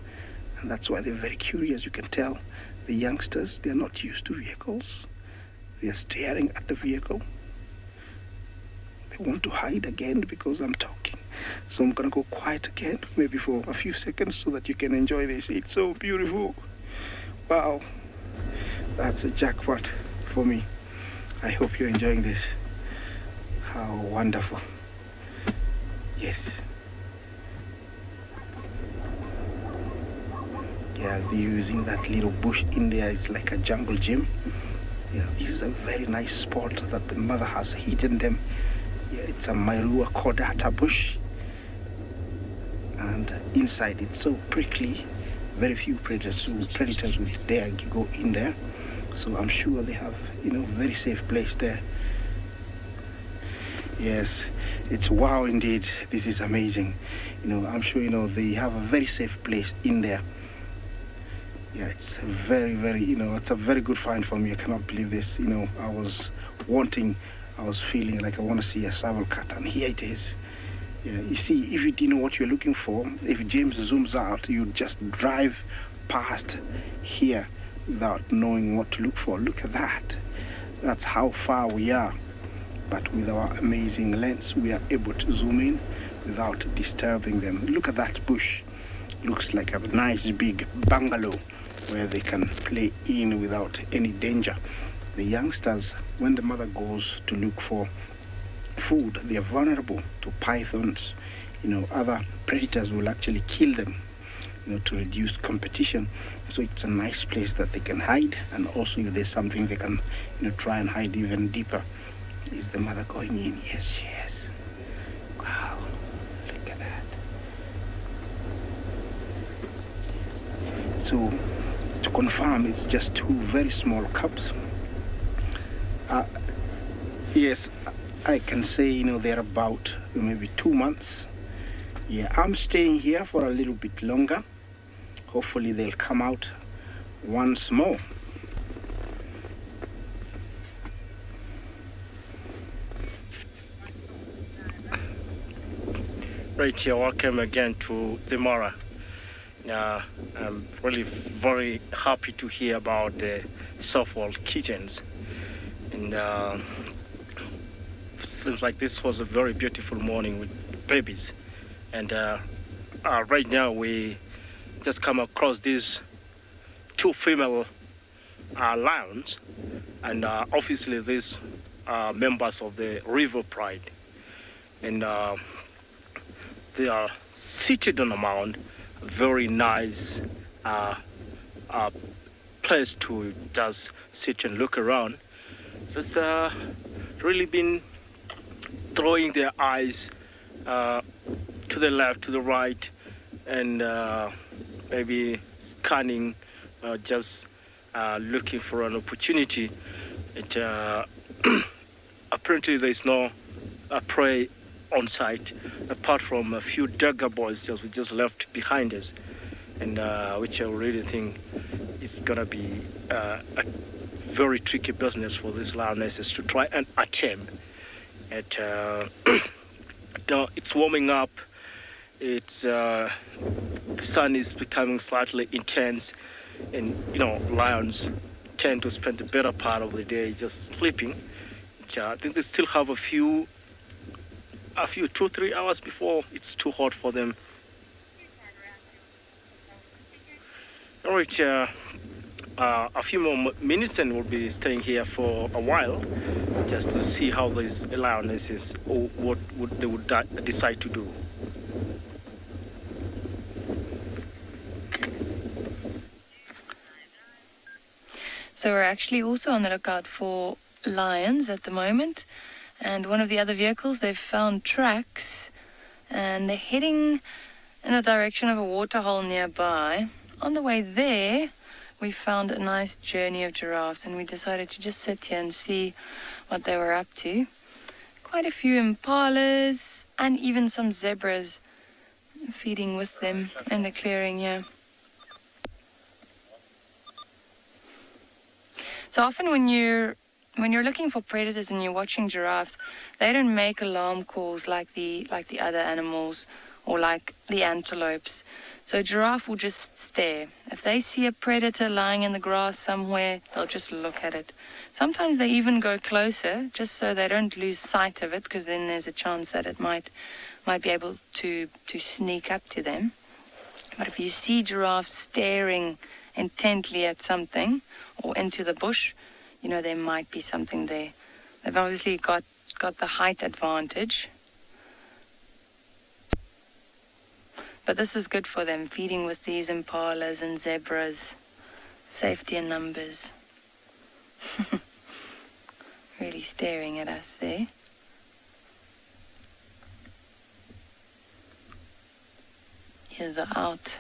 and that's why they're very curious. You can tell the youngsters, they're not used to vehicles. They're staring at the vehicle. They want to hide again because I'm talking. So I'm going to go quiet again, maybe for a few seconds so that you can enjoy this. It's so beautiful. Wow. That's a jackpot for me. I hope you're enjoying this. How wonderful. Yes. Yeah, they're using that little bush in there. It's like a jungle gym. Yeah, this is a very nice spot that the mother has hidden them. Yeah, it's a Mairua Cordata bush. And inside it's so prickly. Very few predators would dare go in there. So I'm sure they have, very safe place there. Yes, it's wow indeed. This is amazing. I'm sure, they have a very safe place in there. Yeah, it's very, very, it's a very good find for me. I cannot believe this. I was feeling like I want to see a sable cat, and here it is. Yeah, you see, if you didn't know what you're looking for, if James zooms out, you'd just drive past here without knowing what to look for. Look at that. That's how far we are. But with our amazing lens, we are able to zoom in without disturbing them. Look at that bush. Looks like a nice big bungalow where they can play in without any danger. The youngsters, when the mother goes to look for food, they are vulnerable to pythons. Other predators will actually kill them, to reduce competition. So it's a nice place that they can hide, and also if there's something they can, try and hide even deeper. Is the mother going in? Yes, she is. Wow, look at that. So, to confirm, it's just two very small cubs. Yes, I can say, they're about maybe 2 months. Yeah, I'm staying here for a little bit longer. Hopefully they'll come out once more. Right here, welcome again to the MARNA. I'm really very happy to hear about the soft-walled kittens. And seems like this was a very beautiful morning with babies. And right now we just come across these two female lions, and obviously these are members of the River Pride. And they are seated on a mound, a very nice place to just sit and look around. So it's really been throwing their eyes to the left, to the right, and maybe scanning, just looking for an opportunity. Apparently there's no prey on site, apart from a few dagger boys that we just left behind us, and which I really think is gonna be a very tricky business for these lionesses to try and attempt. It's warming up. It's the sun is becoming slightly intense, and lions tend to spend the better part of the day just sleeping. I think they still have a few 2-3 hours before it's too hot for them. All right, a few more minutes and we'll be staying here for a while just to see how these lionesses, or what they would decide to do. So we're actually also on the lookout for lions at the moment. And one of the other vehicles, they've found tracks, and they're heading in the direction of a waterhole nearby. On the way there, we found a nice journey of giraffes, and we decided to just sit here and see what they were up to. Quite a few impalas and even some zebras feeding with them in the clearing here. So often when you're when you're looking for predators and you're watching giraffes, they don't make alarm calls like the other animals or like the antelopes. So a giraffe will just stare. If they see a predator lying in the grass somewhere, they'll just look at it. Sometimes they even go closer just so they don't lose sight of it, because then there's a chance that it might be able to sneak up to them. But if you see giraffes staring intently at something or into the bush, you know there might be something there. They've obviously got the height advantage. But this is good for them, feeding with these impalas and zebras. Safety in numbers. Really staring at us there. Ears are out.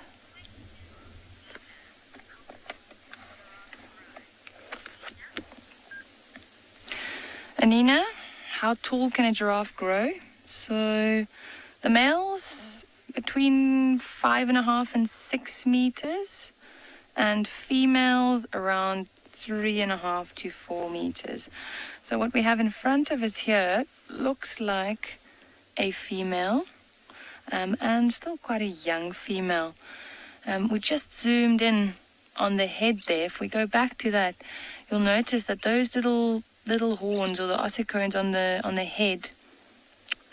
Anina, how tall can a giraffe grow? So the males between 5.5 and 6 meters, and females around 3.5 to 4 meters. So what we have in front of us here looks like a female, and still quite a young female. We just zoomed in on the head there. If we go back to that, you'll notice that those little horns, or the ossicones on the head,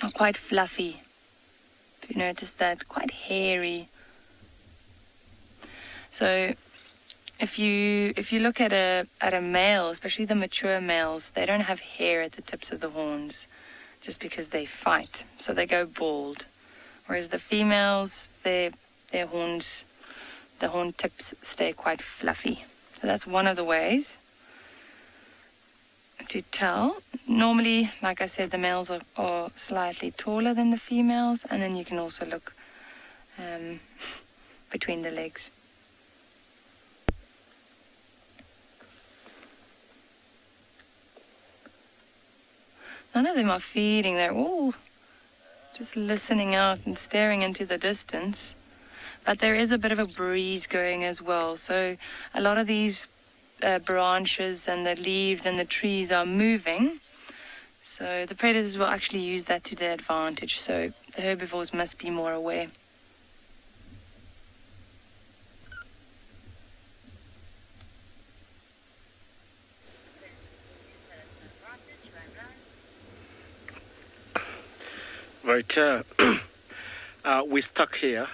are quite fluffy. If you notice that, quite hairy. So if you look at a male, especially the mature males, they don't have hair at the tips of the horns, just because they fight, so they go bald. Whereas the females, their horns, the horn tips stay quite fluffy. So that's one of the ways to tell. Normally, like I said, the males are slightly taller than the females, and then you can also look between the legs. None of them are feeding, they're all just listening out and staring into the distance. But there is a bit of a breeze going as well, so a lot of these branches and the leaves and the trees are moving, so the predators will actually use that to their advantage, so the herbivores must be more aware. Right, we're stuck here,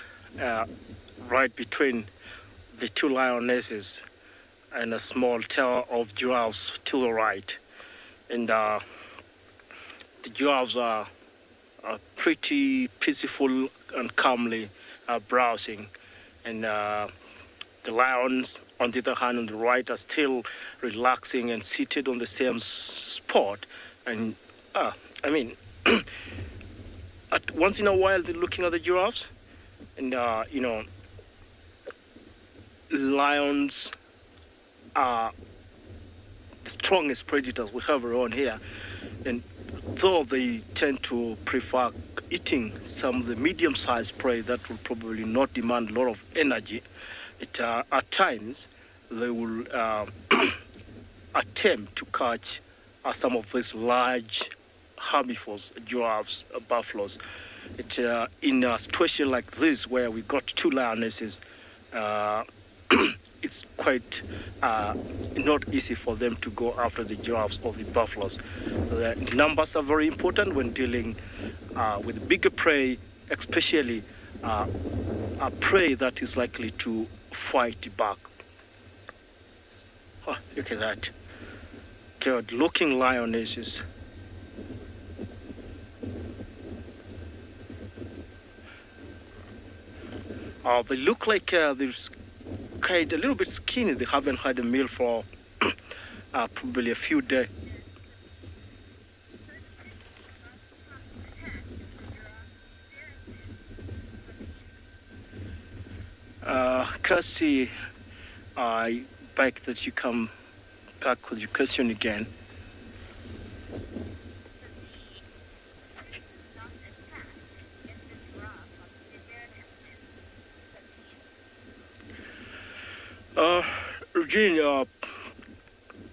right between the two lionesses and a small tail of giraffes to the right. And the giraffes are pretty peaceful and calmly browsing. And the lions, on the other hand, on the right, are still relaxing and seated on the same spot. And, once in a while, they're looking at the giraffes. And, lions are the strongest predators we have around here, and though they tend to prefer eating some of the medium-sized prey that will probably not demand a lot of energy, at times they will attempt to catch some of these large herbivores, giraffes, buffaloes. In a situation like this where we got two lionesses, it's quite not easy for them to go after the giraffes or the buffaloes. The numbers are very important when dealing with bigger prey, especially a prey that is likely to fight back. Oh, look at that. Good-looking lionesses. They look like they're kind of a little bit skinny. They haven't had a meal for probably a few days. Cassie, I beg that you come back with your question again. Eugene,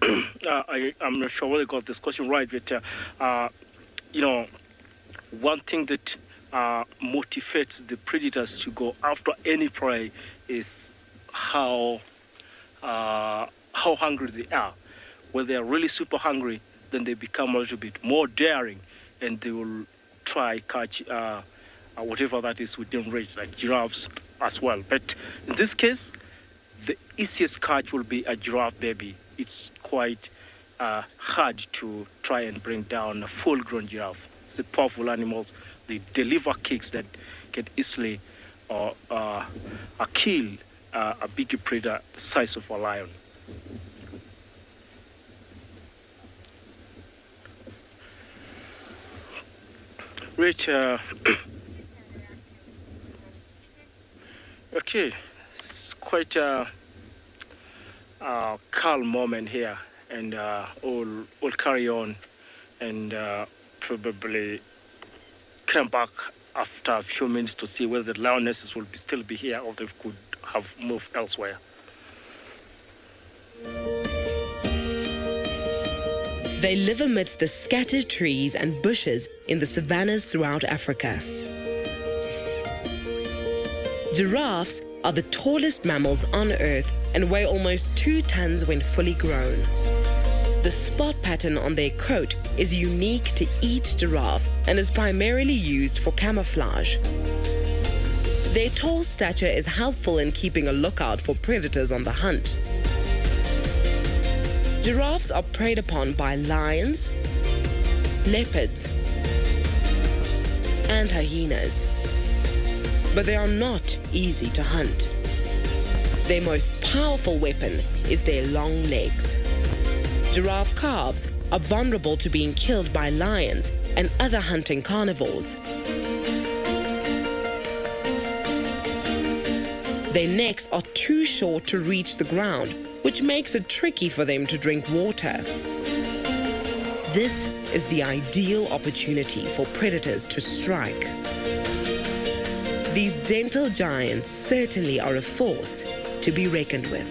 I'm not sure whether I got this question right, but one thing that motivates the predators to go after any prey is how hungry they are. When they are really super hungry, then they become a little bit more daring, and they will try catch whatever that is within reach, like giraffes as well. But in this case, the easiest catch will be a giraffe baby. It's quite hard to try and bring down a full-grown giraffe. It's a powerful animals. They deliver kicks that can easily kill a bigger predator the size of a lion. Rich, okay, it's quite a calm moment here, and we'll carry on and probably come back after a few minutes to see whether the lionesses will still be here or they could have moved elsewhere. They live amidst the scattered trees and bushes in the savannas throughout Africa. Giraffes are the tallest mammals on Earth and weigh almost 2 tons when fully grown. The spot pattern on their coat is unique to each giraffe and is primarily used for camouflage. Their tall stature is helpful in keeping a lookout for predators on the hunt. Giraffes are preyed upon by lions, leopards, and hyenas. But they are not easy to hunt. Their most powerful weapon is their long legs. Giraffe calves are vulnerable to being killed by lions and other hunting carnivores. Their necks are too short to reach the ground, which makes it tricky for them to drink water. This is the ideal opportunity for predators to strike. These gentle giants certainly are a force to be reckoned with.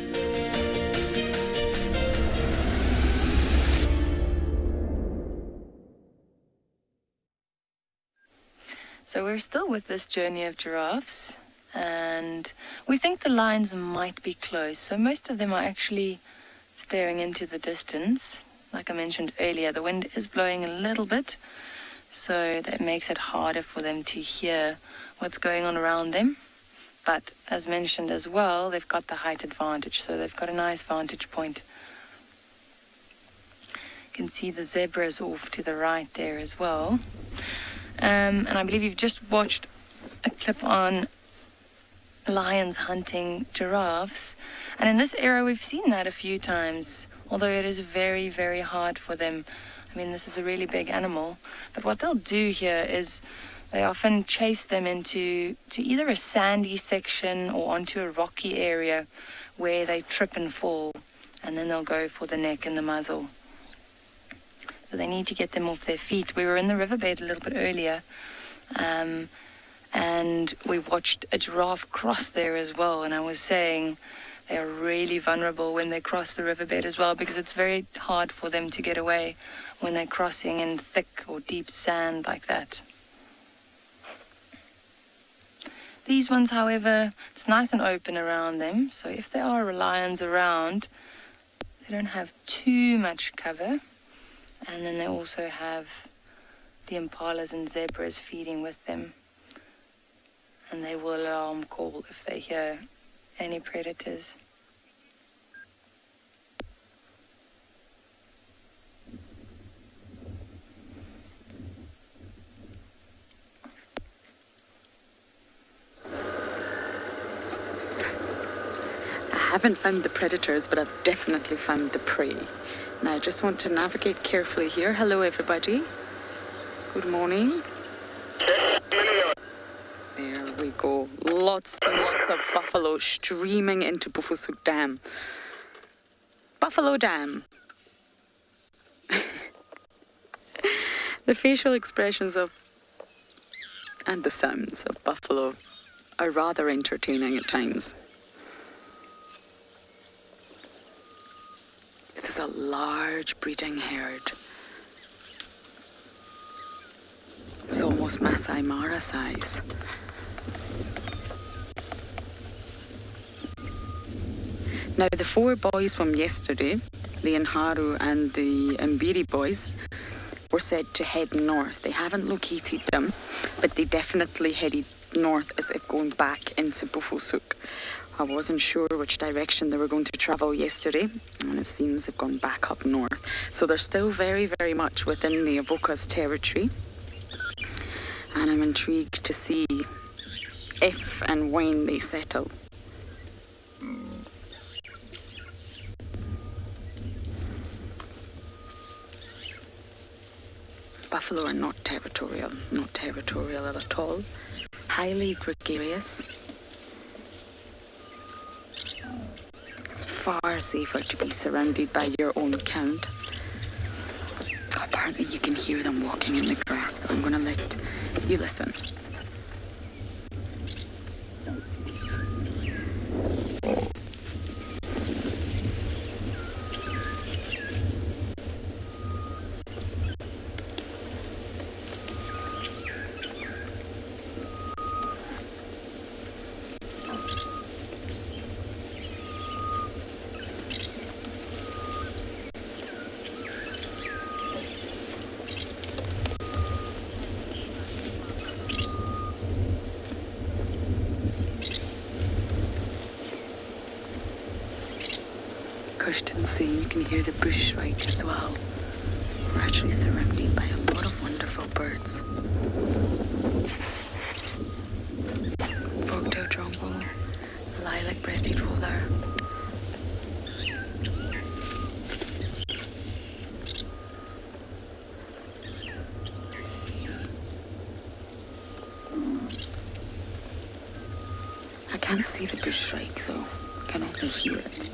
So we're still with this journey of giraffes, and we think the lions might be close. So most of them are actually staring into the distance. Like I mentioned earlier, the wind is blowing a little bit, so that makes it harder for them to hear what's going on around them. But as mentioned as well, they've got the height advantage, so they've got a nice vantage point. You can see the zebras off to the right there as well. And I believe you've just watched a clip on lions hunting giraffes. And in this area, we've seen that a few times, although it is very, very hard for them. I mean, this is a really big animal. But what they'll do here is they often chase them into either a sandy section or onto a rocky area where they trip and fall. And then they'll go for the neck and the muzzle. So they need to get them off their feet. We were in the riverbed a little bit earlier, and we watched a giraffe cross there as well. And I was saying they are really vulnerable when they cross the riverbed as well, because it's very hard for them to get away when they're crossing in thick or deep sand like that. These ones, however, it's nice and open around them. So if there are lions around, they don't have too much cover. And then they also have the impalas and zebras feeding with them. And they will alarm call if they hear any predators. I haven't found the predators, but I've definitely found the prey. Now I just want to navigate carefully here. Hello everybody. Good morning. There we go. Lots and lots of buffalo streaming into Bufusuk Dam. Buffalo Dam. The facial expressions of and the sounds of buffalo are rather entertaining at times. It's is a large breeding herd. It's almost Masai Mara size. Now, the 4 boys from yesterday, the Inharu and the Mbiri boys, were said to head north. They haven't located them, but they definitely headed north as if going back into Bufosuk. I wasn't sure which direction they were going to travel yesterday, and it seems they've gone back up north. So they're still very, very much within the Avoca's territory. And I'm intrigued to see if and when they settle. Buffalo are not territorial at all. Highly gregarious. It's far safer to be surrounded by your own kind. Apparently you can hear them walking in the grass, so I'm going to let you listen. Kirsten's saying you can hear the bush right as well. We're actually surrounded by a lot of wonderful birds. Forktail jongle, lilac-breasted roller. I can't see the bush shrike though. I can only hear it.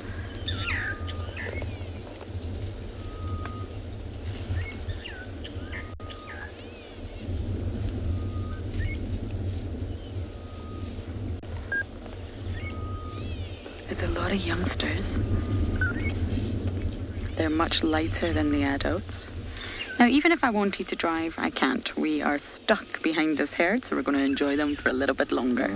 There's a lot of youngsters. They're much lighter than the adults. Now, even if I wanted to drive, I can't. We are stuck behind this herd, so we're going to enjoy them for a little bit longer.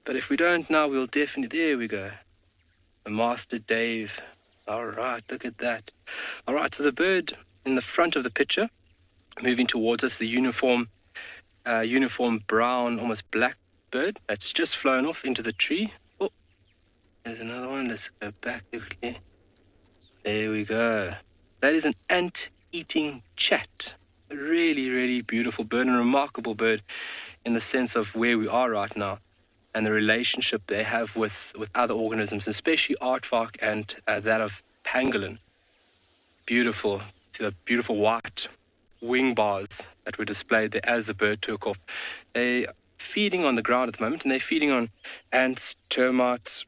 But if we don't now, we'll definitely... There we go. The Master Dave. All right, look at that. All right, so the bird in the front of the picture, moving towards us, the uniform brown, almost black bird that's just flown off into the tree. Oh, there's another one. Let's go back quickly. There we go. That is an ant-eating chat. A really, really beautiful bird and a remarkable bird in the sense of where we are right now and the relationship they have with other organisms, especially aardvark and that of pangolin. Beautiful. See the beautiful white wing bars that were displayed there as the bird took off. They're feeding on the ground at the moment, and they're feeding on ants, termites,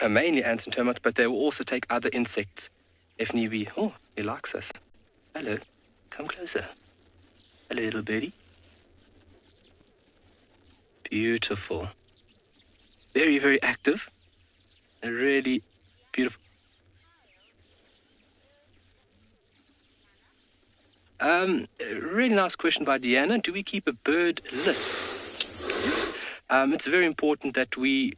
mainly ants and termites, but they will also take other insects if need be. Oh, he likes us. Hello. Come closer. Hello, little birdie. Beautiful. Very, very active. A really beautiful. A really nice question by Deanna. Do we keep a bird list? It's very important that we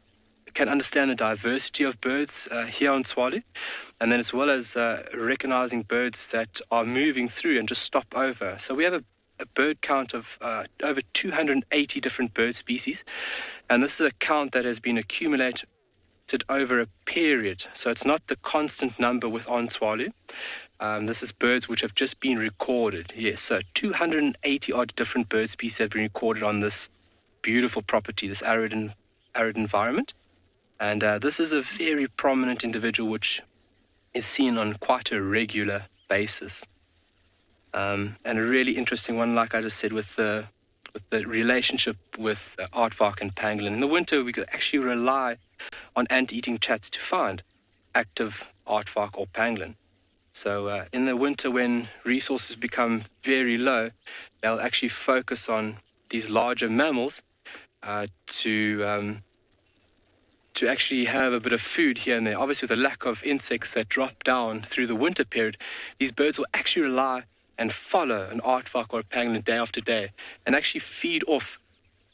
can understand the diversity of birds here on Tswalu, and then as well as recognizing birds that are moving through and just stop over. So we have a bird count of over 280 different bird species, and this is a count that has been accumulated over a period. So it's not the constant number with on Tswalu. This is birds which have just been recorded. Yes, so 280 odd different bird species have been recorded on this beautiful property, this arid environment. And this is a very prominent individual which is seen on quite a regular basis. And a really interesting one, like I just said, with the relationship with aardvark and pangolin. In the winter, we could actually rely on ant-eating chats to find active aardvark or pangolin. So in the winter, when resources become very low, they'll actually focus on these larger mammals to actually have a bit of food here and there. Obviously, with the lack of insects that drop down through the winter period, these birds will actually rely and follow an aardvark or a pangolin day after day and actually feed off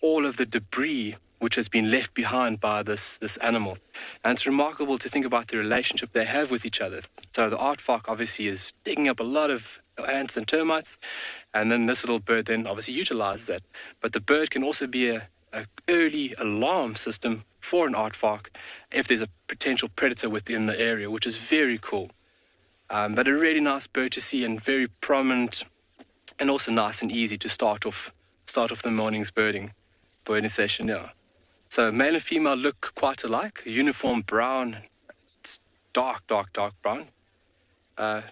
all of the debris which has been left behind by this animal. And it's remarkable to think about the relationship they have with each other. So the aardvark obviously is digging up a lot of ants and termites, and then this little bird then obviously utilizes that. But the bird can also be an early alarm system for an aardvark if there's a potential predator within the area, which is very cool. But a really nice bird to see and very prominent, and also nice and easy to start off the morning's birding session. Yeah. So male and female look quite alike. A uniform brown, it's dark brown.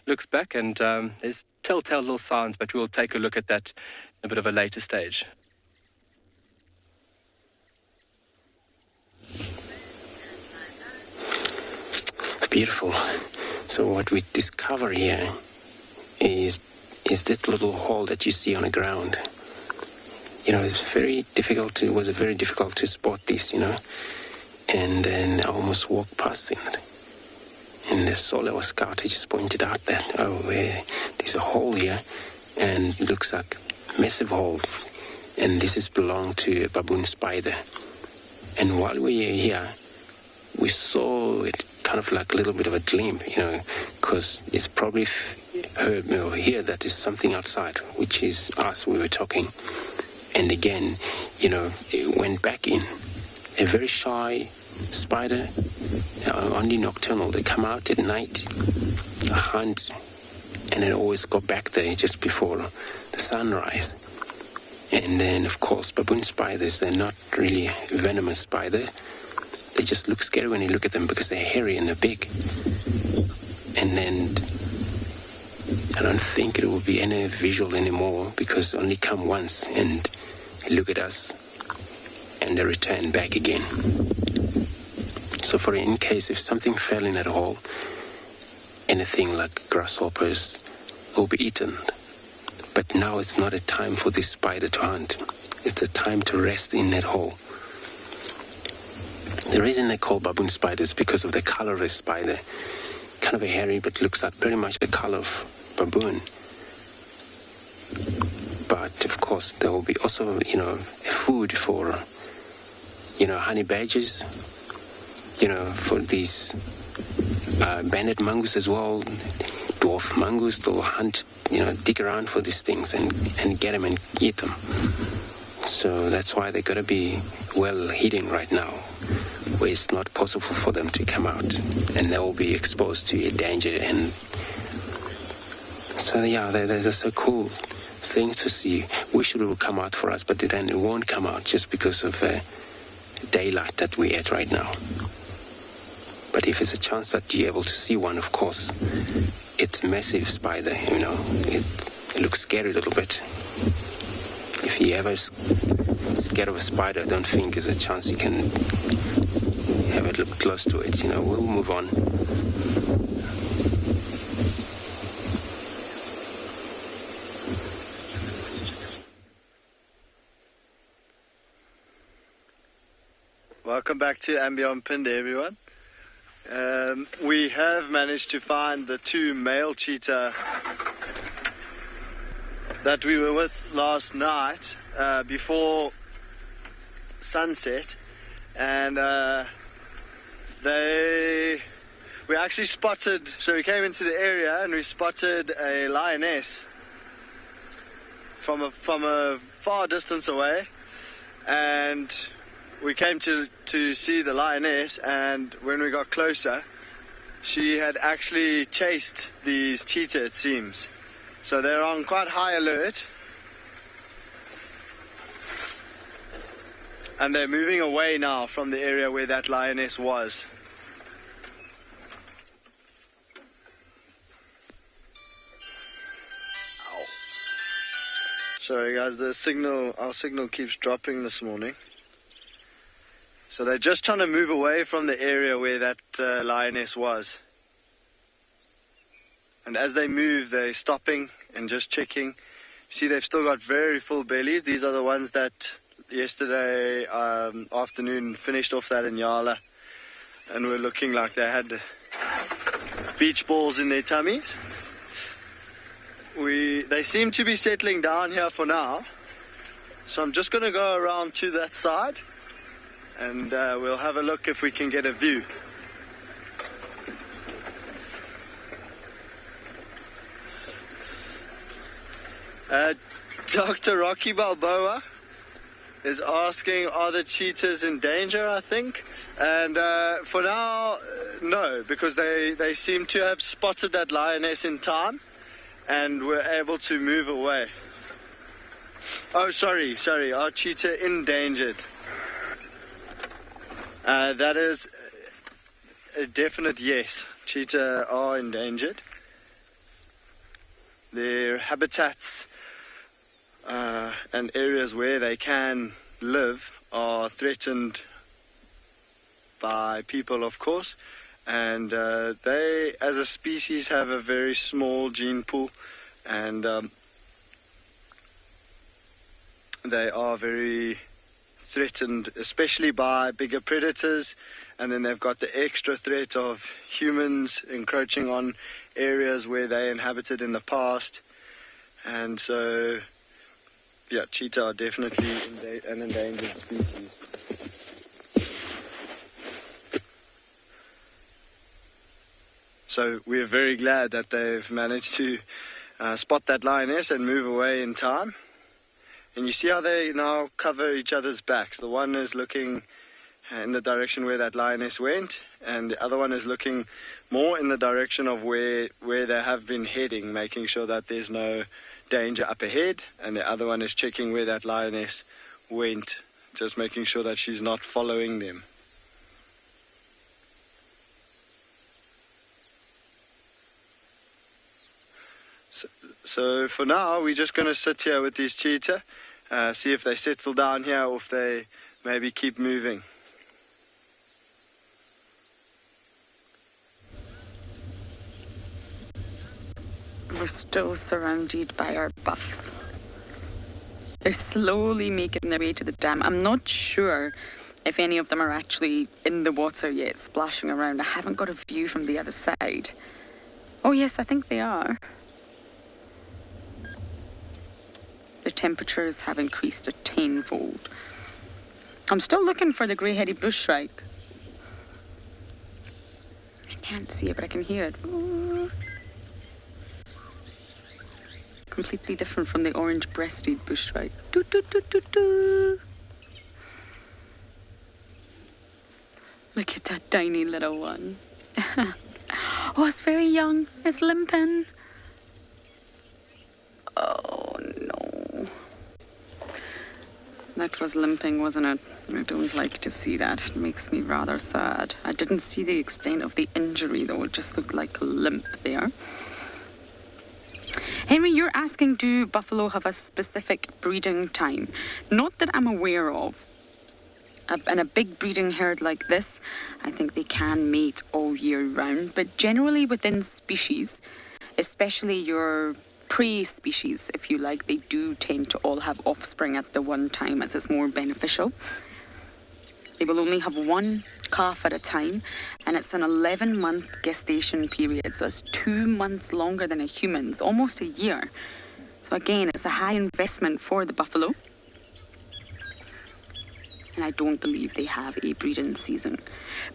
Looks back, and there's telltale little signs, but we'll take a look at that in a bit of a later stage. Beautiful. So what we discover here is this little hole that you see on the ground. You know, it was very difficult to spot this, you know. And then I almost walked past it. And the solo scout, he just pointed out that, there's a hole here, and it looks like a massive hole. And this belonged to a baboon spider. And while we were here, we saw it kind of like a little bit of a glimpse, you know, because it's probably heard or hear that there's something outside, which is us, we were talking. And again, you know, it went back in. A very shy spider, only nocturnal. They come out at night, hunt, and then always go back there just before the sunrise. And then, of course, baboon spiders, they're not really venomous spiders. They just look scary when you look at them because they're hairy and they're big. And then I don't think it will be any visual anymore because they only come once and look at us and they return back again. So for in case if something fell in that hole, anything like grasshoppers will be eaten. But now it's not a time for this spider to hunt. It's a time to rest in that hole. The reason they call baboon spiders is because of the color of the spider. Kind of a hairy, but looks like pretty much the color of baboon. But of course, there will be also, you know, food for, you know, honey badgers, you know, for these banded mongoose as well, dwarf mongoose. They'll hunt, you know, dig around for these things and get them and eat them. So that's why they're going to be well hidden right now, where it's not possible for them to come out, and they will be exposed to a danger. And so yeah, there's so cool things to see. Wish it would come out for us, but then it won't come out just because of daylight that we're at right now. But if it's a chance that you're able to see one, of course, it's a massive spider, you know. It looks scary a little bit. If you ever scared of a spider, I don't think there's a chance you can have it look close to it. You know, we'll move on. Welcome back to Ambient Pinde, everyone. We have managed to find the two male cheetah that we were with last night before sunset, and we actually spotted, so we came into the area and we spotted a lioness from a far distance away, and we came to see the lioness, and when we got closer, she had actually chased these cheetah, it seems. So they're on quite high alert. And they're moving away now from the area where that lioness was. Ow. Sorry guys, our signal keeps dropping this morning. So they're just trying to move away from the area where that lioness was. And as they move, they're stopping and just checking. See, they've still got very full bellies. These are the ones that yesterday afternoon finished off that Inyala and were looking like they had beach balls in their tummies. They seem to be settling down here for now, so I'm just going to go around to that side and we'll have a look if we can get a view. Dr. Rocky Balboa is asking, are the cheetahs in danger, I think? And for now, no, because they seem to have spotted that lioness in time and were able to move away. Oh, sorry, are cheetah endangered? That is a definite yes. Cheetah are endangered. Their habitats and areas where they can live are threatened by people, of course, and they as a species have a very small gene pool, and they are very threatened, especially by bigger predators, and then they've got the extra threat of humans encroaching on areas where they inhabited in the past. And so yeah, cheetah are definitely an endangered species. So we're very glad that they've managed to spot that lioness and move away in time. And you see how they now cover each other's backs. The one is looking in the direction where that lioness went, and the other one is looking more in the direction of where they have been heading, making sure that there's no danger up ahead, and the other one is checking where that lioness went, just making sure that she's not following them. So for now, we're just going to sit here with these cheetah, see if they settle down here or if they maybe keep moving. We're still surrounded by our buffs. They're slowly making their way to the dam. I'm not sure if any of them are actually in the water yet, splashing around. I haven't got a view from the other side. Oh yes, I think they are. The temperatures have increased tenfold. I'm still looking for the grey-headed bush shrike. I can't see it, but I can hear it. Ooh. Completely different from the orange-breasted bush shrike. Doo, doo, doo, doo, doo. Look at that tiny little one. Oh, it's very young. It's limping. Oh, no. That was limping, wasn't it? I don't like to see that. It makes me rather sad. I didn't see the extent of the injury, though. It just looked like a limp there. Henry, you're asking, do buffalo have a specific breeding time? Not that I'm aware of. In a big breeding herd like this, I think they can mate all year round. But generally within species, especially your prey species, if you like, they do tend to all have offspring at the one time, as it's more beneficial. They will only have one calf at a time, and it's an 11-month gestation period, so it's 2 months longer than a human's, almost a year. So again, it's a high investment for the buffalo, and I don't believe they have a breeding season.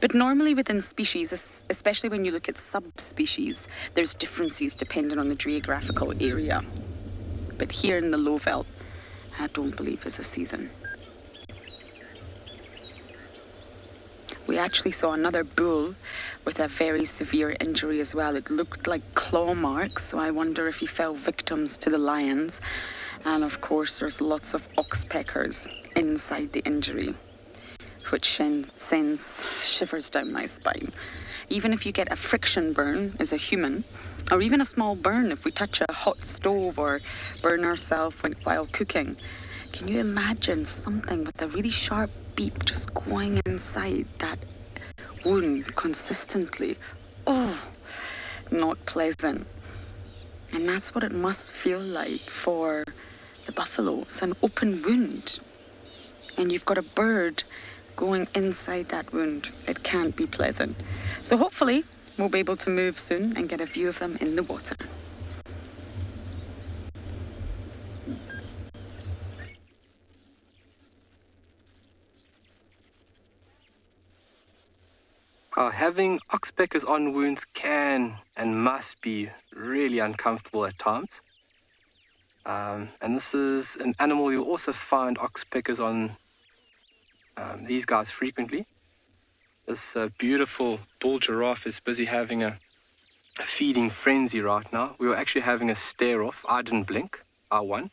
But normally within species, especially when you look at subspecies, there's differences depending on the geographical area. But here in the low veld, I don't believe there's a season. We actually saw another bull with a very severe injury as well. It looked like claw marks, so I wonder if he fell victims to the lions. And of course, there's lots of oxpeckers inside the injury. which sends shivers down my spine. Even if you get a friction burn as a human, or even a small burn if we touch a hot stove or burn ourselves while cooking, can you imagine something with a really sharp beak just going inside that wound consistently? Oh, not pleasant. And that's what it must feel like for the buffalo. It's an open wound. And you've got a bird going inside that wound. It can't be pleasant. So hopefully we'll be able to move soon and get a view of them in the water. Having oxpeckers on wounds can and must be really uncomfortable at times. And this is an animal you'll also find oxpeckers on these guys frequently. This beautiful bull giraffe is busy having a feeding frenzy right now. We were actually having a stare off. I didn't blink. I won.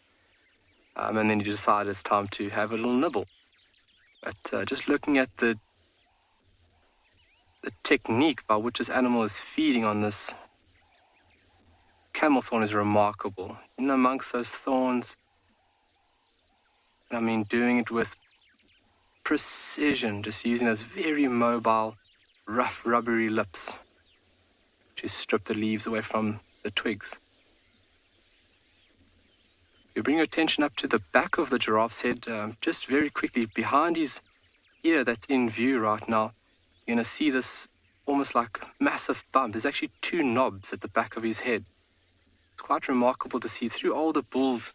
And then he decided it's time to have a little nibble. But just looking at the technique by which this animal is feeding on this camel thorn is remarkable. In amongst those thorns, I mean, doing it with precision, just using those very mobile, rough, rubbery lips to strip the leaves away from the twigs. You bring your attention up to the back of the giraffe's head, just very quickly behind his ear that's in view right now. You're going to see this almost like massive bump. There's actually two knobs at the back of his head. It's quite remarkable to see through older bulls,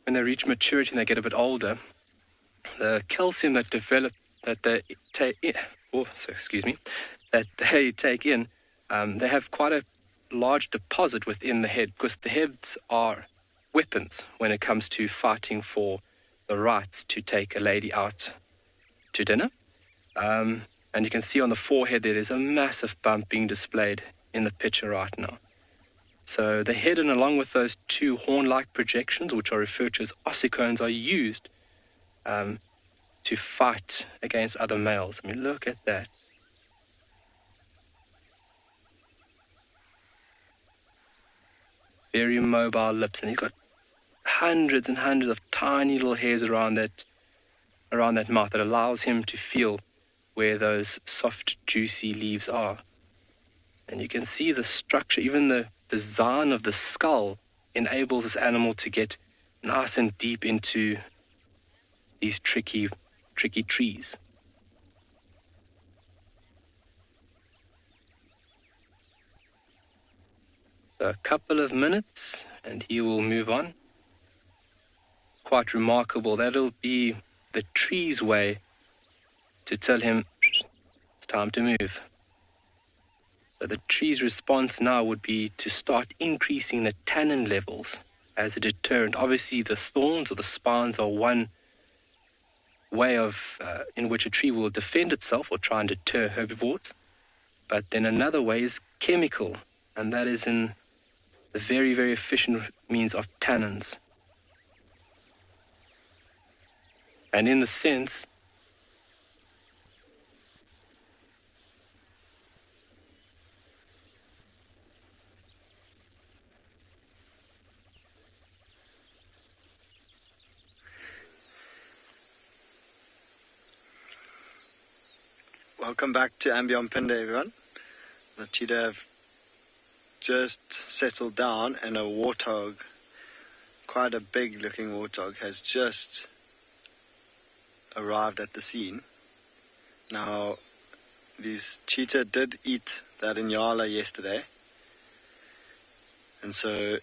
when they reach maturity and they get a bit older, the calcium that they take in, they have quite a large deposit within the head, because the heads are weapons when it comes to fighting for the rights to take a lady out to dinner. And you can see on the forehead there's a massive bump being displayed in the picture right now. So the head and along with those two horn-like projections, which are referred to as ossicones, are used to fight against other males. I mean, look at that. Very mobile lips, and he's got hundreds and hundreds of tiny little hairs around that mouth that allows him to feel where those soft, juicy leaves are. And you can see the structure, even the design of the skull enables this animal to get nice and deep into these tricky trees. So a couple of minutes and he will move on. It's quite remarkable. That'll be the tree's way to tell him it's time to move. So the tree's response now would be to start increasing the tannin levels as a deterrent. Obviously, the thorns or the spines are one way of in which a tree will defend itself or try and deter herbivores. But then another way is chemical, and that is in the very, very efficient means of tannins. And in the sense, Welcome back to Ambion Pinde, everyone. The cheetah have just settled down, and a warthog, quite a big looking warthog, has just arrived at the scene. Now, these cheetah did eat that inyala yesterday, and so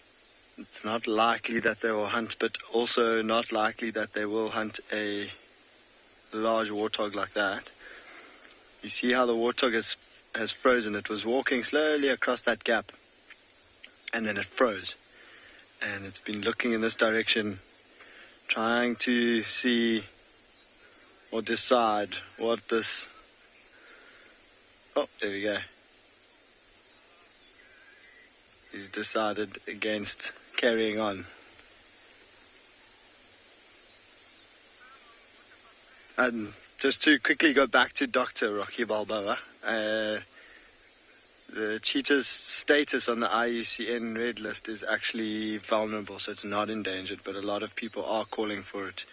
it's not likely that they will hunt, but also not likely that they will hunt a large warthog like that. You see how the warthog has frozen. It was walking slowly across that gap, and then it froze. And it's been looking in this direction, trying to see or decide what this... Oh, there we go. He's decided against carrying on. And just to quickly go back to Dr. Rocky Balboa, the cheetah's status on the IUCN Red List is actually vulnerable, so it's not endangered, but a lot of people are calling for it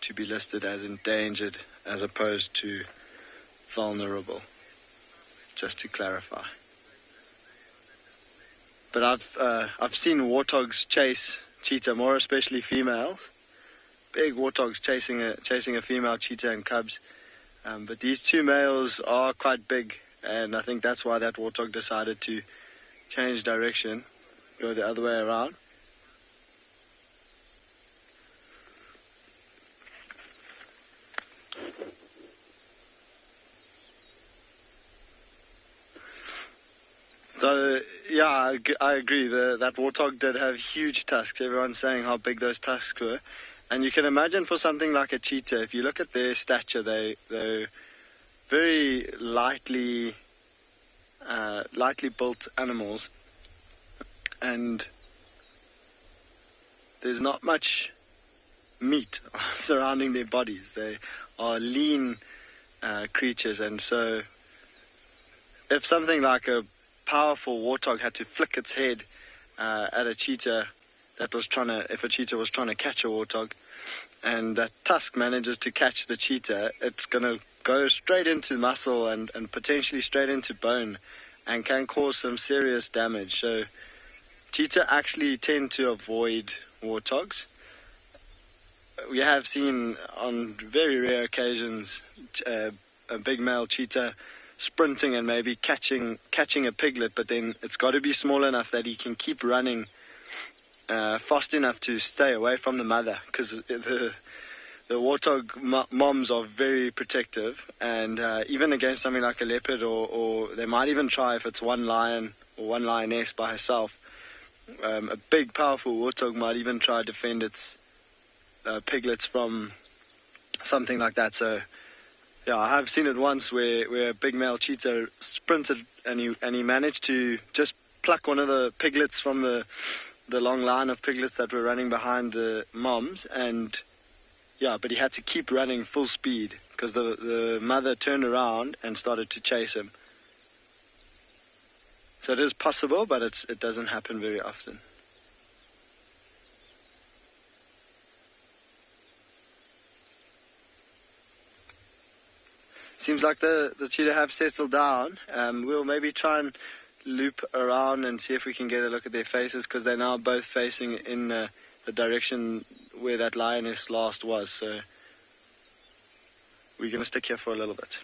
to be listed as endangered as opposed to vulnerable, just to clarify. But I've seen warthogs chase cheetah, more especially females. Big warthogs chasing a female cheetah and cubs. But these two males are quite big, and I think that's why that warthog decided to change direction, go the other way around. So, yeah, I agree. That warthog did have huge tusks. Everyone's saying how big those tusks were. And you can imagine for something like a cheetah, if you look at their stature, they're very lightly built animals. And there's not much meat surrounding their bodies. They are lean creatures. And so if something like a powerful warthog had to flick its head at a cheetah if a cheetah was trying to catch a warthog, and that tusk manages to catch the cheetah, it's going to go straight into muscle and potentially straight into bone and can cause some serious damage. So cheetah actually tend to avoid warthogs. We have seen on very rare occasions a big male cheetah sprinting and maybe catching a piglet, but then it's got to be small enough that he can keep running fast enough to stay away from the mother, because the warthog moms are very protective, and even against something like a leopard, or they might even try if it's one lion or one lioness by herself. A big powerful warthog might even try to defend its piglets from something like that. So yeah, I have seen it once where a big male cheetah sprinted and he managed to just pluck one of the piglets from the long line of piglets that were running behind the moms, and yeah, but he had to keep running full speed because the mother turned around and started to chase him. So it is possible, but it doesn't happen very often. Seems like the cheetah have settled down. We'll maybe try and loop around and see if we can get a look at their faces, because they're now both facing in the direction where that lioness last was. So we're going to stick here for a little bit.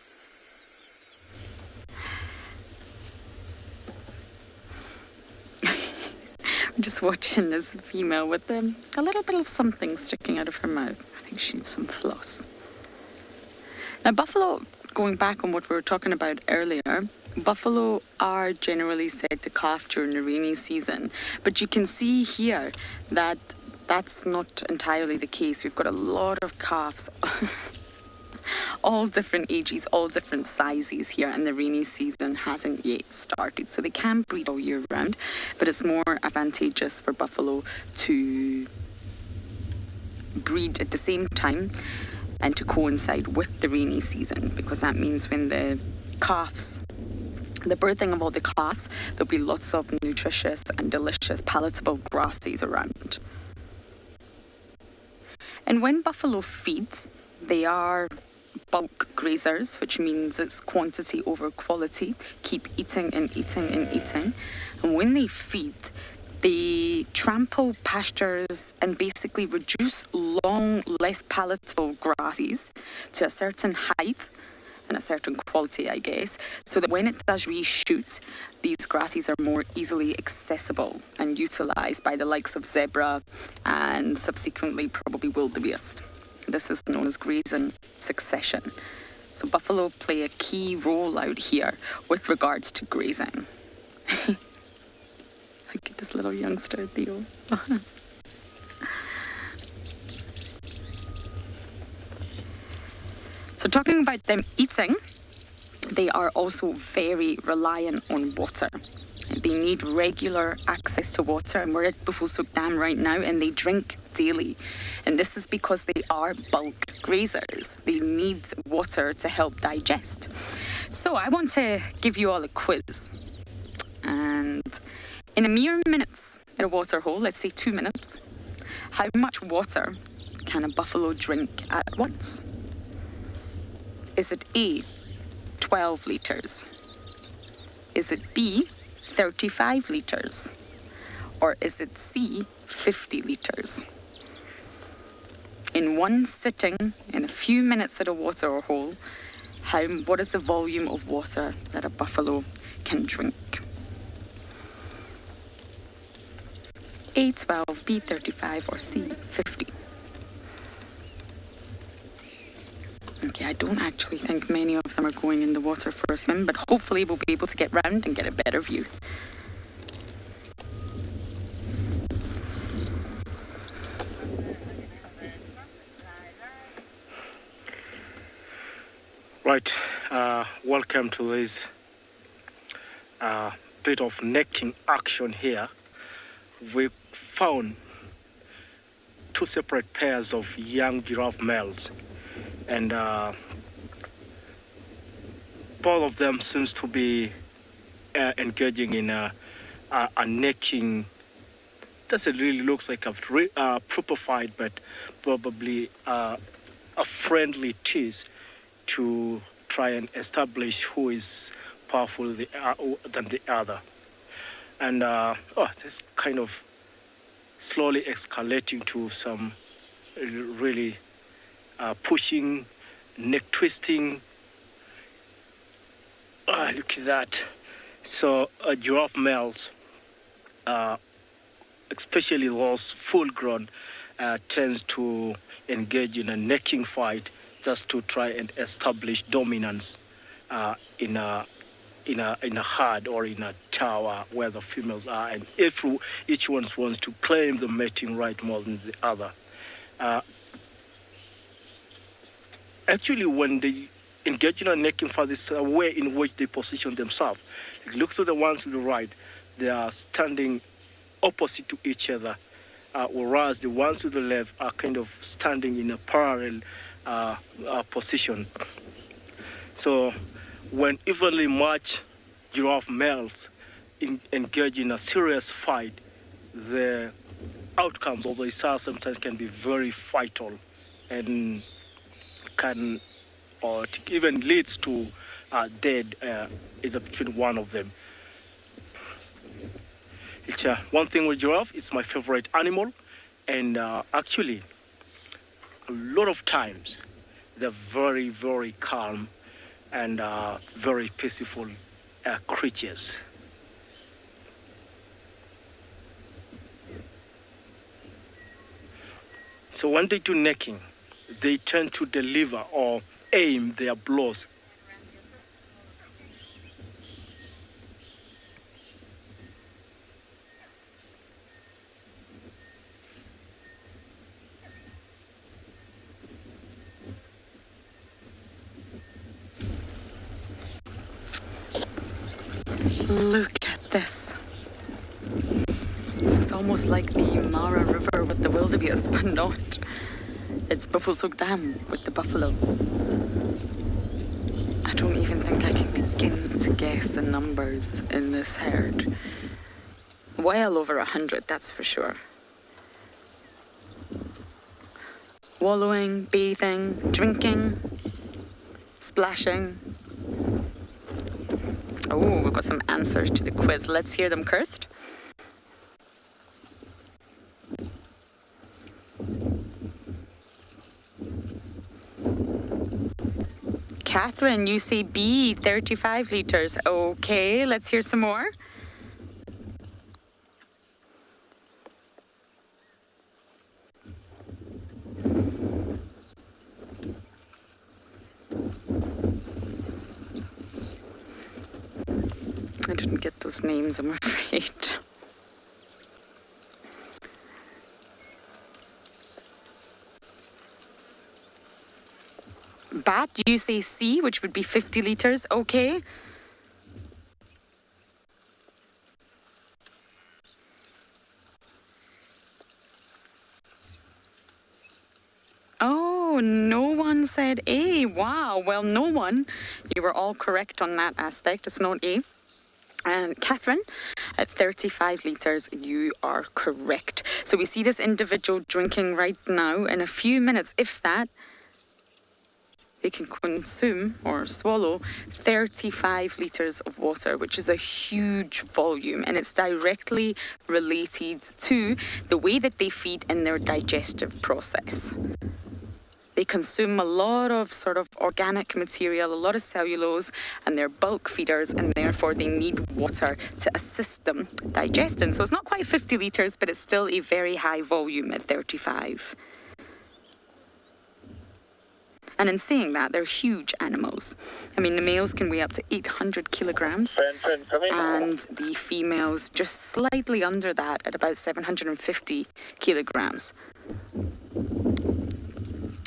I'm just watching this female with a little bit of something sticking out of her mouth. I think she needs some floss. Now, buffalo, going back on what we were talking about earlier, buffalo are generally said to calf during the rainy season. But you can see here that that's not entirely the case. We've got a lot of calves, all different ages, all different sizes here, and the rainy season hasn't yet started. So they can breed all year round, but it's more advantageous for buffalo to breed at the same time and to coincide with the rainy season, because that means when the birthing of all the calves, there'll be lots of nutritious and delicious palatable grasses around. And when buffalo feed, they are bulk grazers, which means it's quantity over quality. Keep eating and eating and eating. And when they feed, they trample pastures and basically reduce long, less palatable grasses to a certain height and a certain quality, I guess, so that when it does reshoot, these grasses are more easily accessible and utilised by the likes of zebra and subsequently probably wildebeest. This is known as grazing succession. So buffalo play a key role out here with regards to grazing. Look at this little youngster, Theo. So talking about them eating, they are also very reliant on water. They need regular access to water, and we're at Buffelshoek Dam right now, and they drink daily. And this is because they are bulk grazers. They need water to help digest. So I want to give you all a quiz. And in a mere minutes at a water hole, let's say 2 minutes, how much water can a buffalo drink at once? Is it A, 12 litres? Is it B, 35 litres? Or is it C, 50 litres? In one sitting, in a few minutes at a water hole, what is the volume of water that a buffalo can drink? A, 12, B, 35, or C, 50? Okay, I don't actually think many of them are going in the water for a swim, but hopefully we'll be able to get round and get a better view. Right, welcome to this bit of necking action here. We found 2 separate pairs of young giraffe males, and both of them seems to be engaging in a necking. Doesn't really look like a proper fight, but probably a friendly tease to try and establish who is powerful than the other. And this kind of slowly escalating to some really pushing, neck twisting. Look at that. So giraffe males, especially those full grown, tends to engage in a necking fight just to try and establish dominance in a herd or in a tower where the females are, and if each one wants to claim the mating right more than the other. Actually, when they engage in a necking fight, it's a way in which they position themselves. Look to the ones to the right, they are standing opposite to each other, whereas the ones to the left are kind of standing in a parallel position. So when evenly matched giraffe males engage in a serious fight, the outcomes of the results sometimes can be very fatal and can or even leads to death either between one of them. It's one thing with giraffe, it's my favorite animal, and actually a lot of times they're very, very calm and very peaceful creatures. So when they do necking, they tend to deliver or aim their blows. Look at this. It's almost like the Mara River with the wildebeest, but not. It's Buffelshoek Dam with the buffalo. I don't even think I can begin to guess the numbers in this herd. Well over 100, that's for sure. Wallowing, bathing, drinking, splashing. Oh, we've got some answers to the quiz. Let's hear them, Kirst. Catherine, you say B, 35 litres. Okay, let's hear some more. I didn't get those names, I'm afraid. Bat, you say C, which would be 50 litres. Okay. Oh, no one said A. Wow. Well, no one. You were all correct on that aspect. It's not A. And Catherine, at 35 litres, you are correct. So we see this individual drinking right now. In a few minutes, if that, they can consume or swallow 35 litres of water, which is a huge volume, and it's directly related to the way that they feed in their digestive process. They consume a lot of sort of organic material, a lot of cellulose, and they're bulk feeders, and therefore they need water to assist them digesting. So it's not quite 50 litres, but it's still a very high volume at 35. And in saying that, they're huge animals. I mean, the males can weigh up to 800 kilograms, and the females just slightly under that at about 750 kilograms.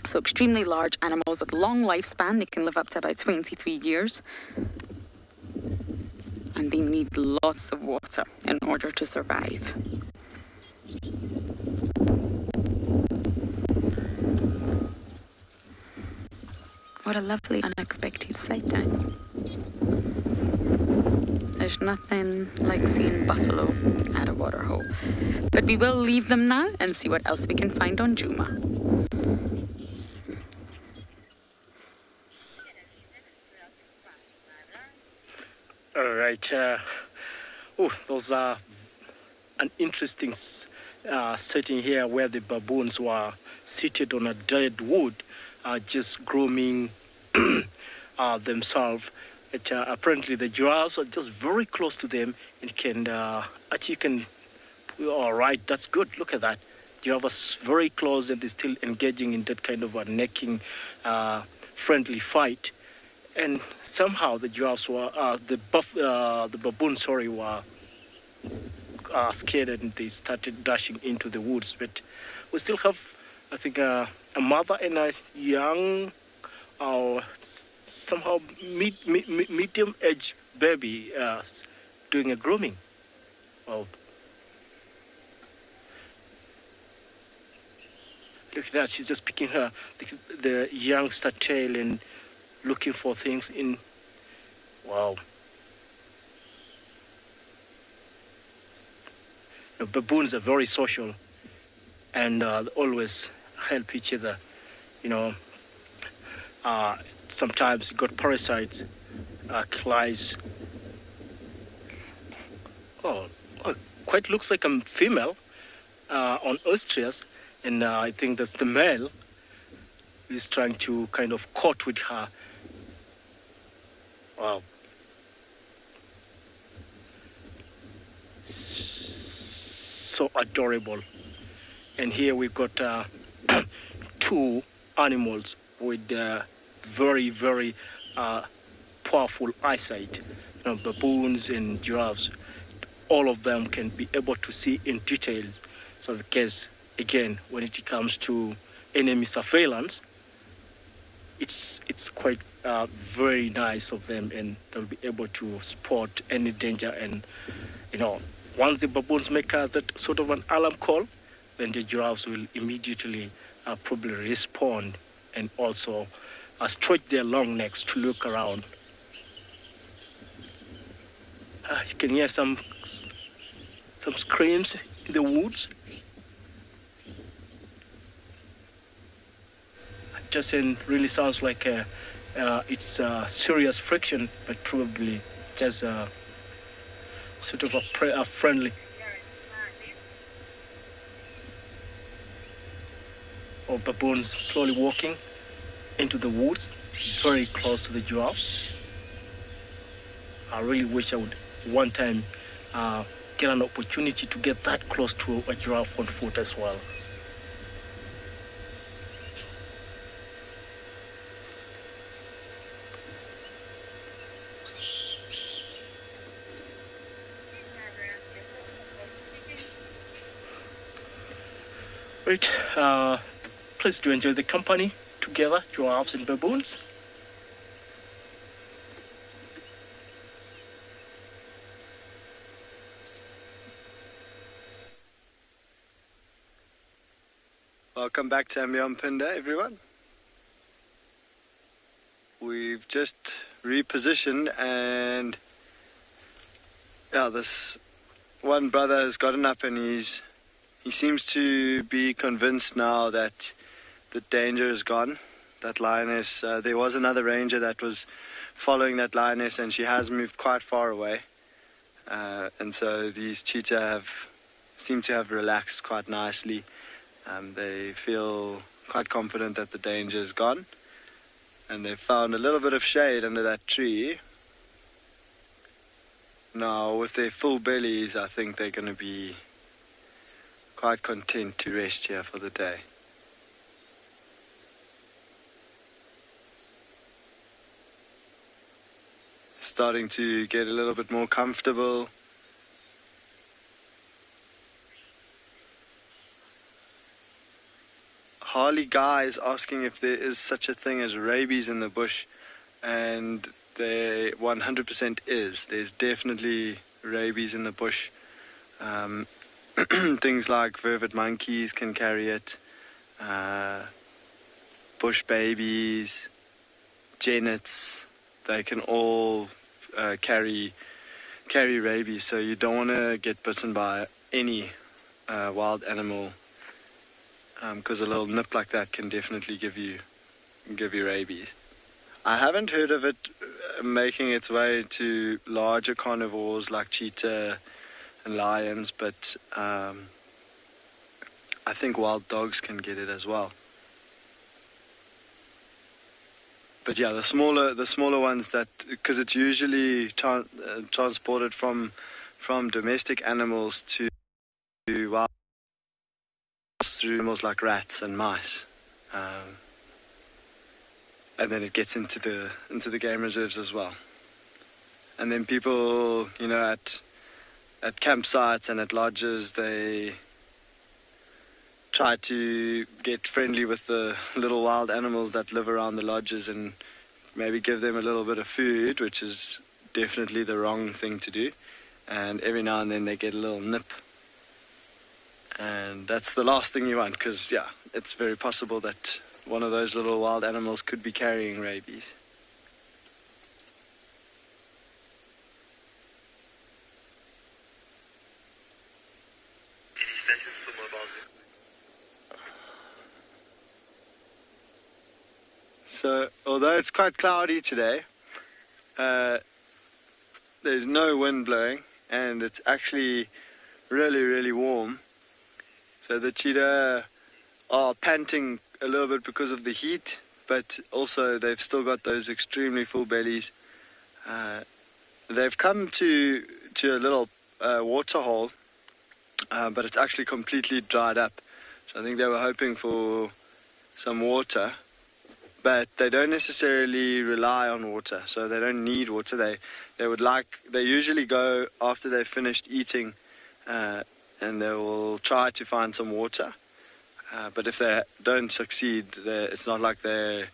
So extremely large animals with long lifespan. They can live up to about 23 years. And they need lots of water in order to survive. What a lovely, unexpected sight now. There's nothing like seeing buffalo at a waterhole. But we will leave them now and see what else we can find on Juma. All right. Those are an interesting setting here where the baboons were seated on a dead wood, just grooming themselves. Apparently, the giraffes are just very close to them and can actually. All right, that's good. Look at that. Giraffes very close and they're still engaging in that kind of a necking, friendly fight. And somehow the giraffes were, the baboons, were scared and they started dashing into the woods. But we still have, I think, a mother and a young, somehow medium-aged baby doing a grooming. Well, look at that. She's just picking the youngster tail and looking for things in. Wow. The baboons are very social and always help each other. Sometimes you got parasites, flies. Quite looks like a female on ostriches, and I think that's the male who's trying to kind of court with her. Wow. So adorable. And here we've got two animals with very, very powerful eyesight. Baboons and giraffes. All of them can be able to see in detail. So in case, again, when it comes to enemy surveillance, it's quite very nice of them, and they'll be able to spot any danger. And once the baboons make that sort of an alarm call, then the giraffes will immediately probably respond and also stretch their long necks to look around. You can hear some screams in the woods. It doesn't really sounds like it's serious friction, but probably just sort of a friendly. Or baboons slowly walking into the woods, very close to the giraffes. I really wish I would one time get an opportunity to get that close to a giraffe on foot as well. Right, please do enjoy the company together, giraffes and baboons. Welcome back to Pinda, everyone. We've just repositioned, and this one brother has gotten up, and he seems to be convinced now that the danger is gone. That lioness, there was another ranger that was following that lioness, and she has moved quite far away. And so these cheetah seem to have relaxed quite nicely. They feel quite confident that the danger is gone. And they've found a little bit of shade under that tree. Now, with their full bellies, I think they're going to be quite content to rest here for the day. Starting to get a little bit more comfortable. Harley Guy is asking if there is such a thing as rabies in the bush, and there 100% is. There's definitely rabies in the bush. Things like vervet monkeys can carry it, bush babies, genets, they can all carry rabies. So you don't want to get bitten by any wild animal, because a little nip like that can definitely give you rabies. I haven't heard of it making its way to larger carnivores like cheetah and lions, but I think wild dogs can get it as well. But yeah, the smaller ones, that because it's usually transported from domestic animals to wild, through animals like rats and mice, and then it gets into the game reserves as well. And then people, at campsites and at lodges, they try to get friendly with the little wild animals that live around the lodges and maybe give them a little bit of food, which is definitely the wrong thing to do. And every now and then they get a little nip. And that's the last thing you want, because, it's very possible that one of those little wild animals could be carrying rabies. So, although it's quite cloudy today, there's no wind blowing, and it's actually really, really warm. So the cheetah are panting a little bit because of the heat, but also they've still got those extremely full bellies. They've come to a little water hole, but it's actually completely dried up. So I think they were hoping for some water, but they don't necessarily rely on water, so they don't need water. They usually go after they've finished eating, and they will try to find some water. But if they don't succeed, it's not like they're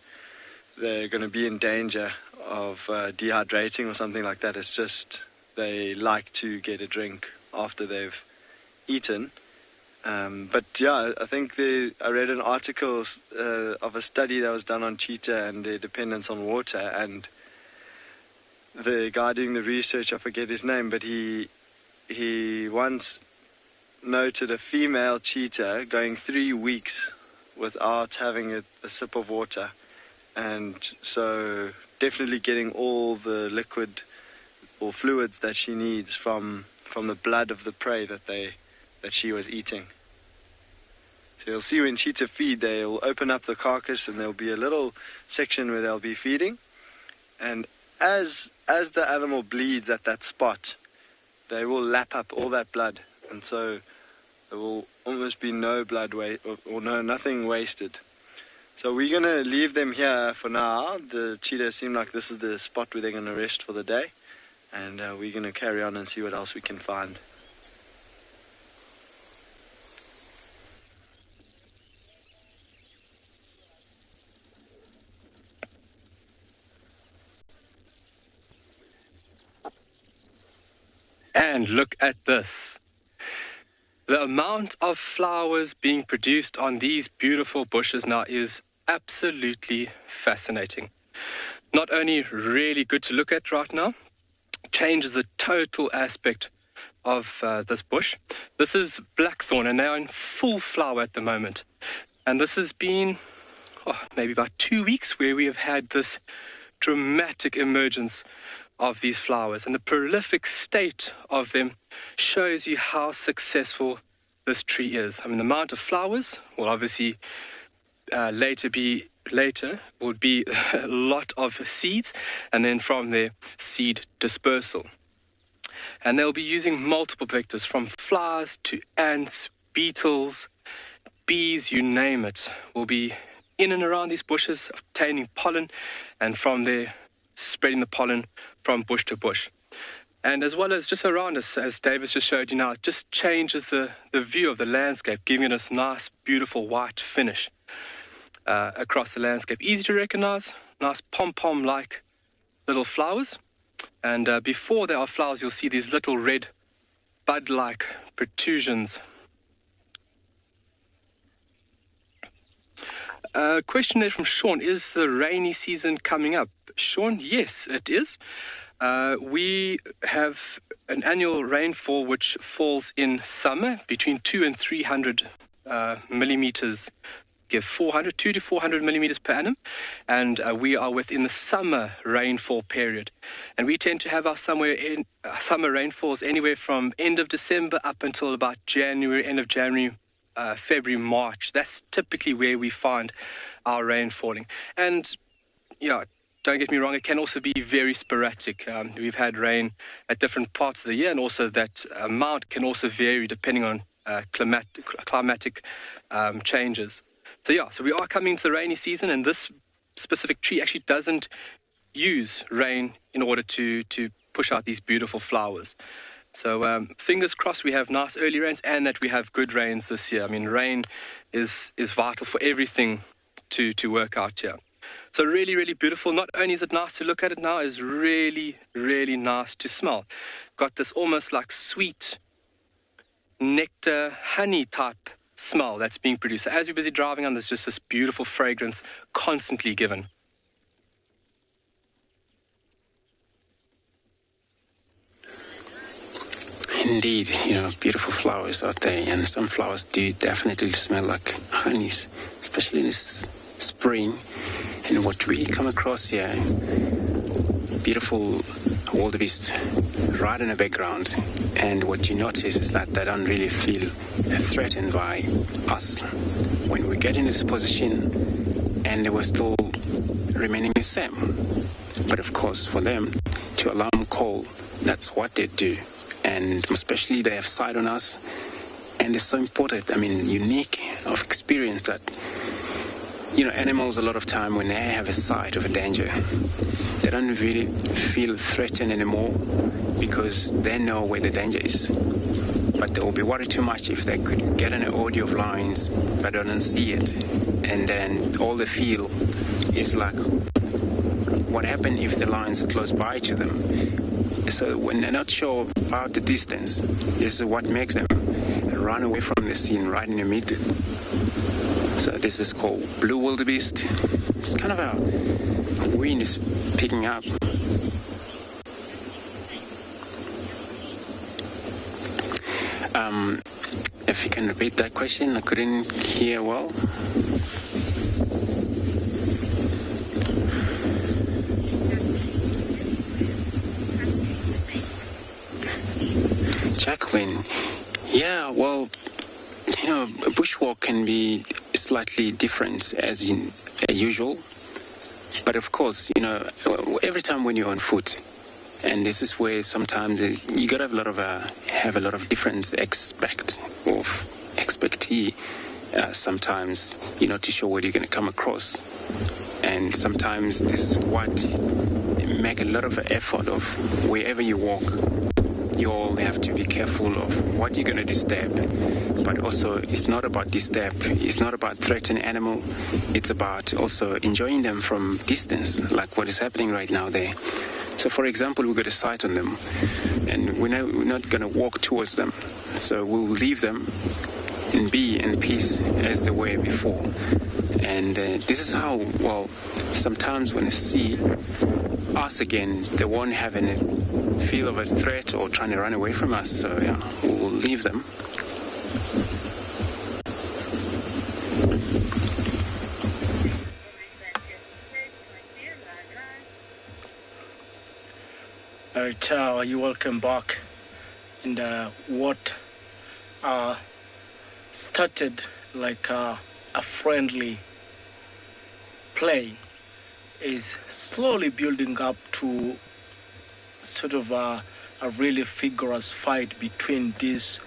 going to be in danger of dehydrating or something like that. It's just they like to get a drink after they've eaten. But I think I read an article of a study that was done on cheetah and their dependence on water, and the guy doing the research, I forget his name, but he once noted a female cheetah going 3 weeks without having a sip of water, and so definitely getting all the liquid or fluids that she needs from the blood of the prey that she was eating. So you'll see when cheetah feed, they'll open up the carcass and there'll be a little section where they'll be feeding, and as the animal bleeds at that spot, they will lap up all that blood, and so there will almost be no blood nothing wasted. So we're going to leave them here for now. The cheetah seem like this is the spot where they're going to rest for the day, and we're going to carry on and see what else we can find. And look at this. The amount of flowers being produced on these beautiful bushes now is absolutely fascinating. Not only really good to look at right now, changes the total aspect of this bush. This is blackthorn, and they are in full flower at the moment. And this has been maybe about 2 weeks where we have had this dramatic emergence of these flowers. And the prolific state of them shows you how successful this tree is. I mean, the amount of flowers will obviously later would be a lot of seeds, and then from there, seed dispersal. And they'll be using multiple vectors, from flies to ants, beetles, bees, you name it, will be in and around these bushes, obtaining pollen, and from there, spreading the pollen from bush to bush. And as well as just around us, as Davis just showed you now, it just changes the view of the landscape, giving it this nice, beautiful white finish across the landscape. Easy to recognize, nice pom-pom-like little flowers. And before there are flowers, you'll see these little red bud-like protrusions. Question there from Sean, is the rainy season coming up? Sean, yes, it is. We have an annual rainfall which falls in summer between 200 and 300 millimeters, give 200 to 400 millimeters per annum, and we are within the summer rainfall period. And we tend to have our summer rainfalls anywhere from end of December up until about January, end of January, February, March. That's typically where we find our rain falling. And yeah, don't get me wrong, it can also be very sporadic. We've had rain at different parts of the year, and also that amount can also vary depending on climatic changes. So we are coming to the rainy season, and this specific tree actually doesn't use rain in order to push out these beautiful flowers. So fingers crossed we have nice early rains and that we have good rains this year. I mean, rain is vital for everything to work out here. So really, really beautiful. Not only is it nice to look at it now, it's really, really nice to smell. Got this almost like sweet nectar, honey type smell that's being produced. So as we're busy driving on, there's just this beautiful fragrance constantly given. Indeed, beautiful flowers out there, and some flowers do definitely smell like honeys, especially in this spring. And what we come across here, beautiful wildebeest right in the background, and what you notice is that they don't really feel threatened by us when we get in this position, and they were still remaining the same. But of course, for them to alarm call, that's what they do. And especially they have sight on us, and it's so important, unique of experience that, animals a lot of time when they have a sight of a danger, they don't really feel threatened anymore because they know where the danger is. But they will be worried too much if they could get an audio of lions but don't see it, and then all they feel is like, what happened if the lions are close by to them? So when they're not sure about the distance, this is what makes them run away from the scene right in the middle. So this is called blue wildebeest. It's kind of a wind is picking up. If you can repeat that question, I couldn't hear well. Jacqueline, yeah, well, a bushwalk can be slightly different as usual. But of course, every time when you're on foot, and this is where sometimes you gotta have a lot of different expectee sometimes, to show what you're gonna come across. And sometimes this is what make a lot of effort of wherever you walk. You all have to be careful of what you're going to disturb. But also, it's not about disturb. It's not about threatening animal. It's about also enjoying them from distance, like what is happening right now there. So, for example, we've got a sight on them, and we're not going to walk towards them. So we'll leave them and be in peace as they were before. And this is how, well, sometimes when they see us again, they won't have any feel of a threat or trying to run away from us. So, yeah, we'll leave them. All right, you're welcome back. And what started like a friendly play is slowly building up to sort of a really vigorous fight between these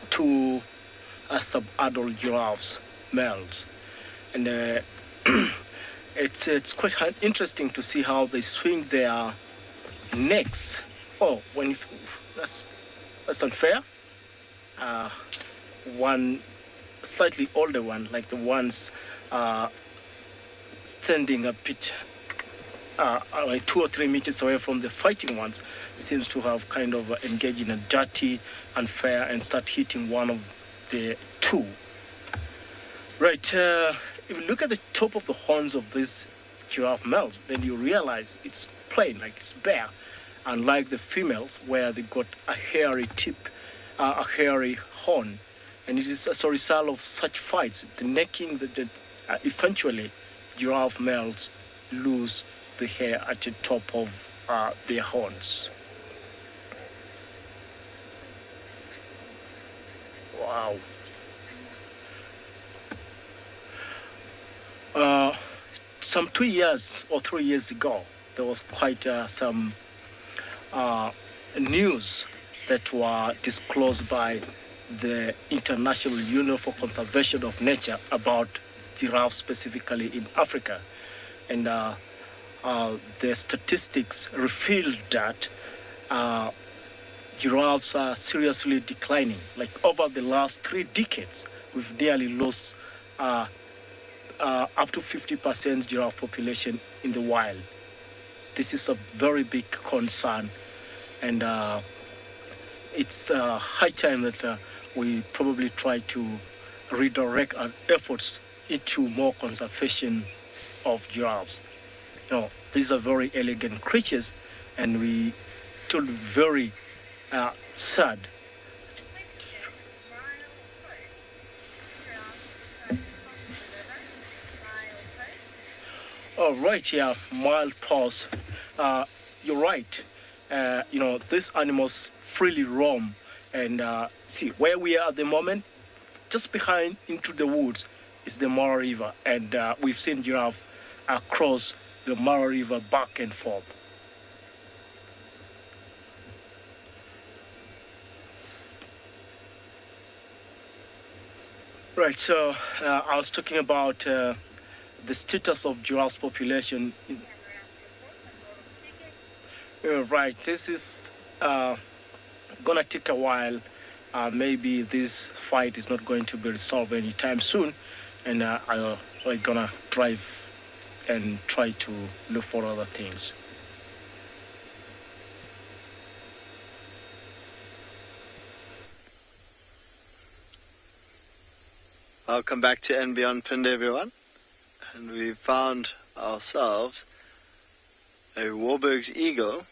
two sub-adult giraffes, males. And it's quite interesting to see how they swing their necks. Oh, that's unfair. One slightly older one, like the ones standing a bit like 2 or 3 meters away from the fighting ones, seems to have kind of engaged in a dirty, unfair, and start hitting one of the two. Right, if you look at the top of the horns of these giraffe males, then you realize it's plain, like it's bare, unlike the females where they got a hairy tip, a hairy horn. And it is as a result of such fights, the necking, that eventually giraffe males lose the hair at the top of their horns. Wow. Some 2 years or 3 years ago, there was quite some news that were disclosed by the International Union for Conservation of Nature about giraffes specifically in Africa. And the statistics revealed that giraffes are seriously declining. Like over the last 3 decades, we've nearly lost up to 50% giraffe population in the wild. This is a very big concern, and it's high time that we probably try to redirect our efforts into more conservation of giraffes. Now, these are very elegant creatures, and we feel very sad. All right, yeah, mild pause. You're right. These animals freely roam, and see where we are at the moment. Just behind into the woods is the Mara River, and we've seen giraffe cross the Mara River back and forth. Right, so I was talking about the status of giraffes population. Right, this is gonna take a while. Maybe this fight is not going to be resolved anytime soon, and I'm gonna drive and try to look for other things. Welcome back to And Beyond Pinned, everyone. And we found ourselves a Warburg's eagle.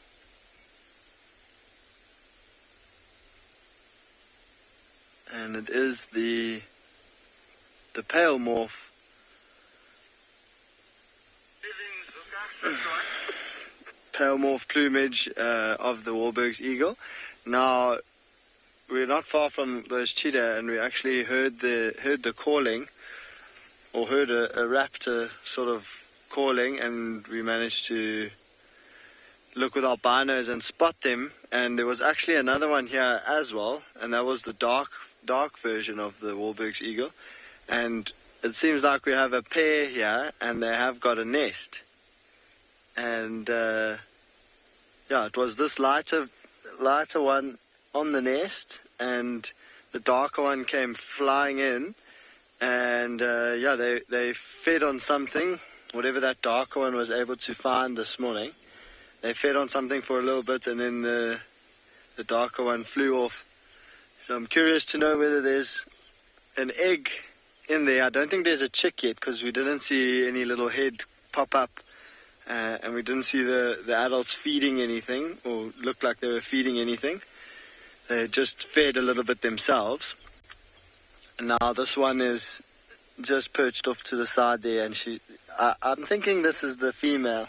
And it is the pale morph plumage of the Warburg's eagle. Now, we're not far from those cheetah, and we actually heard the calling, or heard a raptor sort of calling, and we managed to look with our binos and spot them. And there was actually another one here as well, and that was the dark version of the Warburg's eagle. And it seems like we have a pair here, and they have got a nest. And it was this lighter one on the nest, and the darker one came flying in, and they fed on something, whatever that darker one was able to find this morning. they fed on something for a little bit, and then the darker one flew off. So I'm curious to know whether there's an egg in there. I don't think there's a chick yet, because we didn't see any little head pop up, and we didn't see the adults feeding anything, or looked like they were feeding anything. They just fed a little bit themselves. And now this one is just perched off to the side there, and I'm thinking this is the female.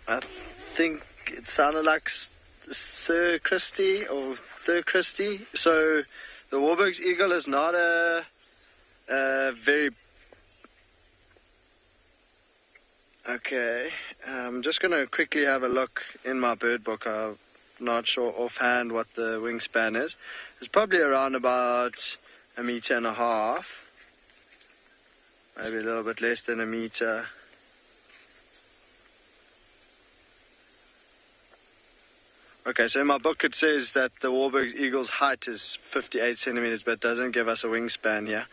I think it sounded like Sir Christie or Thir Christie. So the Warburg's eagle is not a very... Okay, I'm just going to quickly have a look in my bird book. I'm not sure offhand what the wingspan is. It's probably around about 1.5 meters. Maybe a little bit less than 1 meter. Okay, so in my book it says that the Warburg eagle's height is 58 centimeters, but it doesn't give us a wingspan here.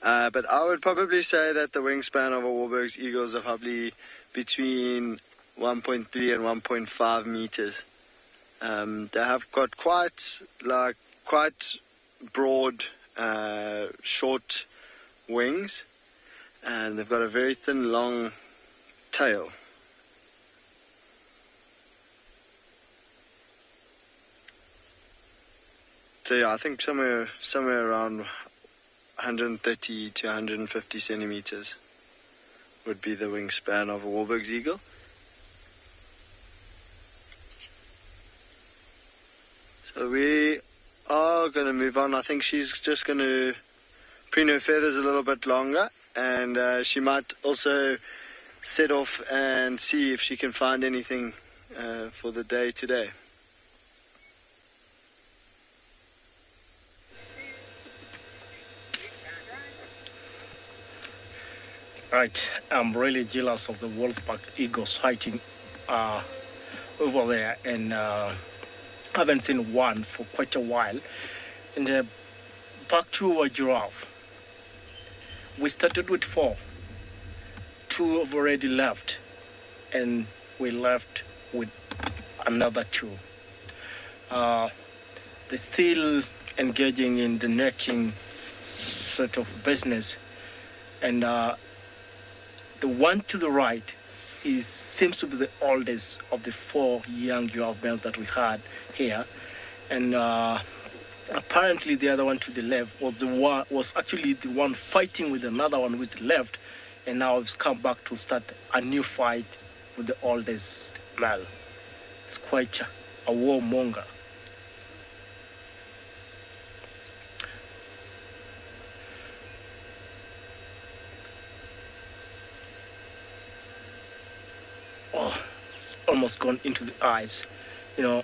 But I would probably say that the wingspan of a Warburg's eagle is probably between 1.3 and 1.5 meters. They have got quite broad, short wings, and they've got a very thin, long tail. So yeah, I think somewhere around 130 to 150 centimeters would be the wingspan of a Warburg's eagle. So we are going to move on. I think she's just going to preen her feathers a little bit longer, and she might also set off and see if she can find anything for the day today. Right, I'm really jealous of the Wolfpack eagles fighting over there, and I haven't seen one for quite a while. And back to our giraffe. We started with 4. 2 have already left, and we left with another 2. They're still engaging in the necking sort of business, and the one to the right seems to be the oldest of the 4 young giraffe males that we had here, and apparently the other one to the left was actually the one fighting with another one with the left, and now it's come back to start a new fight with the oldest male. It's quite a warmonger. Oh, it's almost gone into the eyes, you know.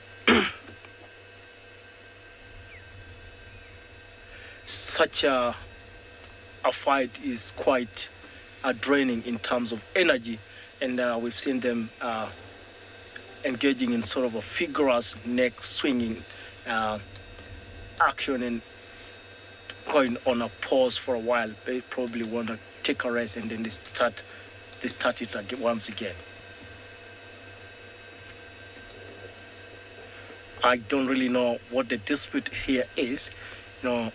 Such a fight is quite draining in terms of energy, and we've seen them engaging in sort of a vigorous neck swinging action and going on a pause for a while. They probably want to take a rest, and then they start it again, once again. I don't really know what the dispute here is. You know,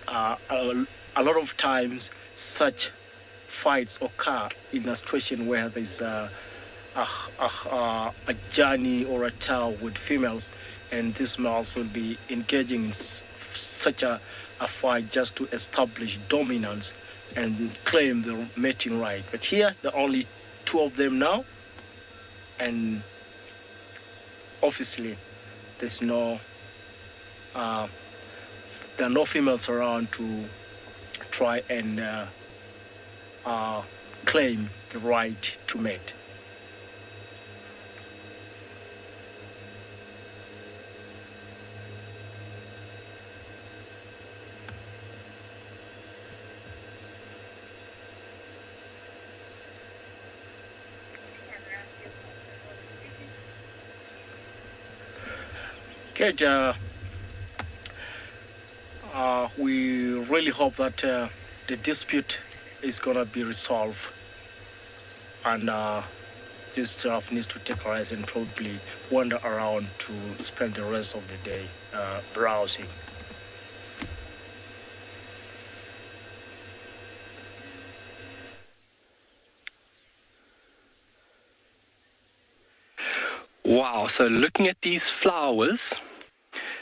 a lot of times such fights occur in a situation where there's a journey or a towel with females, and these males will be engaging in such a fight just to establish dominance and claim the mating right. But here, there are only 2 of them now, and obviously there are no females around to try and claim the right to mate. Okay, we really hope that the dispute is going to be resolved, and this giraffe needs to take a rest and probably wander around to spend the rest of the day browsing. Wow, so looking at these flowers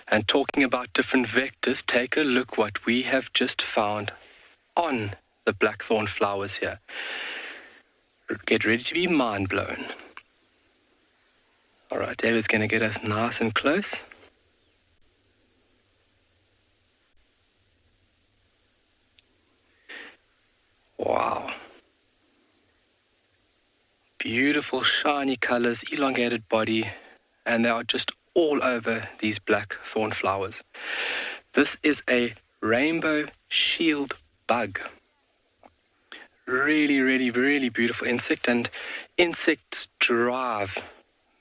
and talking about different vectors, take a look what we have just found on the blackthorn flowers here. Get ready to be mind blown. All right, David's going to get us nice and close. Wow. Beautiful shiny colors, elongated body, and they are just all over these blackthorn flowers. This is a rainbow shield bug. Really, really, really beautiful insect, and insects drive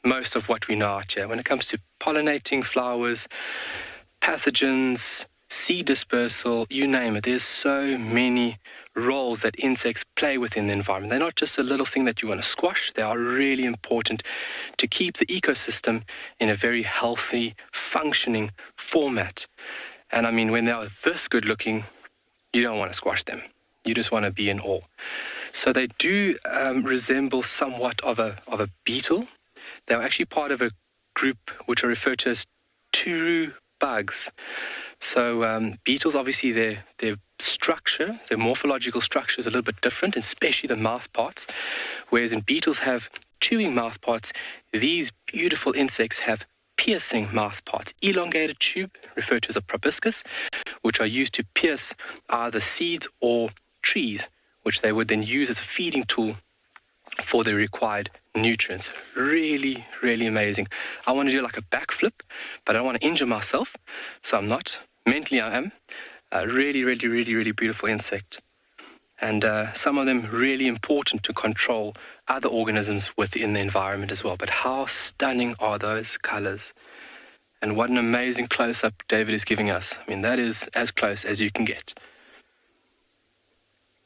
most of what we know out here. When it comes to pollinating flowers, pathogens, seed dispersal, you name it, there's so many roles that insects play within the environment. They're not just a little thing that you want to squash. They are really important to keep the ecosystem in a very healthy, functioning format. And I mean, when they are this good looking, you don't want to squash them. You just want to be in awe. So they do resemble somewhat of a beetle. They're actually part of a group which are referred to as Tswalu bugs. So beetles, obviously, their structure, their morphological structure is a little bit different, especially the mouth parts. Whereas in beetles have chewing mouth parts, these beautiful insects have piercing mouth parts. Elongated tube, referred to as a proboscis, which are used to pierce either seeds or trees, which they would then use as a feeding tool for the required nutrients. Really, really amazing. I want to do like a backflip, but I don't want to injure myself, so I'm not. Mentally, I am. Really, really, really, really beautiful insect. And some of them really important to control other organisms within the environment as well. But how stunning are those colors? And what an amazing close-up David is giving us. I mean, that is as close as you can get.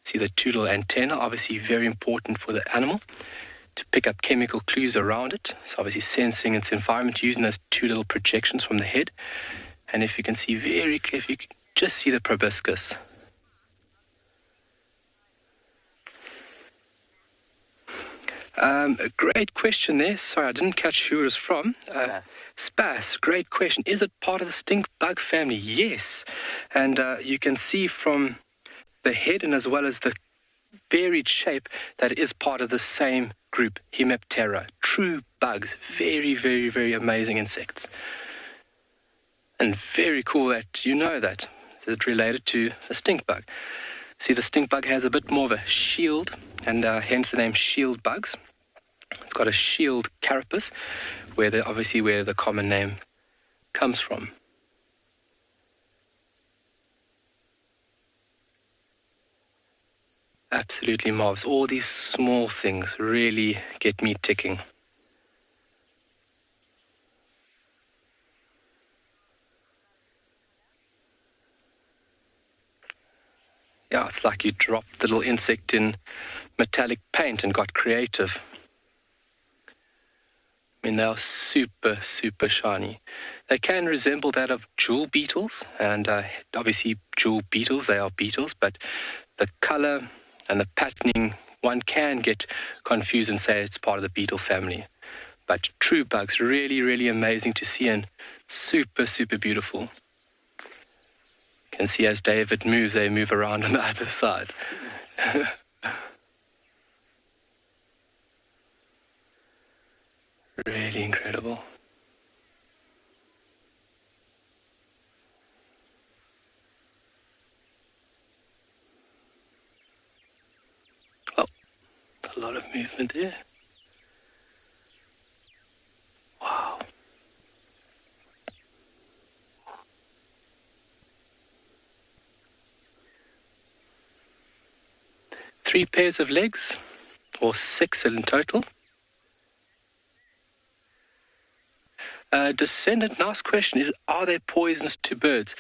See the two little antennae, obviously very important for the animal to pick up chemical clues around it. So obviously sensing its environment using those two little projections from the head. And if you can see very clear, if you can just see the proboscis. A great question there. Sorry, I didn't catch who it was from. Spas, great question. Is it part of the stink bug family? Yes. And you can see from the head and as well as the varied shape that it is part of the same group, Hemiptera. True bugs. Very, very, very amazing insects. And very cool that you know that. It's related to the stink bug. See, the stink bug has a bit more of a shield, and hence the name shield bugs. It's got a shield carapace, where the common name comes from. Absolutely marvelous. All these small things really get me ticking. Yeah, it's like you dropped the little insect in metallic paint and got creative. I mean, they are super, super shiny. They can resemble that of jewel beetles, and obviously jewel beetles, they are beetles, but the color and the patterning, one can get confused and say it's part of the beetle family. But true bugs, really, really amazing to see and super, super beautiful. You can see as David moves, they move around on the other side. Really incredible. Oh, a lot of movement there. Wow. Three pairs of legs, or 6 in total. Descendant, nice question, are they poisonous to birds?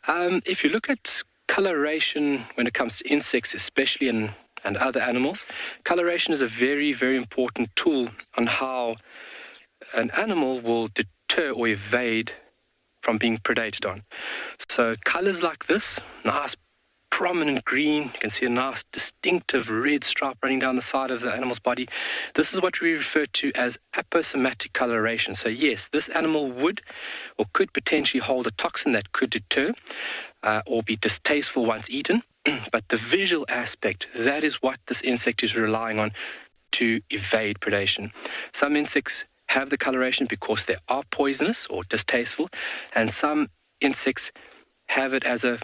If you look at coloration, when it comes to insects especially and other animals, coloration is a very, very important tool on how an animal will deter or evade from being predated on. So colors like this, nice prominent green, you can see a nice distinctive red stripe running down the side of the animal's body. This is what we refer to as aposematic coloration. So yes, this animal would or could potentially hold a toxin that could deter or be distasteful once eaten. But the visual aspect, that is what this insect is relying on to evade predation. Some insects have the coloration because they are poisonous or distasteful, and some insects have it as a,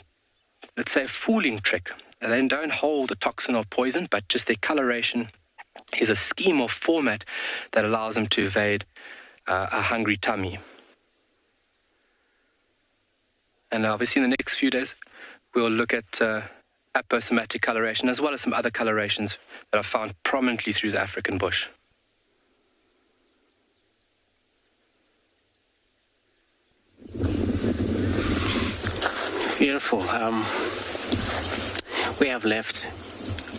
let's say, a fooling trick. They don't hold a toxin or poison, but just their coloration is a scheme or format that allows them to evade a hungry tummy. And obviously in the next few days, we'll look at aposematic coloration as well as some other colorations that are found prominently through the African bush. Beautiful. We have left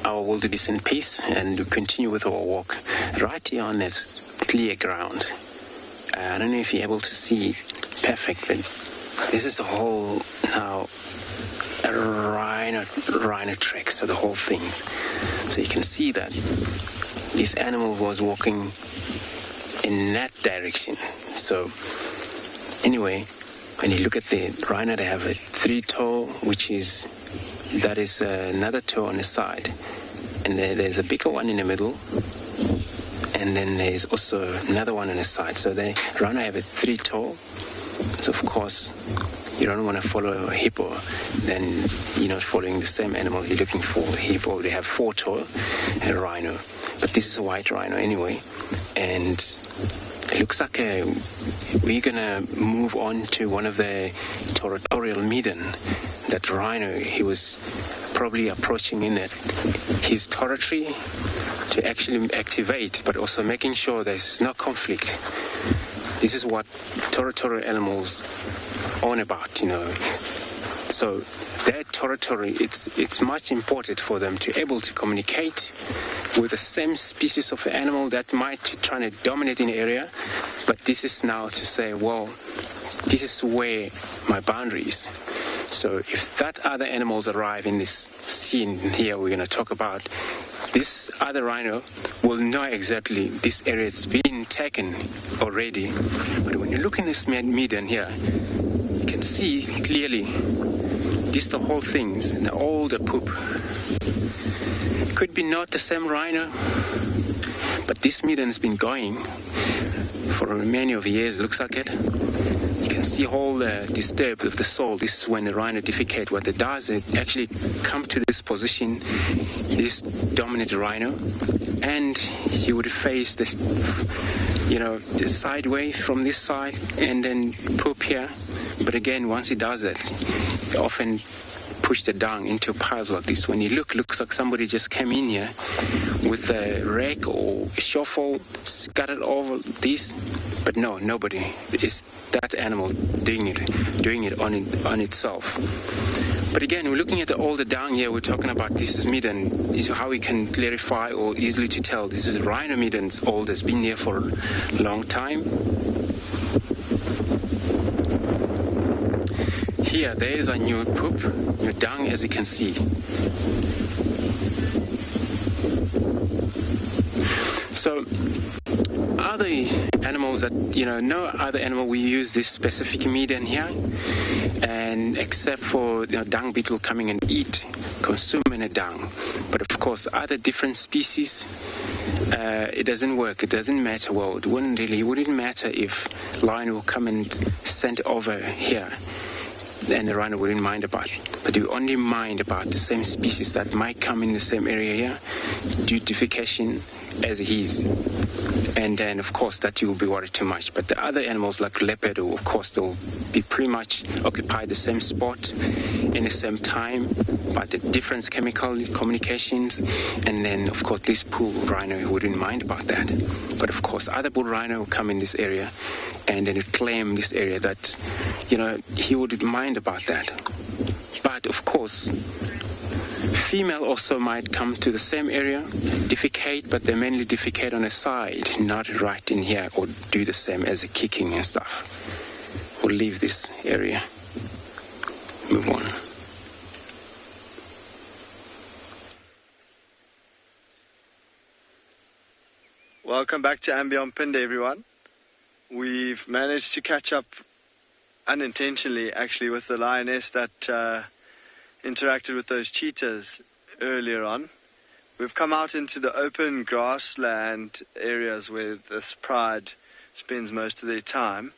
our wildebeest in peace and we continue with our walk right here on this clear ground. I don't know if you're able to see perfect, but this is the whole now rhino track, so the whole thing. So you can see that this animal was walking in that direction. So anyway, when you look at the rhino, they have a 3-toe, that is another toe on the side, and there's a bigger one in the middle, and then there's also another one on the side. So the rhino have a 3-toe. So of course, you don't want to follow a hippo, then you're not following the same animal you're looking for. The hippo, they have 4-toe, and a rhino. But this is a white rhino anyway, and it looks like we're going to move on to one of the territorial midden. That rhino, he was probably approaching in his territory to actually activate, but also making sure there's no conflict. This is what territorial animals own about, So their territory, it's much important for them to able to communicate with the same species of animal that might try to dominate in the area. But this is now to say, well, this is where my boundary is. So if that other animals arrive in this scene here we're going to talk about, this other rhino will know exactly this area has been taken already. But when you look in this midden here, you can see clearly this the whole things and all the poop. Could be not the same rhino, but this midden has been going for many of years, looks like it. You can see all the disturbed of the soil. This is when the rhino defecate. What it does, it actually come to this position, this dominant rhino, and you would face this, the sideways from this side and then poop here. But again, once he does that, he often push the dung into piles like this. When you looks like somebody just came in here with a rake or a shovel, scattered over this. But no, nobody. It's that animal doing it on itself. But again, we're looking at all the dung here. We're talking about this is midden. This is how we can clarify or easily to tell. This is rhino midden. It's old. It's been there for a long time. Here, there is a new poop, new dung, as you can see. So, other animals that, no other animal we use this specific midden here, and except for dung beetle coming and consuming the dung. But of course, other different species, it doesn't work. It doesn't matter. Well, it wouldn't matter if lion will come and send over here. And the rhino wouldn't mind about it. But you only mind about the same species that might come in the same area here due to defecation as he is. And then, of course, that you will be worried too much. But the other animals like leopard, of course, they'll be pretty much occupy the same spot in the same time, but the different chemical communications. And then, of course, this bull rhino wouldn't mind about that. But, of course, other bull rhino will come in this area and then claim this area that, he wouldn't mind about that. But But of course, female also might come to the same area, defecate, but they mainly defecate on a side, not right in here, or do the same as a kicking and stuff. We'll leave this area. Move on. Welcome back to Ambion Pinde, everyone. We've managed to catch up unintentionally, actually, with the lioness that interacted with those cheetahs earlier on. We've come out into the open grassland areas where this pride spends most of their time.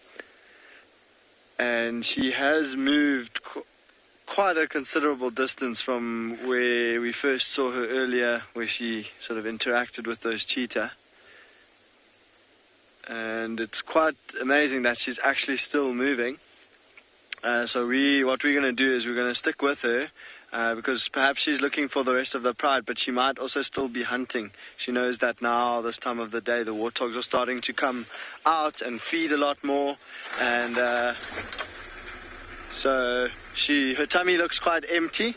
And she has moved quite a considerable distance from where we first saw her earlier, where she sort of interacted with those cheetah. And it's quite amazing that she's actually still moving. So what we're going to do is we're going to stick with her because perhaps she's looking for the rest of the pride, but she might also still be hunting. She knows that now, this time of the day, the warthogs are starting to come out and feed a lot more. And so her tummy looks quite empty.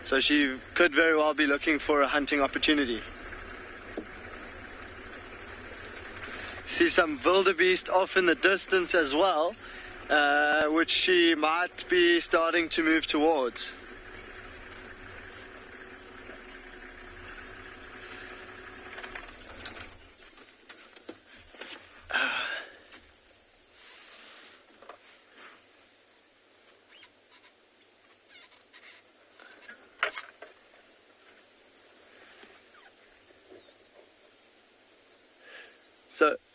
So she could very well be looking for a hunting opportunity. See some wildebeest off in the distance as well, which she might be starting to move towards.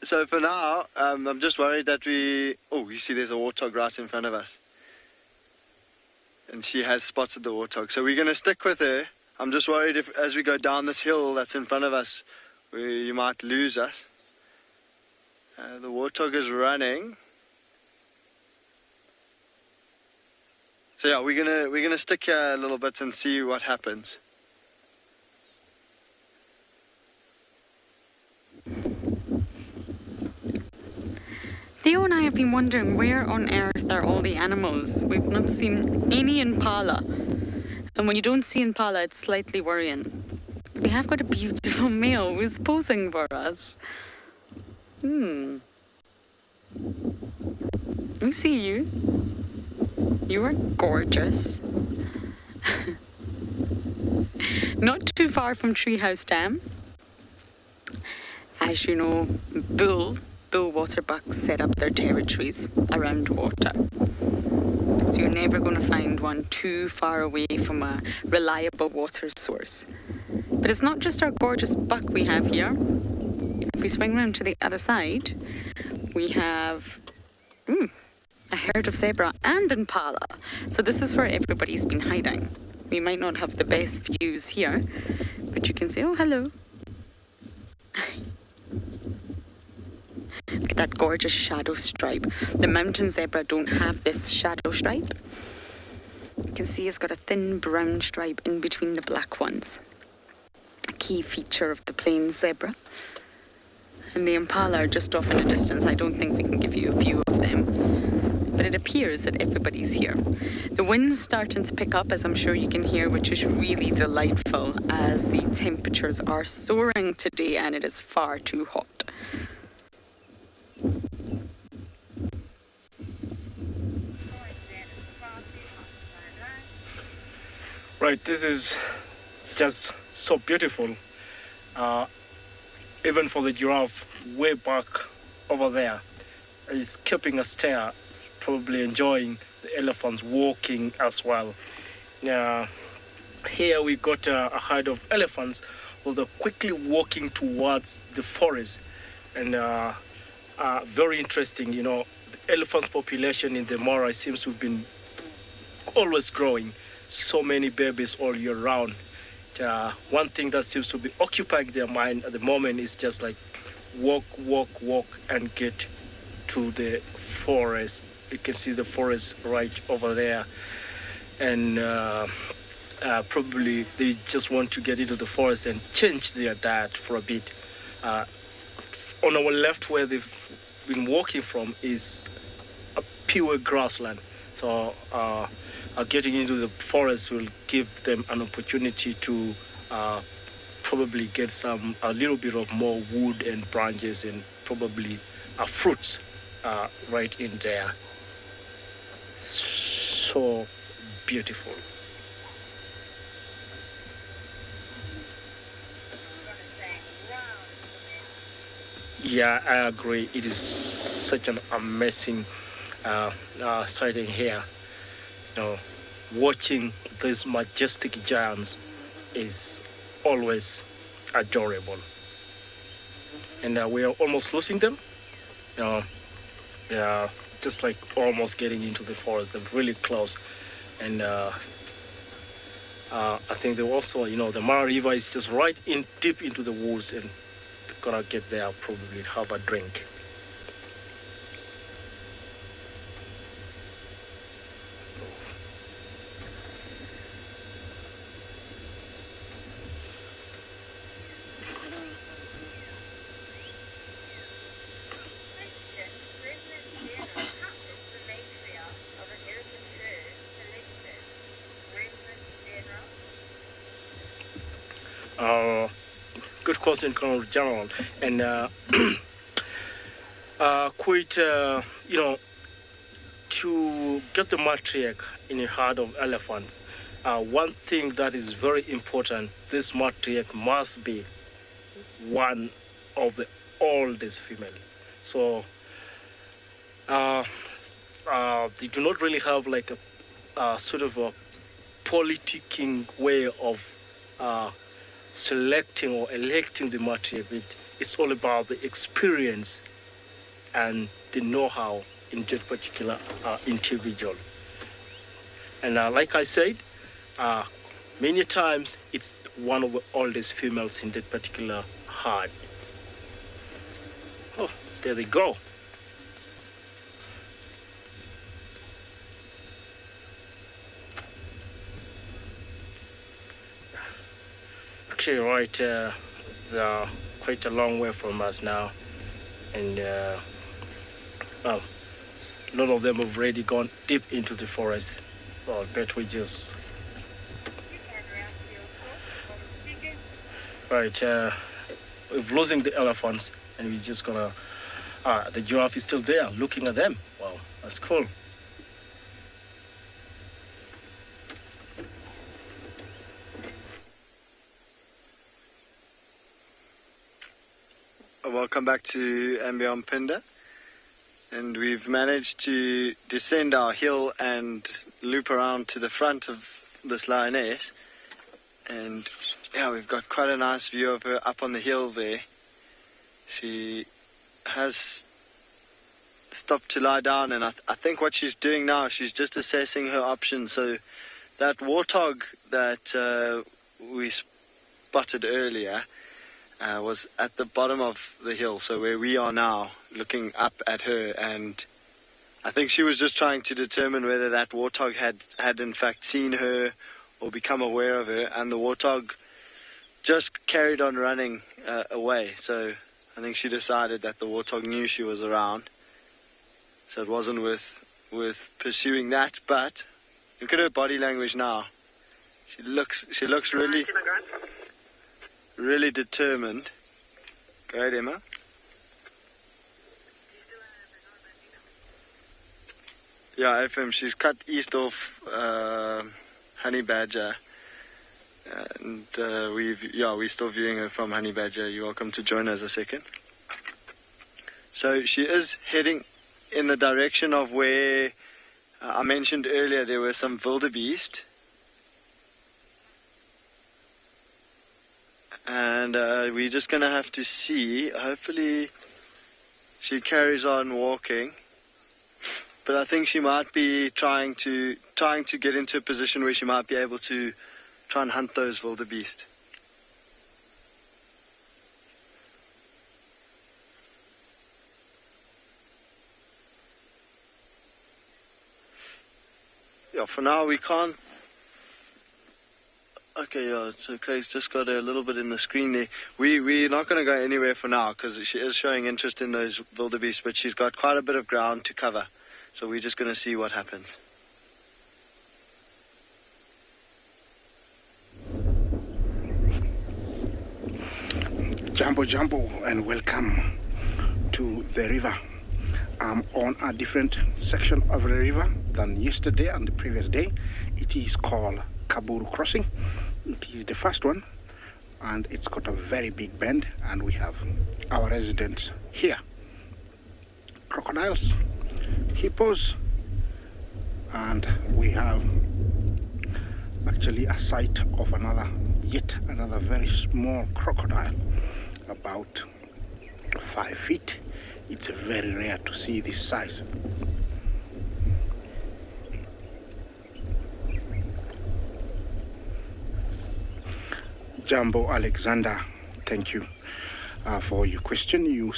So for now, I'm just worried that you see there's a warthog right in front of us. And she has spotted the warthog. So we're going to stick with her. I'm just worried if as we go down this hill that's in front of us, you might lose us. The warthog is running. So yeah, we're gonna stick here a little bit and see what happens. Theo and I have been wondering where on earth are all the animals. We've not seen any impala. And when you don't see impala, it's slightly worrying. We have got a beautiful male who's posing for us. We see you. You are gorgeous. Not too far from Treehouse Dam. As you know, bull waterbucks set up their territories around water. So you're never going to find one too far away from a reliable water source. But it's not just our gorgeous buck we have here. If we swing around to the other side, we have a herd of zebra and impala. So this is where everybody's been hiding. We might not have the best views here, but you can say, oh, hello. Look at that gorgeous shadow stripe. The mountain zebra don't have this shadow stripe. You can see it's got a thin brown stripe in between the black ones. A key feature of the plains zebra. And the impala are just off in the distance. I don't think we can give you a view of them. But it appears that everybody's here. The wind's starting to pick up, as I'm sure you can hear, which is really delightful as the temperatures are soaring today and it is far too hot. Right, this is just so beautiful. Even for the giraffe way back over there, is keeping a stare, probably enjoying the elephants walking as well. Here we got a herd of elephants, although quickly walking towards the forest. And very interesting, you know, the elephants population in the Mara seems to have been always growing. So many babies all year round. One thing that seems to be occupying their mind at the moment is just like walk and get to the forest. You can see the forest right over there. And probably they just want to get into the forest and change their diet for a bit. On our left, where they've been walking from, is a pure grassland. So getting into the forest will give them an opportunity to probably get a little bit of more wood and branches and probably fruits right in there. So beautiful. Yeah, I agree. It is such an amazing sighting here. You know, watching these majestic giants is always adorable. And we are almost losing them. You know, yeah, just like almost getting into the forest. They're really close. And I think they also, the MARNA River is just right in deep into the woods, and they're gonna get there, probably have a drink. Good question, Colonel General, and quite, to get the matriarch in the herd of elephants, one thing that is very important, this matriarch must be one of the oldest female. So they do not really have like a sort of a politicking way of selecting or electing the matriarch. It's all about the experience and the know-how in that particular individual. And like I said, many times it's one of the oldest females in that particular herd. Oh, there they go. Actually, right, they're quite a long way from us now, and a lot of them have already gone deep into the forest. Well, I bet we just... Right, we're losing the elephants, and we're just gonna... the giraffe is still there, looking at them. Wow, that's cool. Welcome back to Ambion Pinda, and we've managed to descend our hill and loop around to the front of this lioness, and yeah, we've got quite a nice view of her up on the hill there. She has stopped to lie down, and I think what she's doing now, she's just assessing her options. So that warthog that we spotted earlier was at the bottom of the hill, so where we are now, looking up at her, and I think she was just trying to determine whether that warthog had in fact seen her or become aware of her, and the warthog just carried on running away. So I think she decided that the warthog knew she was around, so it wasn't worth pursuing that. But look at her body language now. She looks really determined. Go ahead, Emma. Yeah, FM, she's cut east of Honey Badger, and we're still viewing her from Honey Badger. You're welcome to join us a second. So she is heading in the direction of where I mentioned earlier there were some wildebeest. And we're just going to have to see. Hopefully she carries on walking. But I think she might be trying to get into a position where she might be able to try and hunt those wildebeest. Yeah, for now we can't. Okay, yeah, it's okay. It's just got a little bit in the screen there. We're not going to go anywhere for now because she is showing interest in those wildebeest, but she's got quite a bit of ground to cover. So we're just going to see what happens. Jambo Jambo and welcome to the river. I'm on a different section of the river than yesterday and the previous day. It is called Kaburu Crossing. It is the first one and it's got a very big bend and we have our residents here. Crocodiles, hippos, and we have actually a sight of yet another very small crocodile, about 5 feet. It's very rare to see this size. Jambo Alexander, thank you for your question. You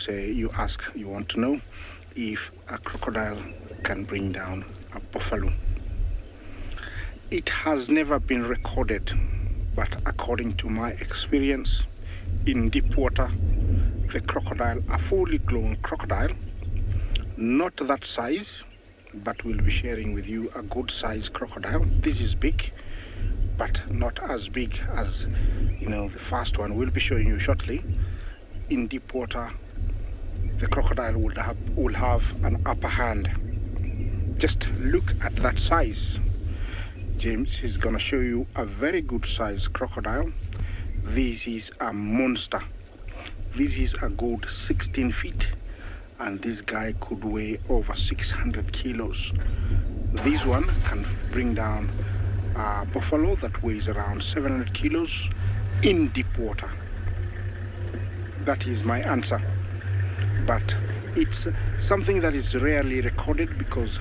want to know if a crocodile can bring down a buffalo. It has never been recorded, but according to my experience in deep water, the crocodile, a fully grown crocodile, not that size, but we'll be sharing with you a good size crocodile. This is big, but not as big as, the first one we'll be showing you shortly. In deep water, the crocodile will have an upper hand. Just look at that size. James is gonna show you a very good size crocodile. This is a monster. This is a good 16 feet and this guy could weigh over 600 kilos. This one can bring down a buffalo that weighs around 700 kilos in deep water. That is my answer. But it's something that is rarely recorded because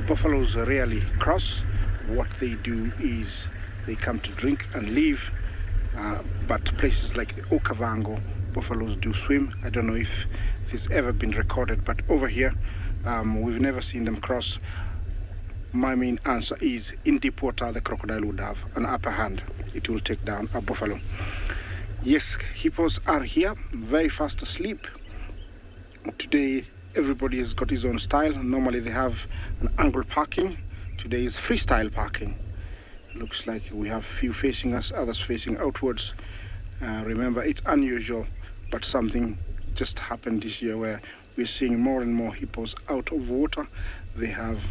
buffaloes rarely cross. What they do is they come to drink and leave. But places like the Okavango, buffaloes do swim. I don't know if this has ever been recorded, but over here, we've never seen them cross. My main answer is in deep water, the crocodile would have an upper hand. It will take down a buffalo. Yes, hippos are here, very fast asleep. Today, everybody has got his own style. Normally they have an angle parking. Today is freestyle parking. Looks like we have few facing us, others facing outwards. Remember, it's unusual, but something just happened this year where we're seeing more and more hippos out of water. They have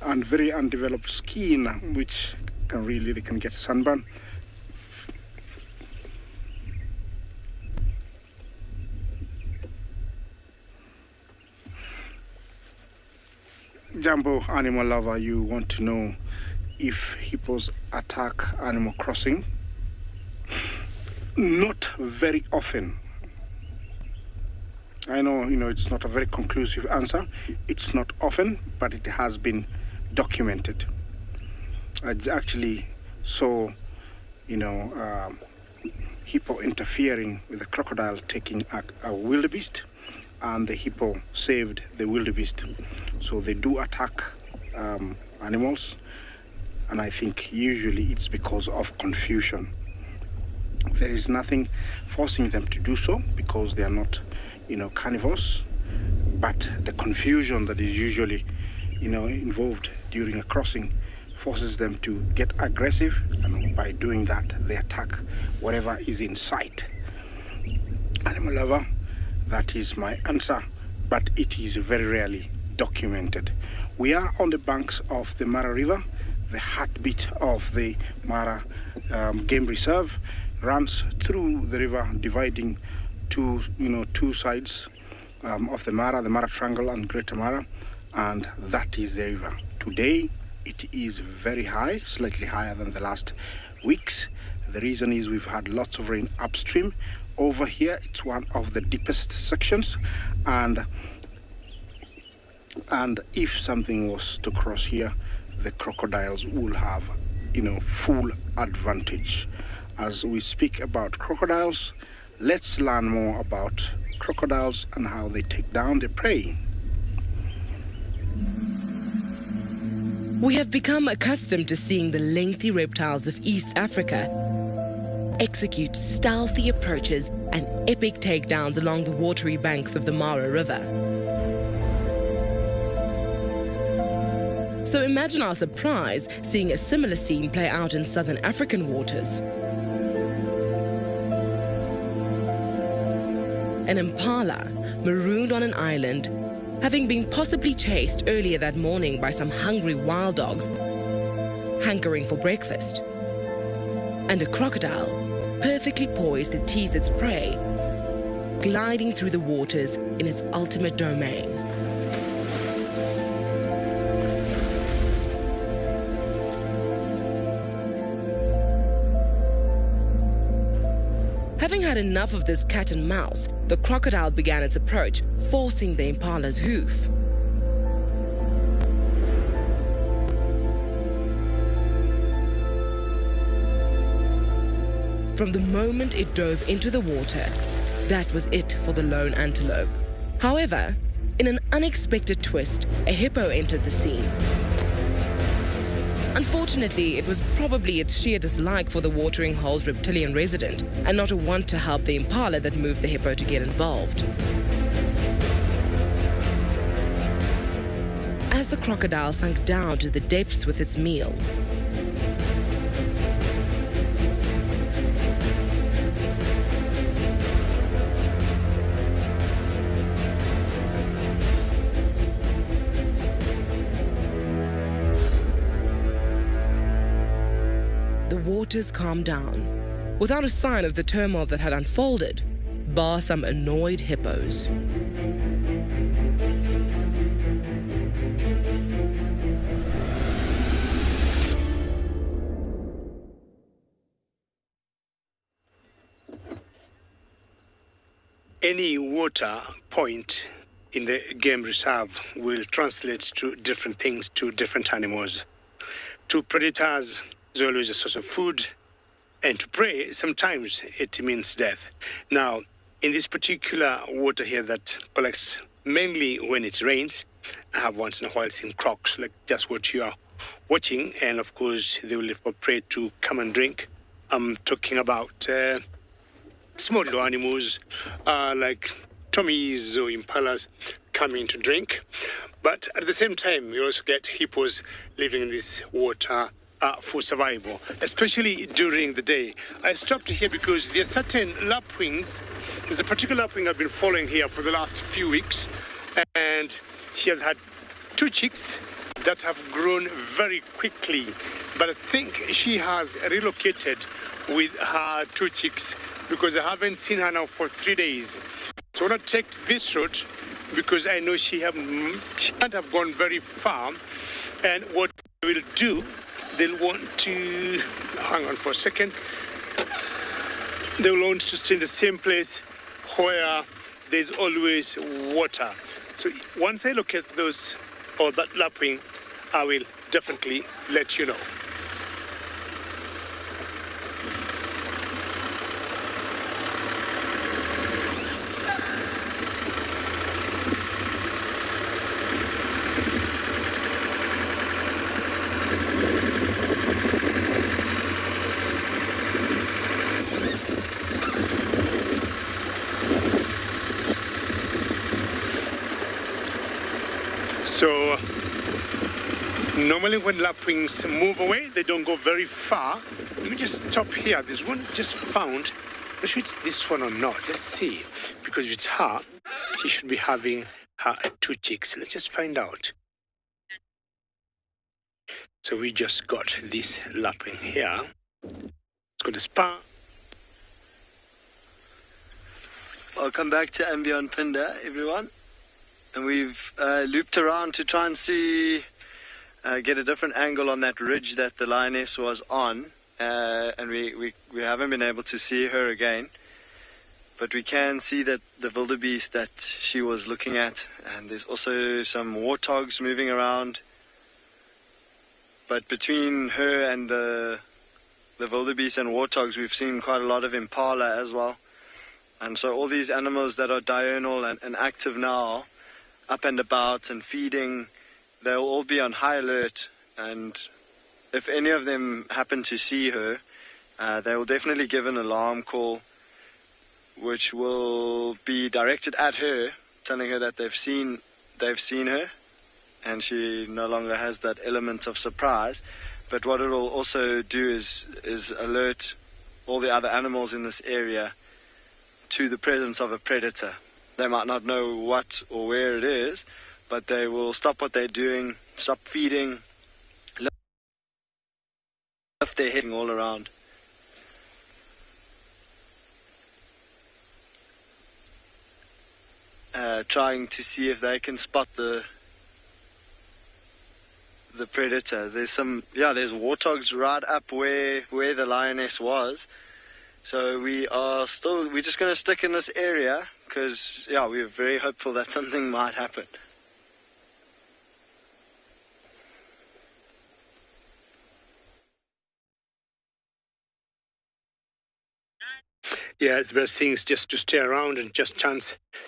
a very undeveloped skin, which they can get sunburn. Jambo animal lover, you want to know if hippos attack Animal Crossing? Not very often. I know, it's not a very conclusive answer. It's not often, but it has been documented. I actually saw, hippo interfering with a crocodile taking a wildebeest, and the hippo saved the wildebeest. So they do attack animals, and I think usually it's because of confusion. There is nothing forcing them to do so because they are not, carnivores, but the confusion that is usually, involved during a crossing forces them to get aggressive, and by doing that, they attack whatever is in sight. Animal lover, that is my answer, but it is very rarely documented. We are on the banks of the Mara River. The heartbeat of the Mara Game Reserve runs through the river, dividing two sides of the Mara Triangle and Greater Mara, and that is the river. Today, it is very high, slightly higher than the last weeks. The reason is we've had lots of rain upstream. Over here, it's one of the deepest sections, and if something was to cross here, the crocodiles will have, full advantage. As we speak about crocodiles, let's learn more about crocodiles and how they take down their prey. We have become accustomed to seeing the lengthy reptiles of East Africa execute stealthy approaches and epic takedowns along the watery banks of the Mara River. So imagine our surprise seeing a similar scene play out in southern African waters. an impala marooned on an island, having been possibly chased earlier that morning by some hungry wild dogs hankering for breakfast. And a crocodile, perfectly poised to tease its prey, gliding through the waters in its ultimate domain. Having had enough of this cat and mouse, the crocodile began its approach, forcing the impala's hoof. From the moment it dove into the water, that was it for the lone antelope. However, in an unexpected twist, a hippo entered the scene. Unfortunately, it was probably its sheer dislike for the watering hole's reptilian resident and not a want to help the impala that moved the hippo to get involved. As the crocodile sunk down to the depths with its meal, waters calmed down, without a sign of the turmoil that had unfolded, bar some annoyed hippos. Any water point in the game reserve will translate to different things to different animals. To predators, is always a source of food, and to prey, sometimes it means death. Now, in this particular water here that collects mainly when it rains, I have once in a while seen crocs, like just what you are watching, and of course they will look for prey to come and drink. I'm talking about small little animals like Tommies or Impalas coming to drink. But at the same time, you also get hippos living in this water for survival, especially during the day. I stopped here because there are certain lapwings. There's a particular lapwing I've been following here for the last few weeks, and she has had 2 chicks that have grown very quickly. But I think she has relocated with her 2 chicks because I haven't seen her now for 3 days. So I want to take this route because I know she can't have gone very far. And what we'll do, they'll want to, hang on for a second, they'll want to stay in the same place where there's always water. So once I look at those, or that lapwing, I will definitely let you know. So normally when lapwings move away, they don't go very far. Let me just stop here. There's one just found. I'm not sure it's this one or not. Let's see. Because if it's her, she should be having her 2 chicks. Let's just find out. So we just got this lapwing here. Let's go to spa. Welcome back to Ambient Pinda, everyone. And we've looped around to try and see, get a different angle on that ridge that the lioness was on. And we haven't been able to see her again. But we can see that the wildebeest that she was looking at. And there's also some warthogs moving around. But between her and the wildebeest and warthogs, we've seen quite a lot of impala as well. And so all these animals that are diurnal and active now, up and about and feeding, they'll all be on high alert. And if any of them happen to see her, they will definitely give an alarm call, which will be directed at her, telling her that they've seen her, and she no longer has that element of surprise. But what it will also do is alert all the other animals in this area to the presence of a predator. They might not know what or where it is, but they will stop what they're doing, stop feeding, lift their head all around. Trying to see if they can spot the predator. There's warthogs right up where the lioness was. So we're just going to stick in this area because, we're very hopeful that something might happen. Yeah, the best thing is just to stay around and just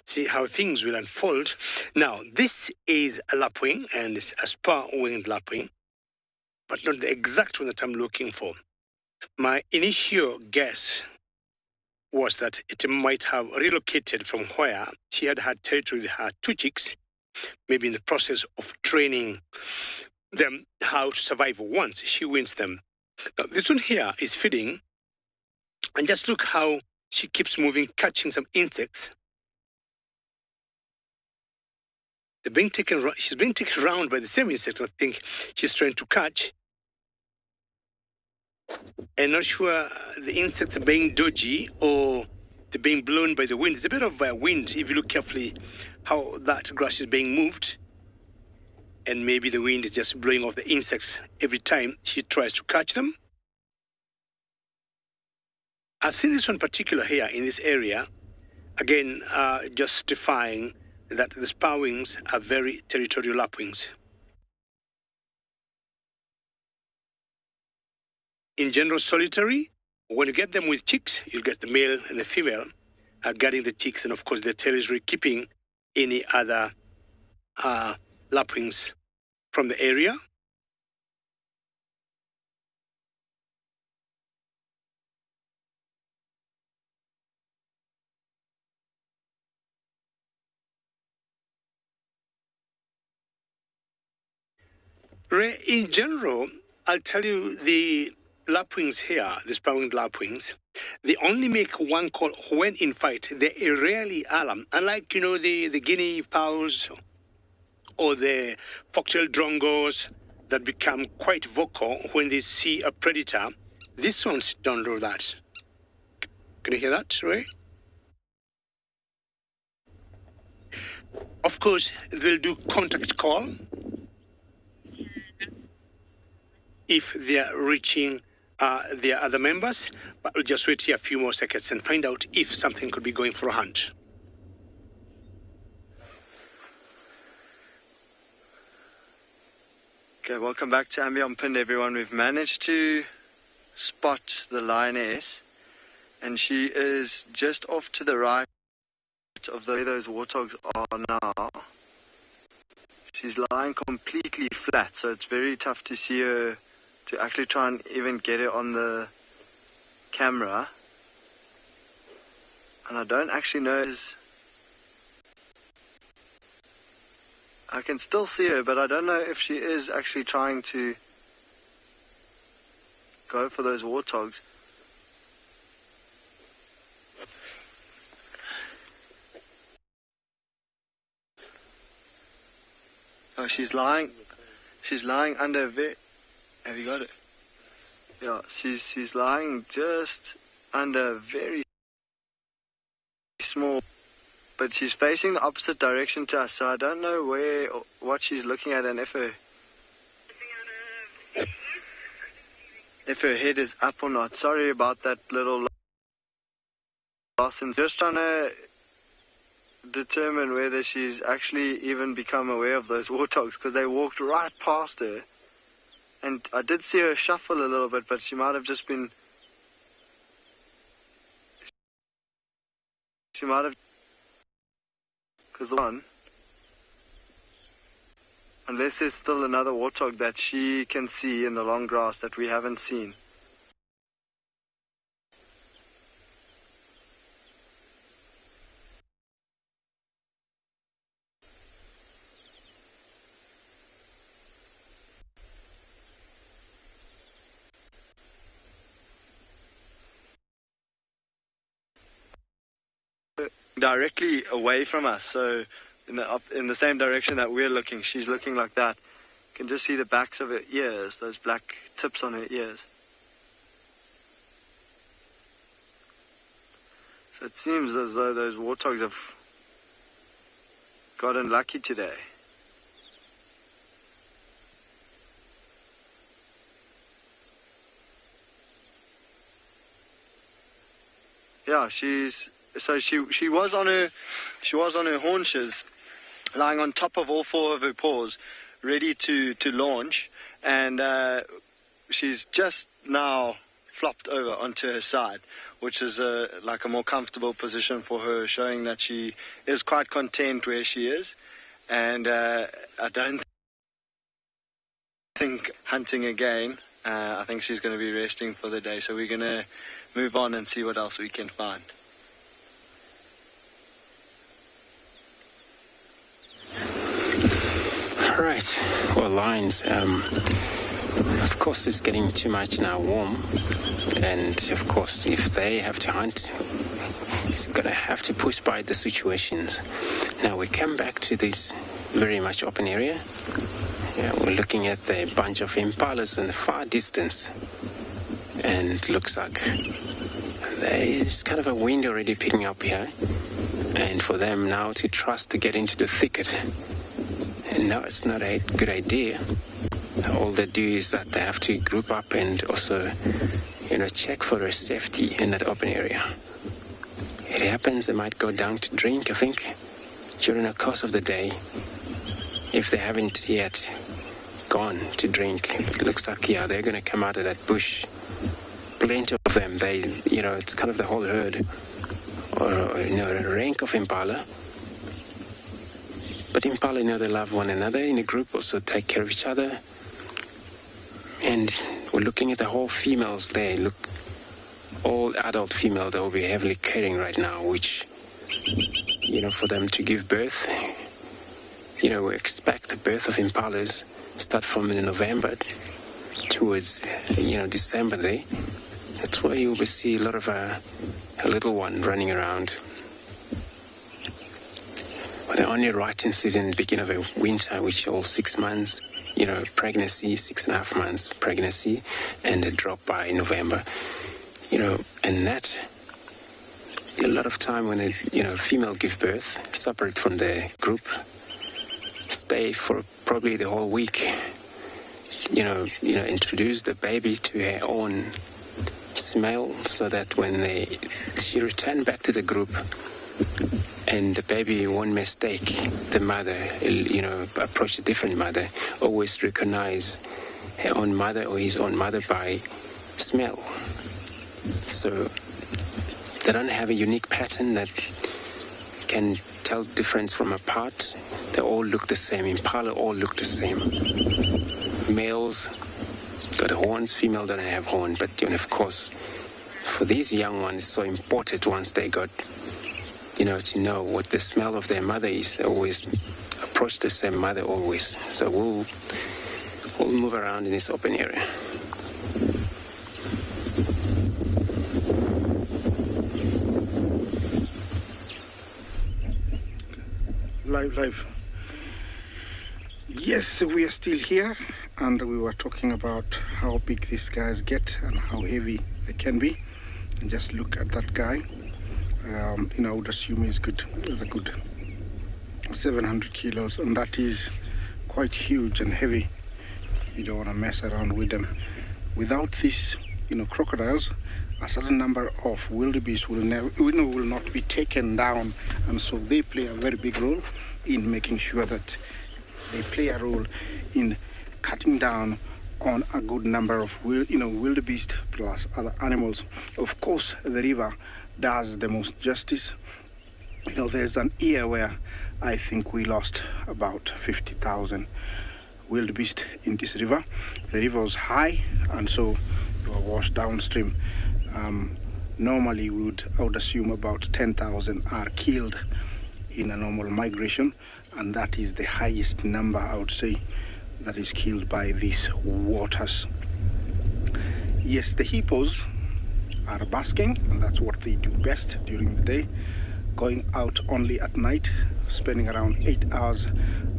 see how things will unfold. Now, this is a lapwing, and it's a spur-winged lapwing, but not the exact one that I'm looking for. My initial guess was that it might have relocated from where she had territory with her two chicks, maybe in the process of training them how to survive once she wins them. Now, this one here is feeding, and just look how she keeps moving, catching some insects. She's being taken around by the same insect I think she's trying to catch. I'm not sure the insects are being dodgy or they're being blown by the wind. There's a bit of wind if you look carefully how that grass is being moved. And maybe the wind is just blowing off the insects every time she tries to catch them. I've seen this one particular here in this area, again, justifying that the spur wings are very territorial lapwings. In general, solitary, when you get them with chicks, you'll get the male and the female guarding the chicks, and of course the tail is keeping any other lapwings from the area. In general, I'll tell you the lapwings here, the spur-winged lapwings, they only make one call when in fight. They rarely alarm. Unlike, the guinea fowls or the fox-tailed drongos that become quite vocal when they see a predator, these ones don't do that. Can you hear that, Ray? Of course, they'll do contact call if they are reaching their other members, but we'll just wait here a few more seconds and find out if something could be going for a hunt. Okay, welcome back to Ambient Pind, everyone. We've managed to spot the lioness, and she is just off to the right of where those warthogs are now. She's lying completely flat, so it's very tough to see her, to actually try and even get her on the camera. And I don't actually know, I can still see her, but I don't know if she is actually trying to go for those warthogs. Oh, she's lying under a very... Have you got it? Yeah, she's lying just under a very small... But she's facing the opposite direction to us, so I don't know what she's looking at, and if her head is up or not. Sorry about that little loss. And just trying to determine whether she's actually even become aware of those warthogs, because they walked right past her. And I did see her shuffle a little bit, but she might have just been... She might have... Because the one... Unless there's still another warthog that she can see in the long grass that we haven't seen. directly away from us. So in the same direction that we're looking, she's looking like that. You can just see the backs of her ears, those black tips on her ears. So it seems as though those warthogs have gotten lucky today. Yeah, she was on her haunches, lying on top of all four of her paws, ready to launch, and she's just now flopped over onto her side, which is like a more comfortable position for her, showing that she is quite content where she is. And I don't think hunting again. I think she's going to be resting for the day, so we're going to move on and see what else we can find. All right, well, lions, of course it's getting too much now warm, and of course if they have to hunt, it's gonna have to push by the situations. Now we come back to this very much open area. Yeah, we're looking at the bunch of impalas in the far distance, and it looks like there's kind of a wind already picking up here, and for them now to trust to get into the thicket, and no, it's not a good idea. All they do is that they have to group up and also, check for their safety in that open area. It happens they might go down to drink, I think, during the course of the day. If they haven't yet gone to drink, it looks like, they're going to come out of that bush. Plenty of them, it's kind of the whole herd, or a rank of impala. But impala, they love one another in a group, also take care of each other. And we're looking at the whole females there. Look, all adult female, they will be heavily carrying right now, which, for them to give birth, we expect the birth of impalas start from November towards, December there. That's where you will see a lot of a little one running around. But they're only right in season, beginning of a winter, which all 6 months, pregnancy, 6.5 months pregnancy, and a drop by November. And that, a lot of time when a female give birth, separate from the group, stay for probably the whole week. Introduce the baby to her own smell, so that when she return back to the group, and the baby won't mistake the mother, approach a different mother, always recognize her own mother or his own mother by smell. So they don't have a unique pattern that can tell difference from apart. They all look the same. Impala all look the same. Males got horns, female don't have horn, but of course for these young ones it's so important once they got to know what the smell of their mother is. They always approach the same mother always. So we'll move around in this open area. Live. Yes, we are still here, and we were talking about how big these guys get and how heavy they can be. And just look at that guy. I would assume he's a good 700 kilos, and that is quite huge and heavy. You don't want to mess around with them. Without these, crocodiles, a certain number of wildebeest will not be taken down, and so they play a very big role in making sure that they play a role in cutting down on a good number of wildebeest plus other animals. Of course, the river does the most justice. There's an year where I think we lost about 50,000 wildebeest in this river. The river was high, and so they were washed downstream. Normally I would assume about 10,000 are killed in a normal migration, and that is the highest number, I would say, that is killed by these waters. Yes, the hippos are basking, and that's what they do best during the day. going out only at night, spending around 8 hours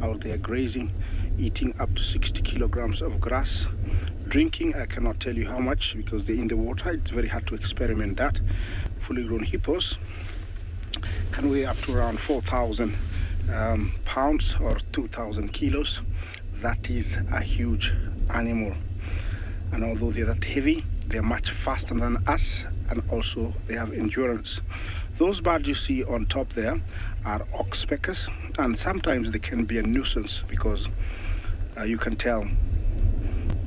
out there grazing, eating up to 60 kilograms of grass. Drinking, I cannot tell you how much because they're in the water. It's very hard to experiment that. Fully grown hippos can weigh up to around 4,000 pounds or 2,000 kilos. That is a huge animal. And although they're that heavy, they're much faster than us, and also they have endurance. Those birds you see on top there are oxpeckers, and sometimes they can be a nuisance because you can tell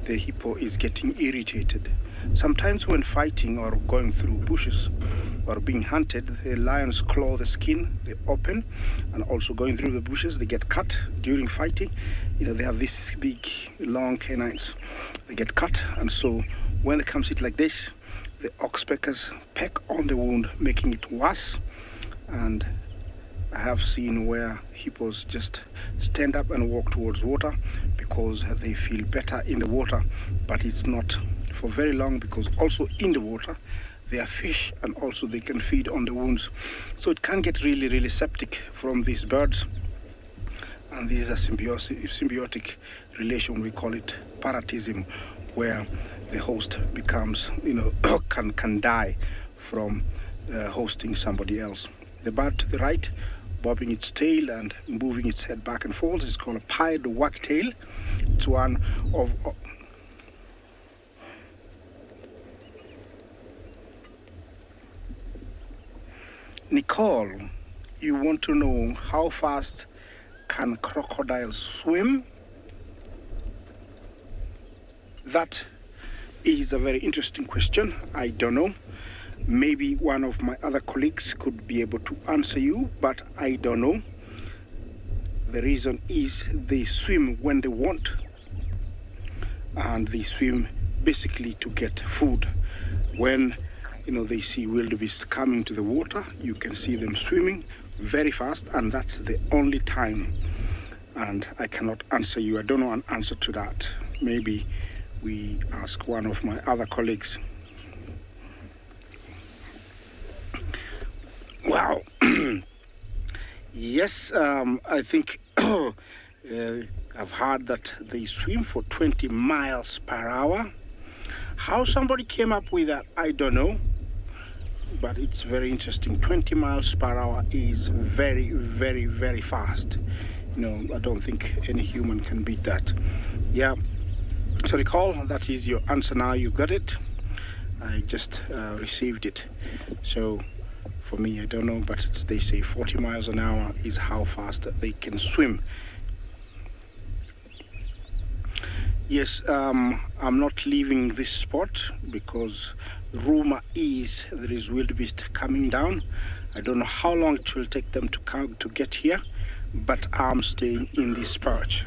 the hippo is getting irritated. Sometimes when fighting or going through bushes or being hunted, the lions claw the skin, they open, and also going through the bushes, they get cut during fighting. You know, they have these big, long canines. They get cut, and so when they come sit like this, the oxpeckers peck on the wound, making it worse. And I have seen where hippos just stand up and walk towards water because they feel better in the water, but it's not for very long because also in the water they are fish and also they can feed on the wounds. So it can get really, really septic from these birds. And this is a symbiotic relation, we call it parasitism, where the host becomes, can die from hosting somebody else. The bird to the right, bobbing its tail and moving its head back and forth, is called a pied wagtail. It's one of... Nicole, you want to know how fast can crocodiles swim? That is a very interesting question. I don't know. Maybe one of my other colleagues could be able to answer you, but I don't know. The reason is they swim when they want, and they swim basically to get food. When they see wildebeest coming to the water, you can see them swimming very fast, and that's the only time. And I cannot answer you. I don't know an answer to that. Maybe we ask one of my other colleagues. Wow. Yes, I think I've heard that they swim for 20 miles per hour. How somebody came up with that, I don't know. But it's very interesting. 20 miles per hour is very, very, very fast. I don't think any human can beat that. Yeah. So recall, that is your answer now. You got it. I just received it. So for me, I don't know, but they say 40 miles an hour is how fast they can swim. Yes, I'm not leaving this spot because rumor is there is wildebeest coming down. I don't know how long it will take them to get here, but I'm staying in this perch.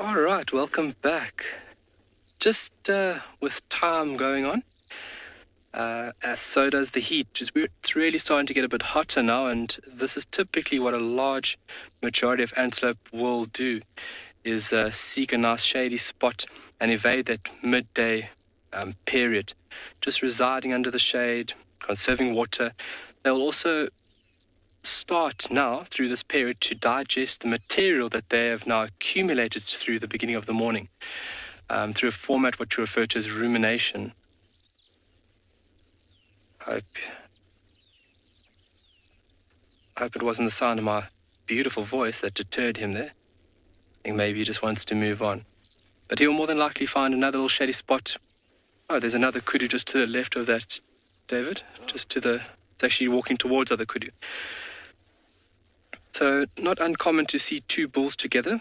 All right, welcome back. Just with time going on, as so does the heat. It's really starting to get a bit hotter now, and this is typically what a large majority of antelope will do, is seek a nice shady spot and evade that midday period, just residing under the shade, conserving water. They'll also start now through this period to digest the material that they have now accumulated through the beginning of the morning, through a format what you refer to as rumination. I hope it wasn't the sound of my beautiful voice that deterred him there. I think maybe he just wants to move on. But he'll more than likely find another little shady spot. Oh, there's another kudu just to the left of that, David. It's actually walking towards other kudu. So not uncommon to see two bulls together.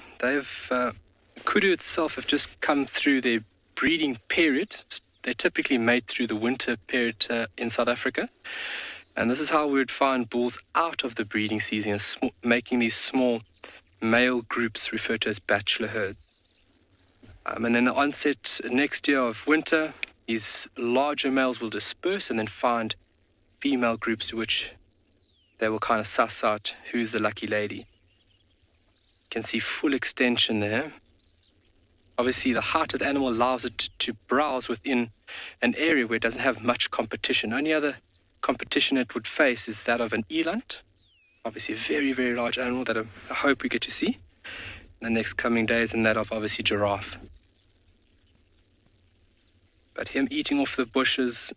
Kudu itself have just come through their breeding period. They typically mate through the winter period in South Africa. And this is how we would find bulls out of the breeding season, making these small male groups referred to as bachelor herds. And then the onset next year of winter, these larger males will disperse and then find female groups which they will kind of suss out who's the lucky lady. You can see full extension there. Obviously, the height of the animal allows it to browse within an area where it doesn't have much competition. Only other competition it would face is that of an eland, obviously a very, very large animal that I hope we get to see in the next coming days, and that of obviously giraffe. But him eating off the bushes,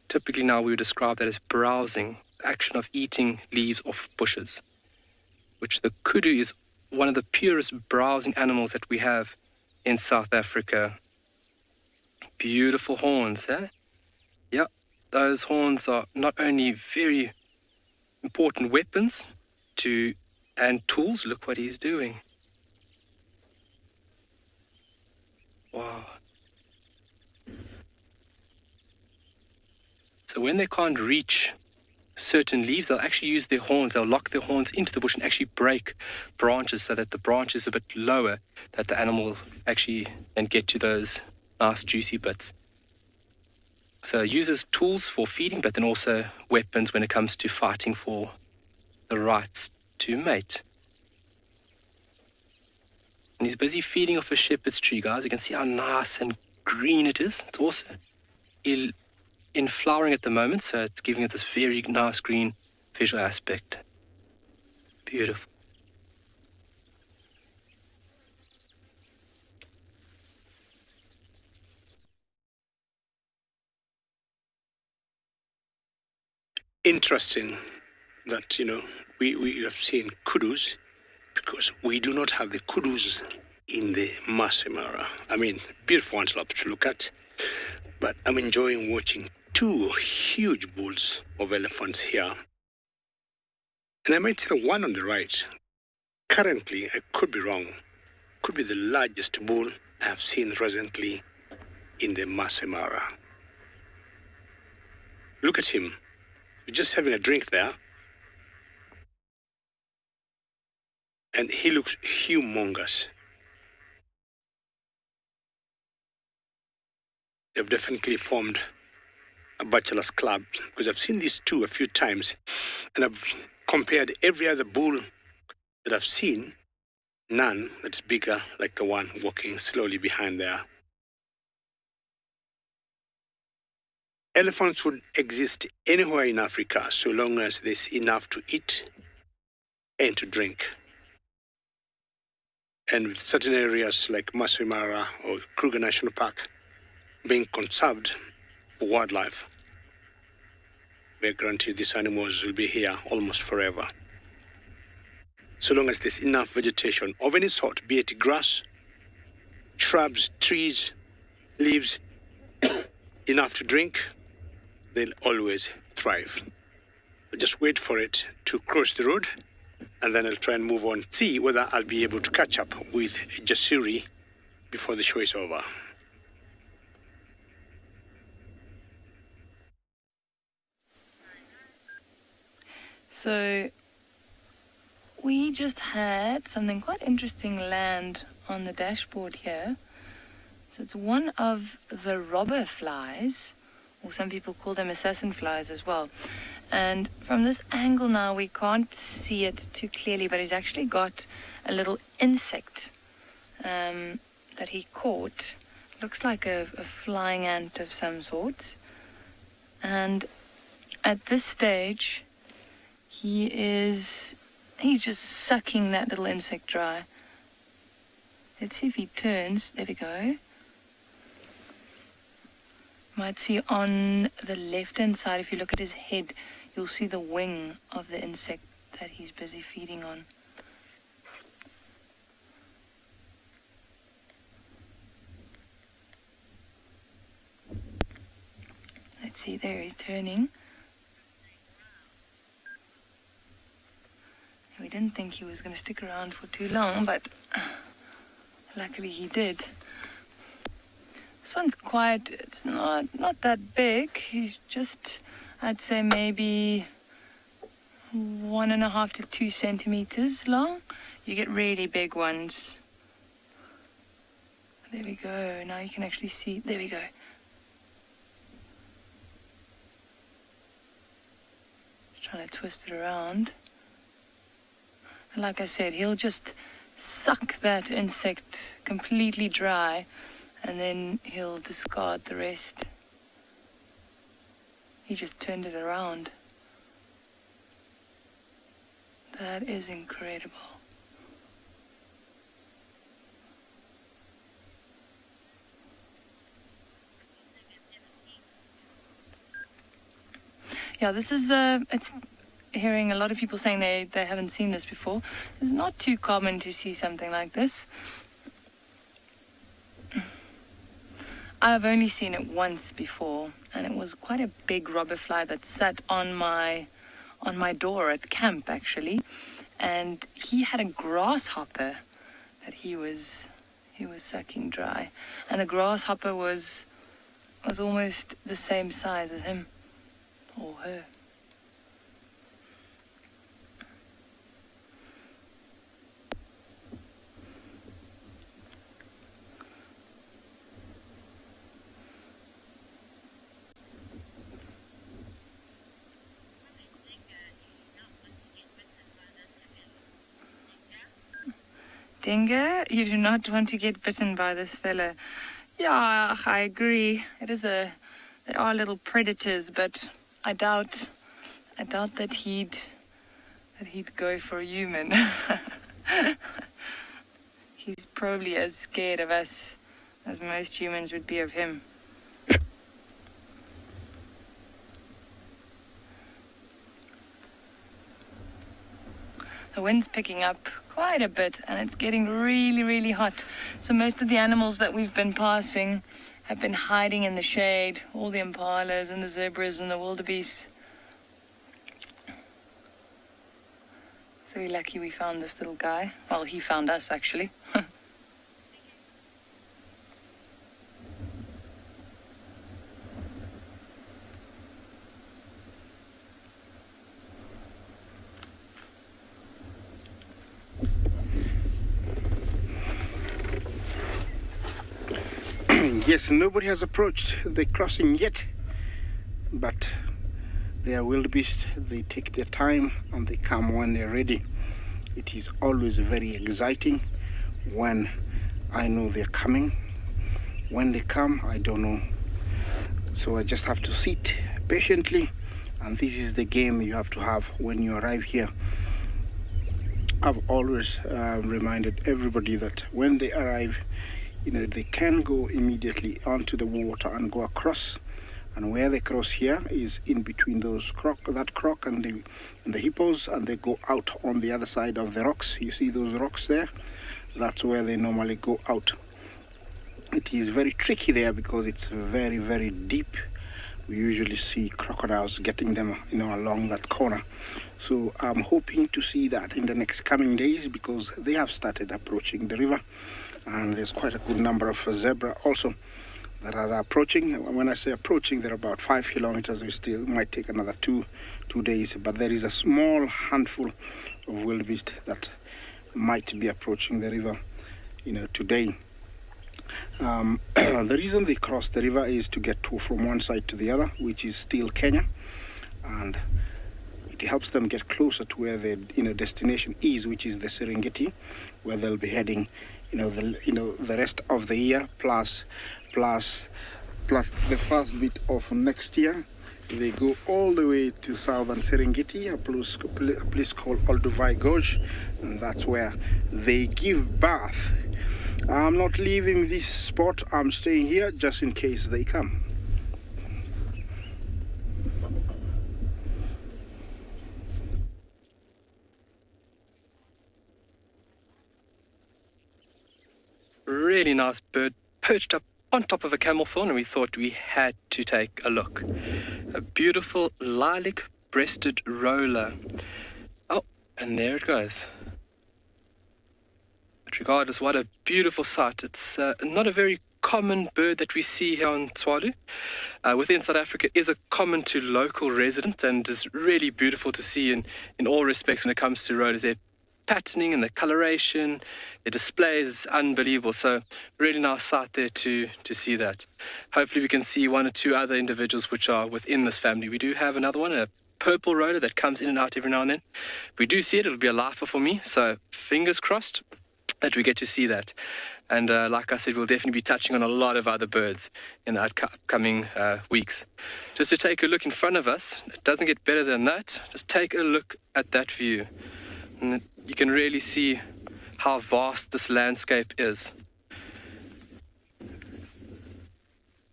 typically now we would describe that as browsing, the action of eating leaves off bushes, which the kudu is one of the purest browsing animals that we have in South Africa. Beautiful horns, eh? Yeah, those horns are not only very important weapons and tools. Look what he's doing. Wow. So when they can't reach certain leaves, they'll actually use their horns. They'll lock their horns into the bush and actually break branches so that the branch is a bit lower, that the animal actually can get to those nice juicy bits. So it uses tools for feeding, but then also weapons when it comes to fighting for the rights to mate. And he's busy feeding off a shepherd's tree, guys. You can see how nice and green it is. It's also in flowering at the moment, so it's giving it this very nice green visual aspect. Beautiful. Interesting that, we have seen kudus, because we do not have the kudus in the Masai Mara. I mean, beautiful antelope to look at, but I'm enjoying watching two huge bulls of elephants here. And I might say one on the right, currently, I could be wrong, could be the largest bull I have seen recently in the Masai Mara. Look at him. He's just having a drink there. And he looks humongous. They've definitely formed a bachelor's club, because I've seen these two a few times, and I've compared every other bull that I've seen, none that's bigger like the one walking slowly behind there. Elephants would exist anywhere in Africa so long as there's enough to eat and to drink. And with certain areas like Masai Mara or Kruger National Park being conserved for wildlife, we're guaranteed these animals will be here almost forever. So long as there's enough vegetation of any sort, be it grass, shrubs, trees, leaves, enough to drink, they'll always thrive. I'll just wait for it to cross the road, and then I'll try and move on, see whether I'll be able to catch up with Jasuri before the show is over. So we just had something quite interesting land on the dashboard here. So it's one of the robber flies, or some people call them assassin flies as well. And from this angle now, we can't see it too clearly, but he's actually got a little insect that he caught. Looks like a flying ant of some sort. And at this stage, he's just sucking that little insect dry. Let's see if he turns. There we go. Might see on the left-hand side, if you look at his head, you'll see the wing of the insect that he's busy feeding on. Let's see, there he's turning. We didn't think he was going to stick around for too long, but luckily he did. This one's quiet. It's not that big. He's just, I'd say maybe 1.5 to 2 centimeters long. You get really big ones. There we go. Now you can actually see. There we go. Just trying to twist it around. And like I said, he'll just suck that insect completely dry, and then he'll discard the rest. He just turned it around. That is incredible. Yeah, this is, it's hearing a lot of people saying they haven't seen this before. It's not too common to see something like this. I've only seen it once before, and it was quite a big robber fly that sat on my door at camp, actually. And he had a grasshopper that he was sucking dry. And the grasshopper was almost the same size as him. Or her. Dinga, you do not want to get bitten by this fella. Yeah, I agree. They are little predators, but I doubt that he'd go for a human. He's probably as scared of us as most humans would be of him. The wind's picking up quite a bit, and it's getting really, really hot. So most of the animals that we've been passing have been hiding in the shade, all the impalas and the zebras and the wildebeest. Very lucky we found this little guy. Well, he found us, actually. Yes, nobody has approached the crossing yet, but they are wildebeest. They take their time and they come when they're ready. It is always very exciting when I know they're coming. When they come, I don't know. So I just have to sit patiently, and this is the game you have to have when you arrive here. I've always reminded everybody that when they arrive, they can go immediately onto the water and go across. And where they cross here is in between that croc and the hippos, and they go out on the other side of the rocks. You see those rocks there? That's where they normally go out. It is very tricky there because it's very, very deep. We usually see crocodiles getting them, along that corner. So I'm hoping to see that in the next coming days, because they have started approaching the river. And there's quite a good number of zebra also that are approaching. When I say approaching, they're about 5 kilometers. We still might take another two days, but there is a small handful of wildebeest that might be approaching the river, today. The reason they cross the river is to get from one side to the other, which is still Kenya, and it helps them get closer to where their destination is, which is the Serengeti, where they'll be heading the rest of the year, plus the first bit of next year. They go all the way to southern Serengeti, a place called Olduvai Gorge, and that's where they give birth. I'm not leaving this spot. I'm staying here just in case they come. Really nice bird perched up on top of a camel thorn, and we thought we had to take a look. A beautiful lilac-breasted roller. Oh, and there it goes. But regardless, what a beautiful sight. It's not a very common bird that we see here on Tswalu. Within South Africa, is a common to local residents and is really beautiful to see in all respects when it comes to rollers. Their patterning and the coloration, the display is unbelievable. So really nice sight there to see that. Hopefully we can see one or two other individuals which are within this family. We do have another one, a purple roller that comes in and out every now and then. If we do see it, it'll be a lifer for me. So fingers crossed. that we get to see that. And like I said, we'll definitely be touching on a lot of other birds in the upcoming weeks. Just to take a look in front of us, it doesn't get better than that. Just take a look at that view. And you can really see how vast this landscape is.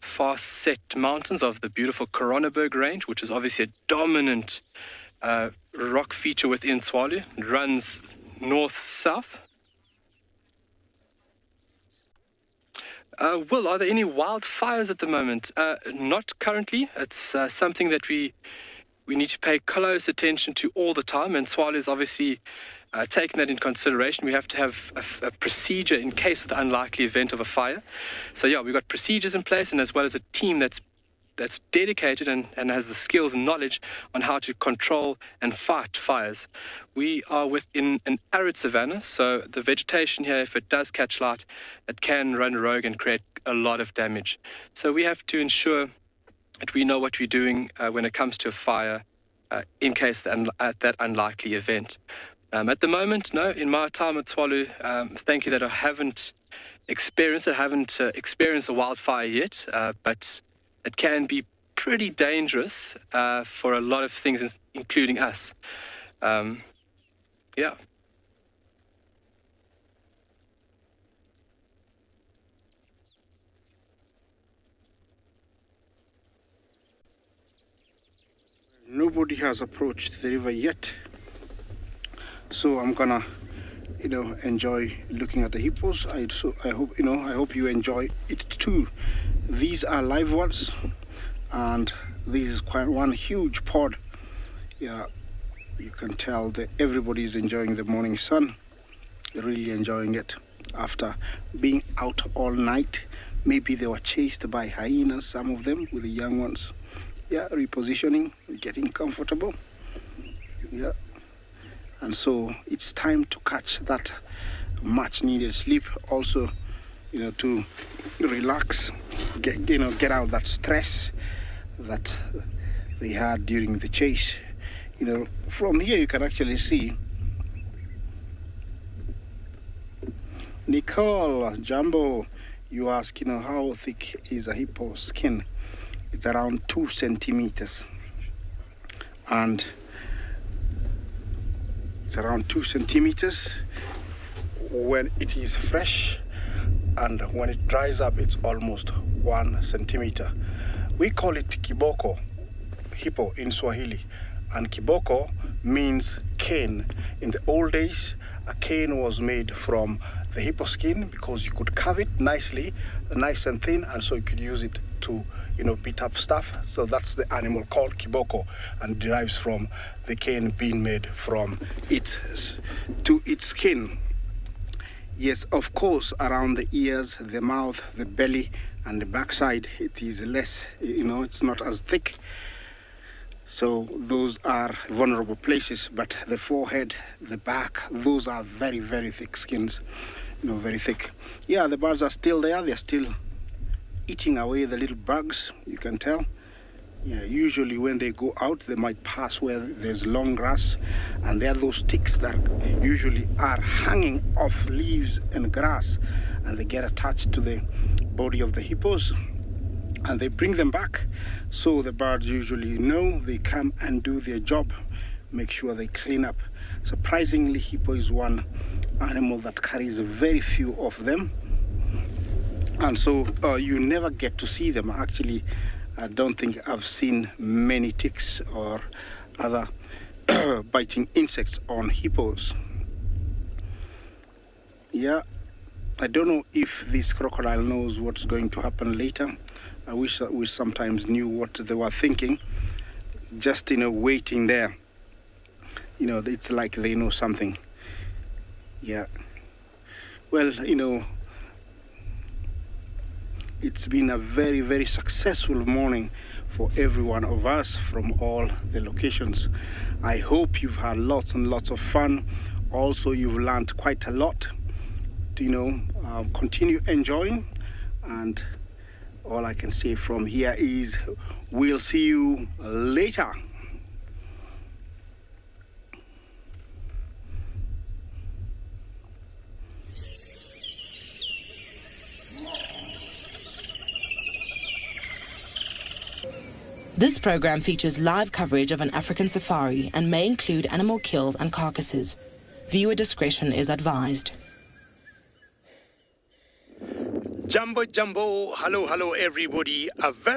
Far set mountains of the beautiful Coronaburg range, which is obviously a dominant rock feature within Tswalu. It runs north-south. Will, are there any wildfires at the moment? Not currently. It's something that we need to pay close attention to all the time, and Tswalu is obviously taking that in consideration. We have to have a procedure in case of the unlikely event of a fire. So yeah, we've got procedures in place, and as well as a team that's dedicated and has the skills and knowledge on how to control and fight fires. We are within an arid savanna, so the vegetation here, if it does catch light, it can run rogue and create a lot of damage. So we have to ensure that we know what we're doing when it comes to a fire in case at that unlikely event. At the moment, no, in my time at Tswalu, thank you that I haven't experienced a wildfire yet, but it can be pretty dangerous for a lot of things, including us. Yeah. Nobody has approached the river yet, so I'm gonna, enjoy looking at the hippos. I hope you enjoy it too. These are live ones, and this is quite one huge pod. Yeah, you can tell that everybody is enjoying the morning sun. They're really enjoying it after being out all night. Maybe they were chased by hyenas, some of them, with the young ones. Yeah, repositioning, getting comfortable. Yeah, and so it's time to catch that much needed sleep. Also, to relax, get out that stress that they had during the chase. From here you can actually see Nicole Jumbo. You ask, how thick is a hippo skin? It's around 2 centimeters, and it's around 2 centimeters when it is fresh, and when it dries up, it's almost 1 centimeter. We call it kiboko, hippo in Swahili, and kiboko means cane. In the old days, a cane was made from the hippo skin because you could carve it nicely, nice and thin, and so you could use it to, beat up stuff. So that's the animal called kiboko, and derives from the cane being made from its skin. Yes, of course, around the ears, the mouth, the belly, and the backside, it is less, it's not as thick. So those are vulnerable places, but the forehead, the back, those are very, very thick skins, very thick. Yeah, the birds are still there. They're still eating away the little bugs, you can tell. Yeah, usually when they go out, they might pass where there's long grass, and there are those sticks that usually are hanging off leaves and grass, and they get attached to the body of the hippos, and they bring them back. So the birds usually know they come and do their job, make sure they clean up. Surprisingly, hippo is one animal that carries very few of them, and so you never get to see them. Actually, I don't think I've seen many ticks or other biting insects on hippos. Yeah, I don't know if this crocodile knows what's going to happen later. I wish we sometimes knew what they were thinking, just, waiting there. It's like they know something. Yeah. Well, it's been a very, very successful morning for every one of us from all the locations. I hope you've had lots and lots of fun. Also, you've learned quite a lot to, continue enjoying. And all I can say from here is we'll see you later. This program features live coverage of an African safari and may include animal kills and carcasses. Viewer discretion is advised. Jumbo, hello, everybody. A very